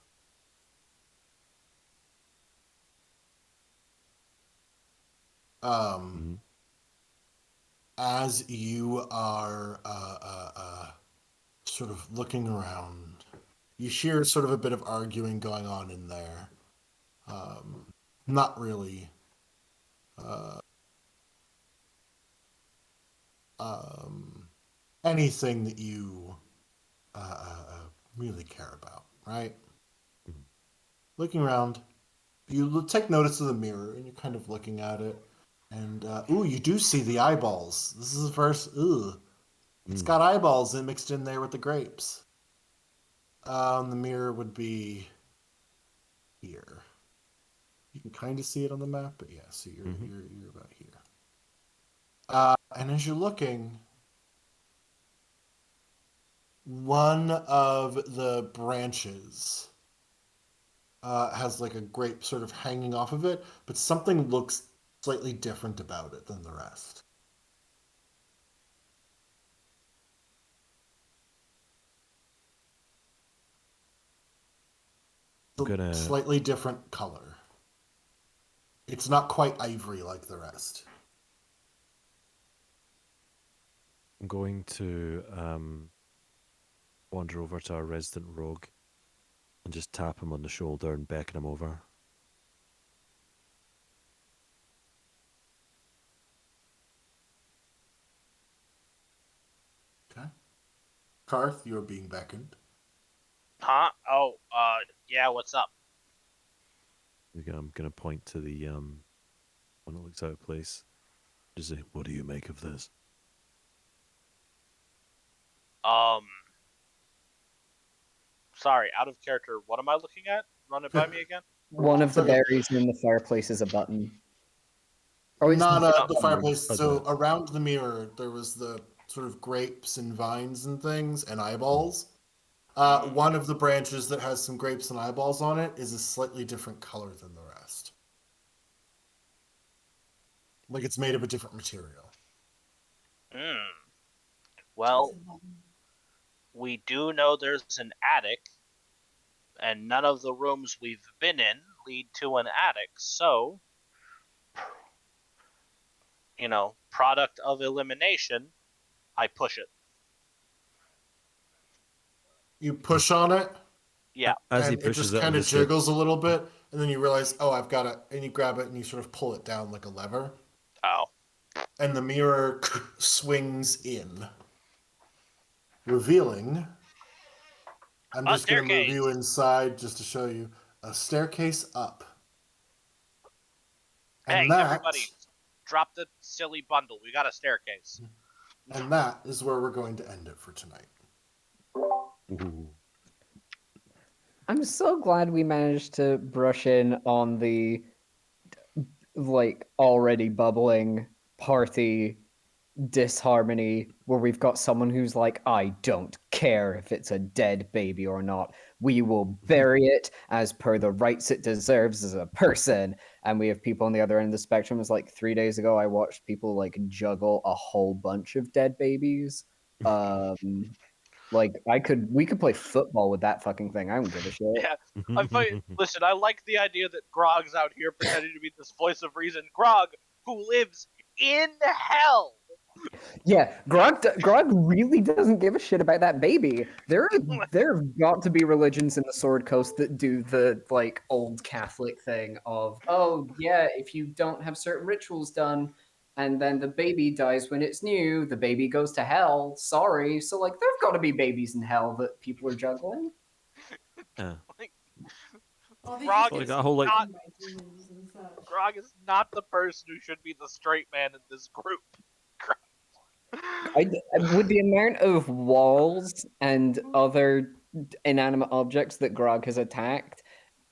As you are sort of looking around, you hear sort of a bit of arguing going on in there. Not really. Anything that you really care about, right? Mm-hmm. Looking around, you take notice of the mirror, and you're kind of looking at it, and you do see the eyeballs. This is the first. It's got eyeballs mixed in there with the grapes. The mirror would be here. You can kind of see it on the map, but yeah, so you're about here. And as you're looking, one of the branches has like a grape sort of hanging off of it, but something looks slightly different about it than the rest. Slightly different color. It's not quite ivory like the rest. I'm going to wander over to our resident rogue and just tap him on the shoulder and beckon him over. Karth, you're being beckoned. Huh? Oh, yeah, what's up? I'm gonna point to the one that looks out of place. Just say, what do you make of this? Sorry, out of character, what am I looking at? Run it by me again? One of the Okay. berries in the fireplace is a button. Oh, it's Not not the fireplace. Oh, So that. around the mirror, there was the sort of grapes and vines and things and eyeballs. One of the branches that has some grapes and eyeballs on it is a slightly different color than the rest. Like it's made of a different material. Hmm. Well, we do know there's an attic, and none of the rooms we've been in lead to an attic, so, product of elimination, I push it. You push on it, Yeah. As he and it pushes just it, I'm kind of just gonna. jiggles a little bit, and then you realize, oh, I've got it, and you grab it and you sort of pull it down like a lever, Oh. and the mirror swings in, revealing. I'm A just going to move staircase! you inside just to show you a staircase up. Hey, And that, everybody, drop the silly bundle. We got a staircase. and that is where we're going to end it for tonight. Ooh. I'm so glad we managed to brush in on the like already bubbling party disharmony where we've got someone who's like, I don't care if it's a dead baby or not. We will bury it as per the rights it deserves as a person. And we have people on the other end of the spectrum. It's like 3 days ago, I watched people like juggle a whole bunch of dead babies. Like we could play football with that fucking thing. I don't give a shit. Yeah, listen, I like the idea that Grog's out here pretending to be this voice of reason. Grog, who lives in hell. Yeah, Grog really doesn't give a shit about that baby. There have got to be religions in the Sword Coast that do the like old Catholic thing of, oh yeah, if you don't have certain rituals done and then the baby dies when it's new, the baby goes to hell. Sorry. So like there've got to be babies in hell that people are juggling. Yeah. Grog Like is that whole, like- not Grog is not the person who should be the straight man in this group. With the amount of walls and other inanimate objects that Grog has attacked,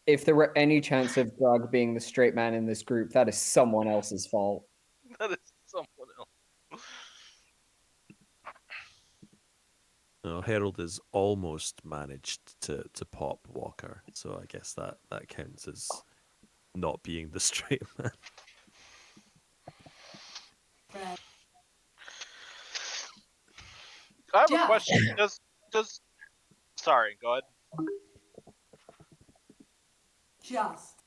if there were any chance of Grog being the straight man in this group, that is someone else's fault. That is someone else. No, Harold has almost managed to pop Walker, so I guess that counts as not being the straight man. I have Yeah. a question. Does sorry, go ahead. Just.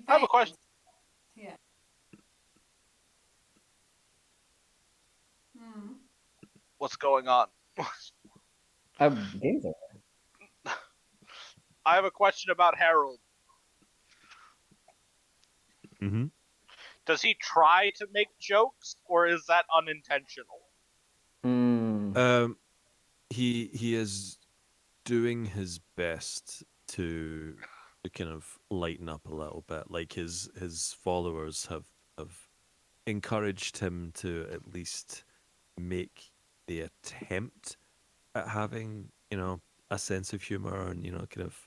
I have a question. Yeah. What's going on? Games over. I have a question about Harold. Mm-hmm. Does he try to make jokes, or is that unintentional? He is doing his best to kind of lighten up a little bit. Like his followers have encouraged him to at least make the attempt at having, a sense of humor and, kind of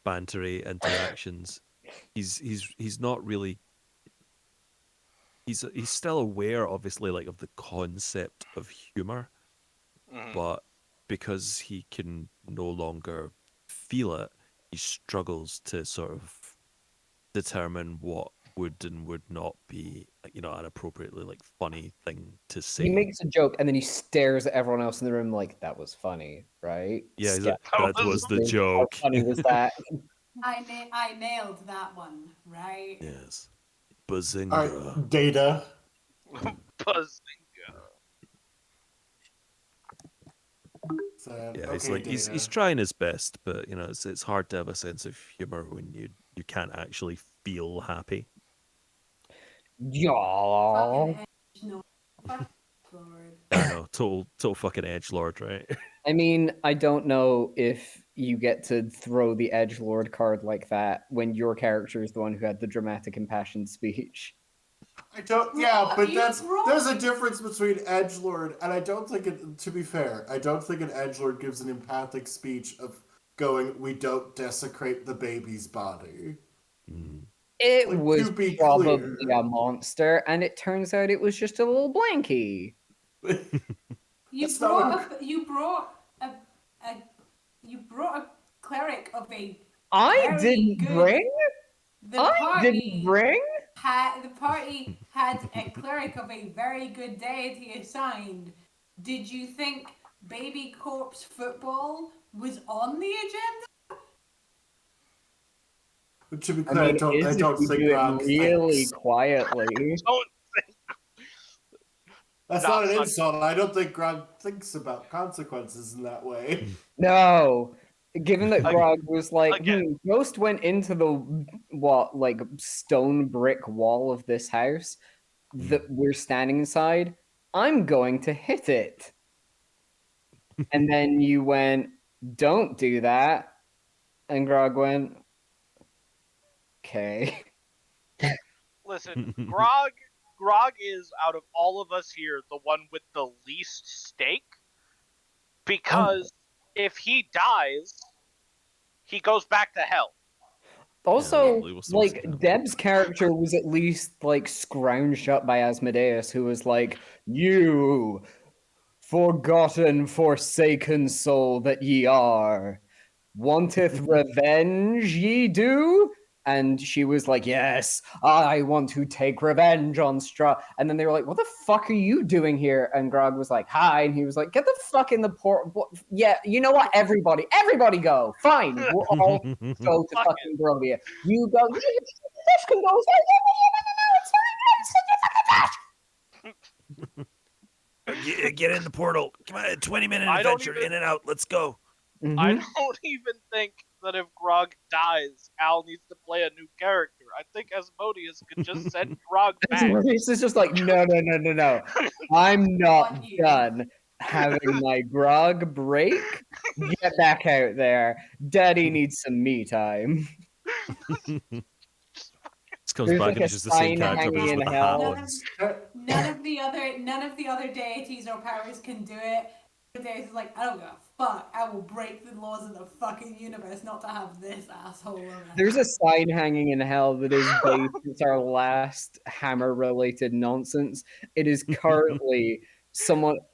bantery interactions. He's not really. He's still aware, obviously, like of the concept of humor, but because he can no longer feel it, he struggles to sort of determine what would and would not be, an appropriately like funny thing to say. He makes a joke and then he stares at everyone else in the room like, that was funny, right? Yeah, he's Skeptic. like, that was the joke. How funny was that? I nailed that one, right? Yes. Bazinga. All right, Data. Bazinga. So, Yeah, okay, it's like he's Data. trying his best, but it's hard to have a sense of humor when you can't actually feel happy. Yeah. Fucking edge, no. Fuck, Lord. I know, total fucking edgelord, right? I mean, I don't know if you get to throw the edgelord card like that when your character is the one who had the dramatic impassioned speech. I don't. Yeah, but You brought- there's a difference between edgelord, and I don't think it. To be fair, I don't think an edgelord gives an empathic speech of going, "We don't desecrate the baby's body." Mm. It Like, was to be probably clear. a monster, and it turns out it was just a little blankie. You That's not what brought a you brought a cleric of a I very didn't good. bring. The I party didn't bring. the party had a cleric of a very good deity assigned. Did you think baby corpse football was on the agenda? But to be I clear, mean, I it is if don't you think do it Grog really thinks. quietly. Don't That's Not not an such- insult. I don't think Grog thinks about consequences in that way. No. Given that Ag- Grog was like, again. Ghost went into the stone brick wall of this house that we're standing inside. I'm going to hit it. And then you went, don't do that. And Grog went, okay. Listen, Grog is out of all of us here the one with the least stake because if he dies, he goes back to hell. Also, we will still see him. Deb's character was at least scrounged up by Asmodeus, who was like, "You forgotten, forsaken soul that ye are, wanteth revenge ye do?" And she was like, "Yes, I want to take revenge on Strahd." And then they were like, "What the fuck are you doing here?" And Grog was like, "Hi." And he was like, "Get the fuck in the port. Yeah, you know what? Everybody go. Fine, we'll all go to Fuck fucking Barovia. You go. This can go. No, it's fine. Get in the portal. Come on, 20-minute I don't adventure, even- in and out. Let's go. I Mhm. don't even think that if Grog dies, Al needs to play a new character. I think Asmodeus could just send Grog back. Asmodeus is just like, no. I'm not On you. done having my grog break. Get back out there. Daddy needs some me time. This comes There's back like and a it's just the same sign character, but hanging just in with a hell. hat on. None of the other deities or powers can do it. Asmodeus is like, I don't give a fuck. I will break the laws of the fucking universe not to have this asshole around. There's a sign hanging in hell that is based. It's our last hammer-related nonsense. It is currently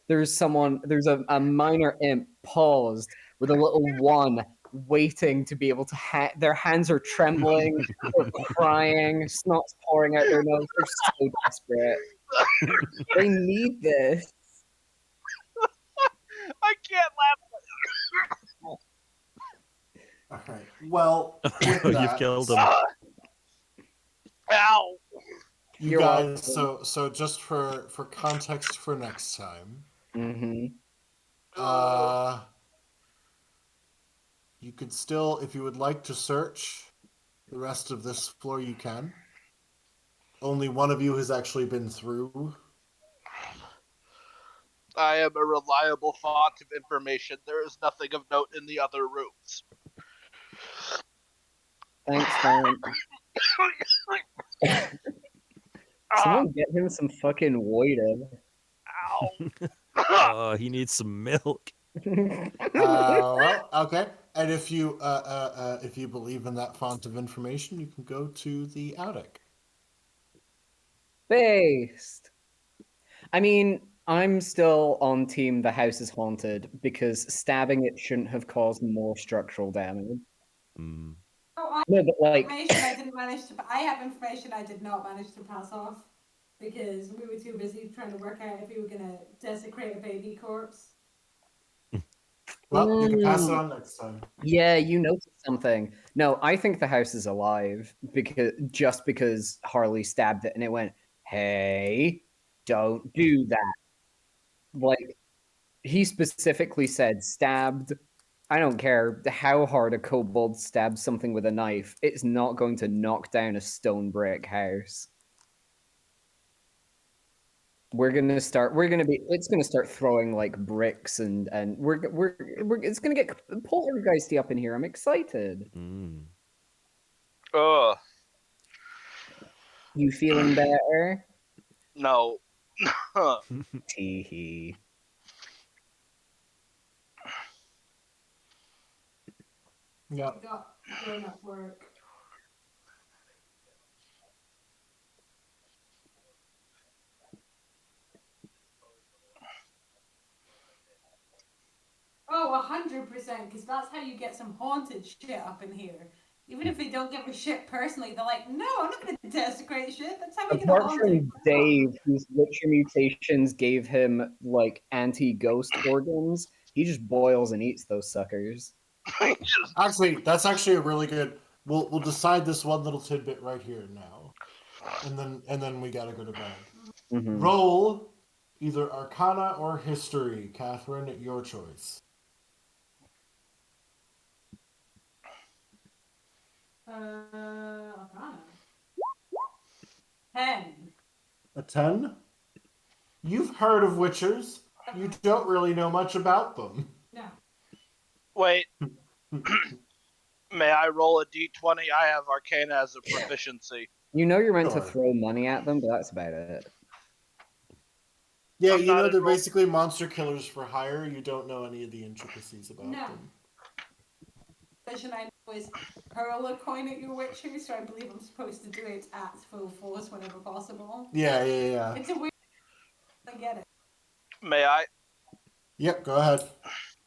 there's a minor imp paused with a little one waiting to be able to their hands are trembling, they're crying, snot's pouring out their nose, they're so desperate. They need this. I can't laugh. All right. Well, with You've that, killed him. Ow! you You're guys. welcome. So just for context for next time, Mm-hmm. you could still, if you would like to search the rest of this floor, you can. Only one of you has actually been through. I am a reliable font of information. There is nothing of note in the other rooms. Thanks, Fallon. Someone get him some fucking water. Ow! He needs some milk. Well, okay. And if you believe in that font of information, you can go to the attic. Based. I mean, I'm still on team the house is haunted because stabbing it shouldn't have caused more structural damage. Mm. Oh, No, but I have information I did not manage to pass off because we were too busy trying to work out if we were gonna desecrate a baby corpse. Well, you can pass it on next time. Yeah, you noticed something. No, I think the house is alive because Harley stabbed it and it went, "Hey, don't do that." Like, he specifically said stabbed. I don't care how hard a kobold stabs something with a knife, it's not going to knock down a stone brick house. It's gonna start throwing like bricks and it's gonna get poltergeisty up in here. I'm excited. Mm. Ugh. You feeling better? No. Tee. Yeah. We got grown-up work. Oh, 100%, because that's how you get some haunted shit up in here. Even if they don't give a shit personally, they're like, no, I'm not going to desecrate shit. That's how we get a Apart haunted. from Dave, whose Witcher mutations gave him like anti-ghost organs, he just boils and eats those suckers. Actually, that's actually a really good. We'll decide this one little tidbit right here now, and then we gotta go to bed. Mhm. Roll either Arcana or History, Catherine. Your choice. Arcana. 10. A 10? You've heard of witchers. You don't really know much about them. No. Wait. May I roll a d20? I have Arcana as a proficiency. You know you're meant to Sure. throw money at them, but that's about it. Yeah, I'm you not know they're enrolled. basically monster killers for hire. You don't know any of the intricacies about No. them. Vision I know is hurl a coin at your witcher, so I believe I'm supposed to do it at full force whenever possible. Yeah. It's a weird. I get it. May I? Yep, go ahead.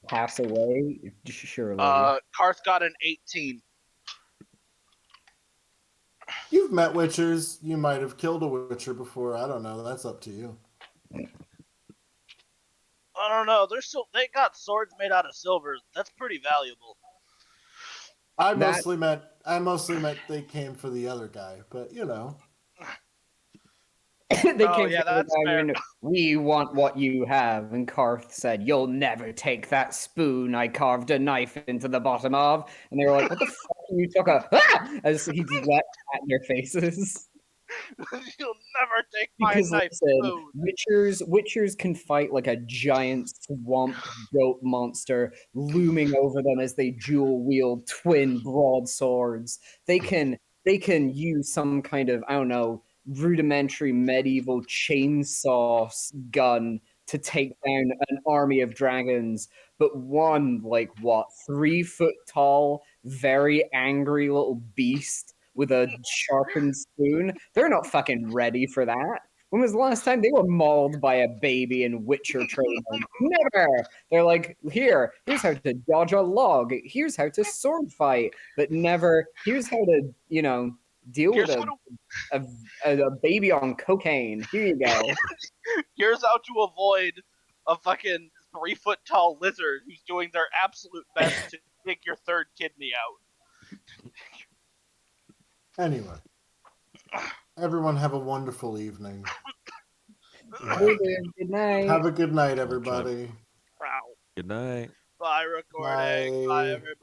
Pass away, surely. Karth got an 18. You've met witchers. You might have killed a witcher before. I don't know. That's up to you. I don't know. They got swords made out of silver. That's pretty valuable. I mostly meant they came for the other guy, but you know. They Oh, came yeah, for the that's guy, fair. and we want what you have. And Karth said, "You'll never take that spoon I carved a knife into the bottom of." And they were like, "What the fuck? You took a ah!" As he just let at their faces. You'll never take my Because knife, listen, spoon. witchers can fight like a giant swamp goat monster looming over them as they dual wield twin broadswords. They can use some kind of, I don't know, rudimentary medieval chainsaw gun to take down an army of dragons. But one, like what, 3 foot tall, very angry little beast with a sharpened spoon, they're not fucking ready for that. When was the last time they were mauled by a baby in Witcher training? Never. They're like, here's how to dodge a log. Here's how to sword fight, but never. Here's how to, deal with Here's how a baby on cocaine. Here you go. Here's how to avoid a fucking 3 foot tall lizard who's doing their absolute best to dig your third kidney out. Anyway, everyone have a wonderful evening. Good night. Have a good night, everybody. Wow. Good night. Bye, recording. Bye, Bye. everybody.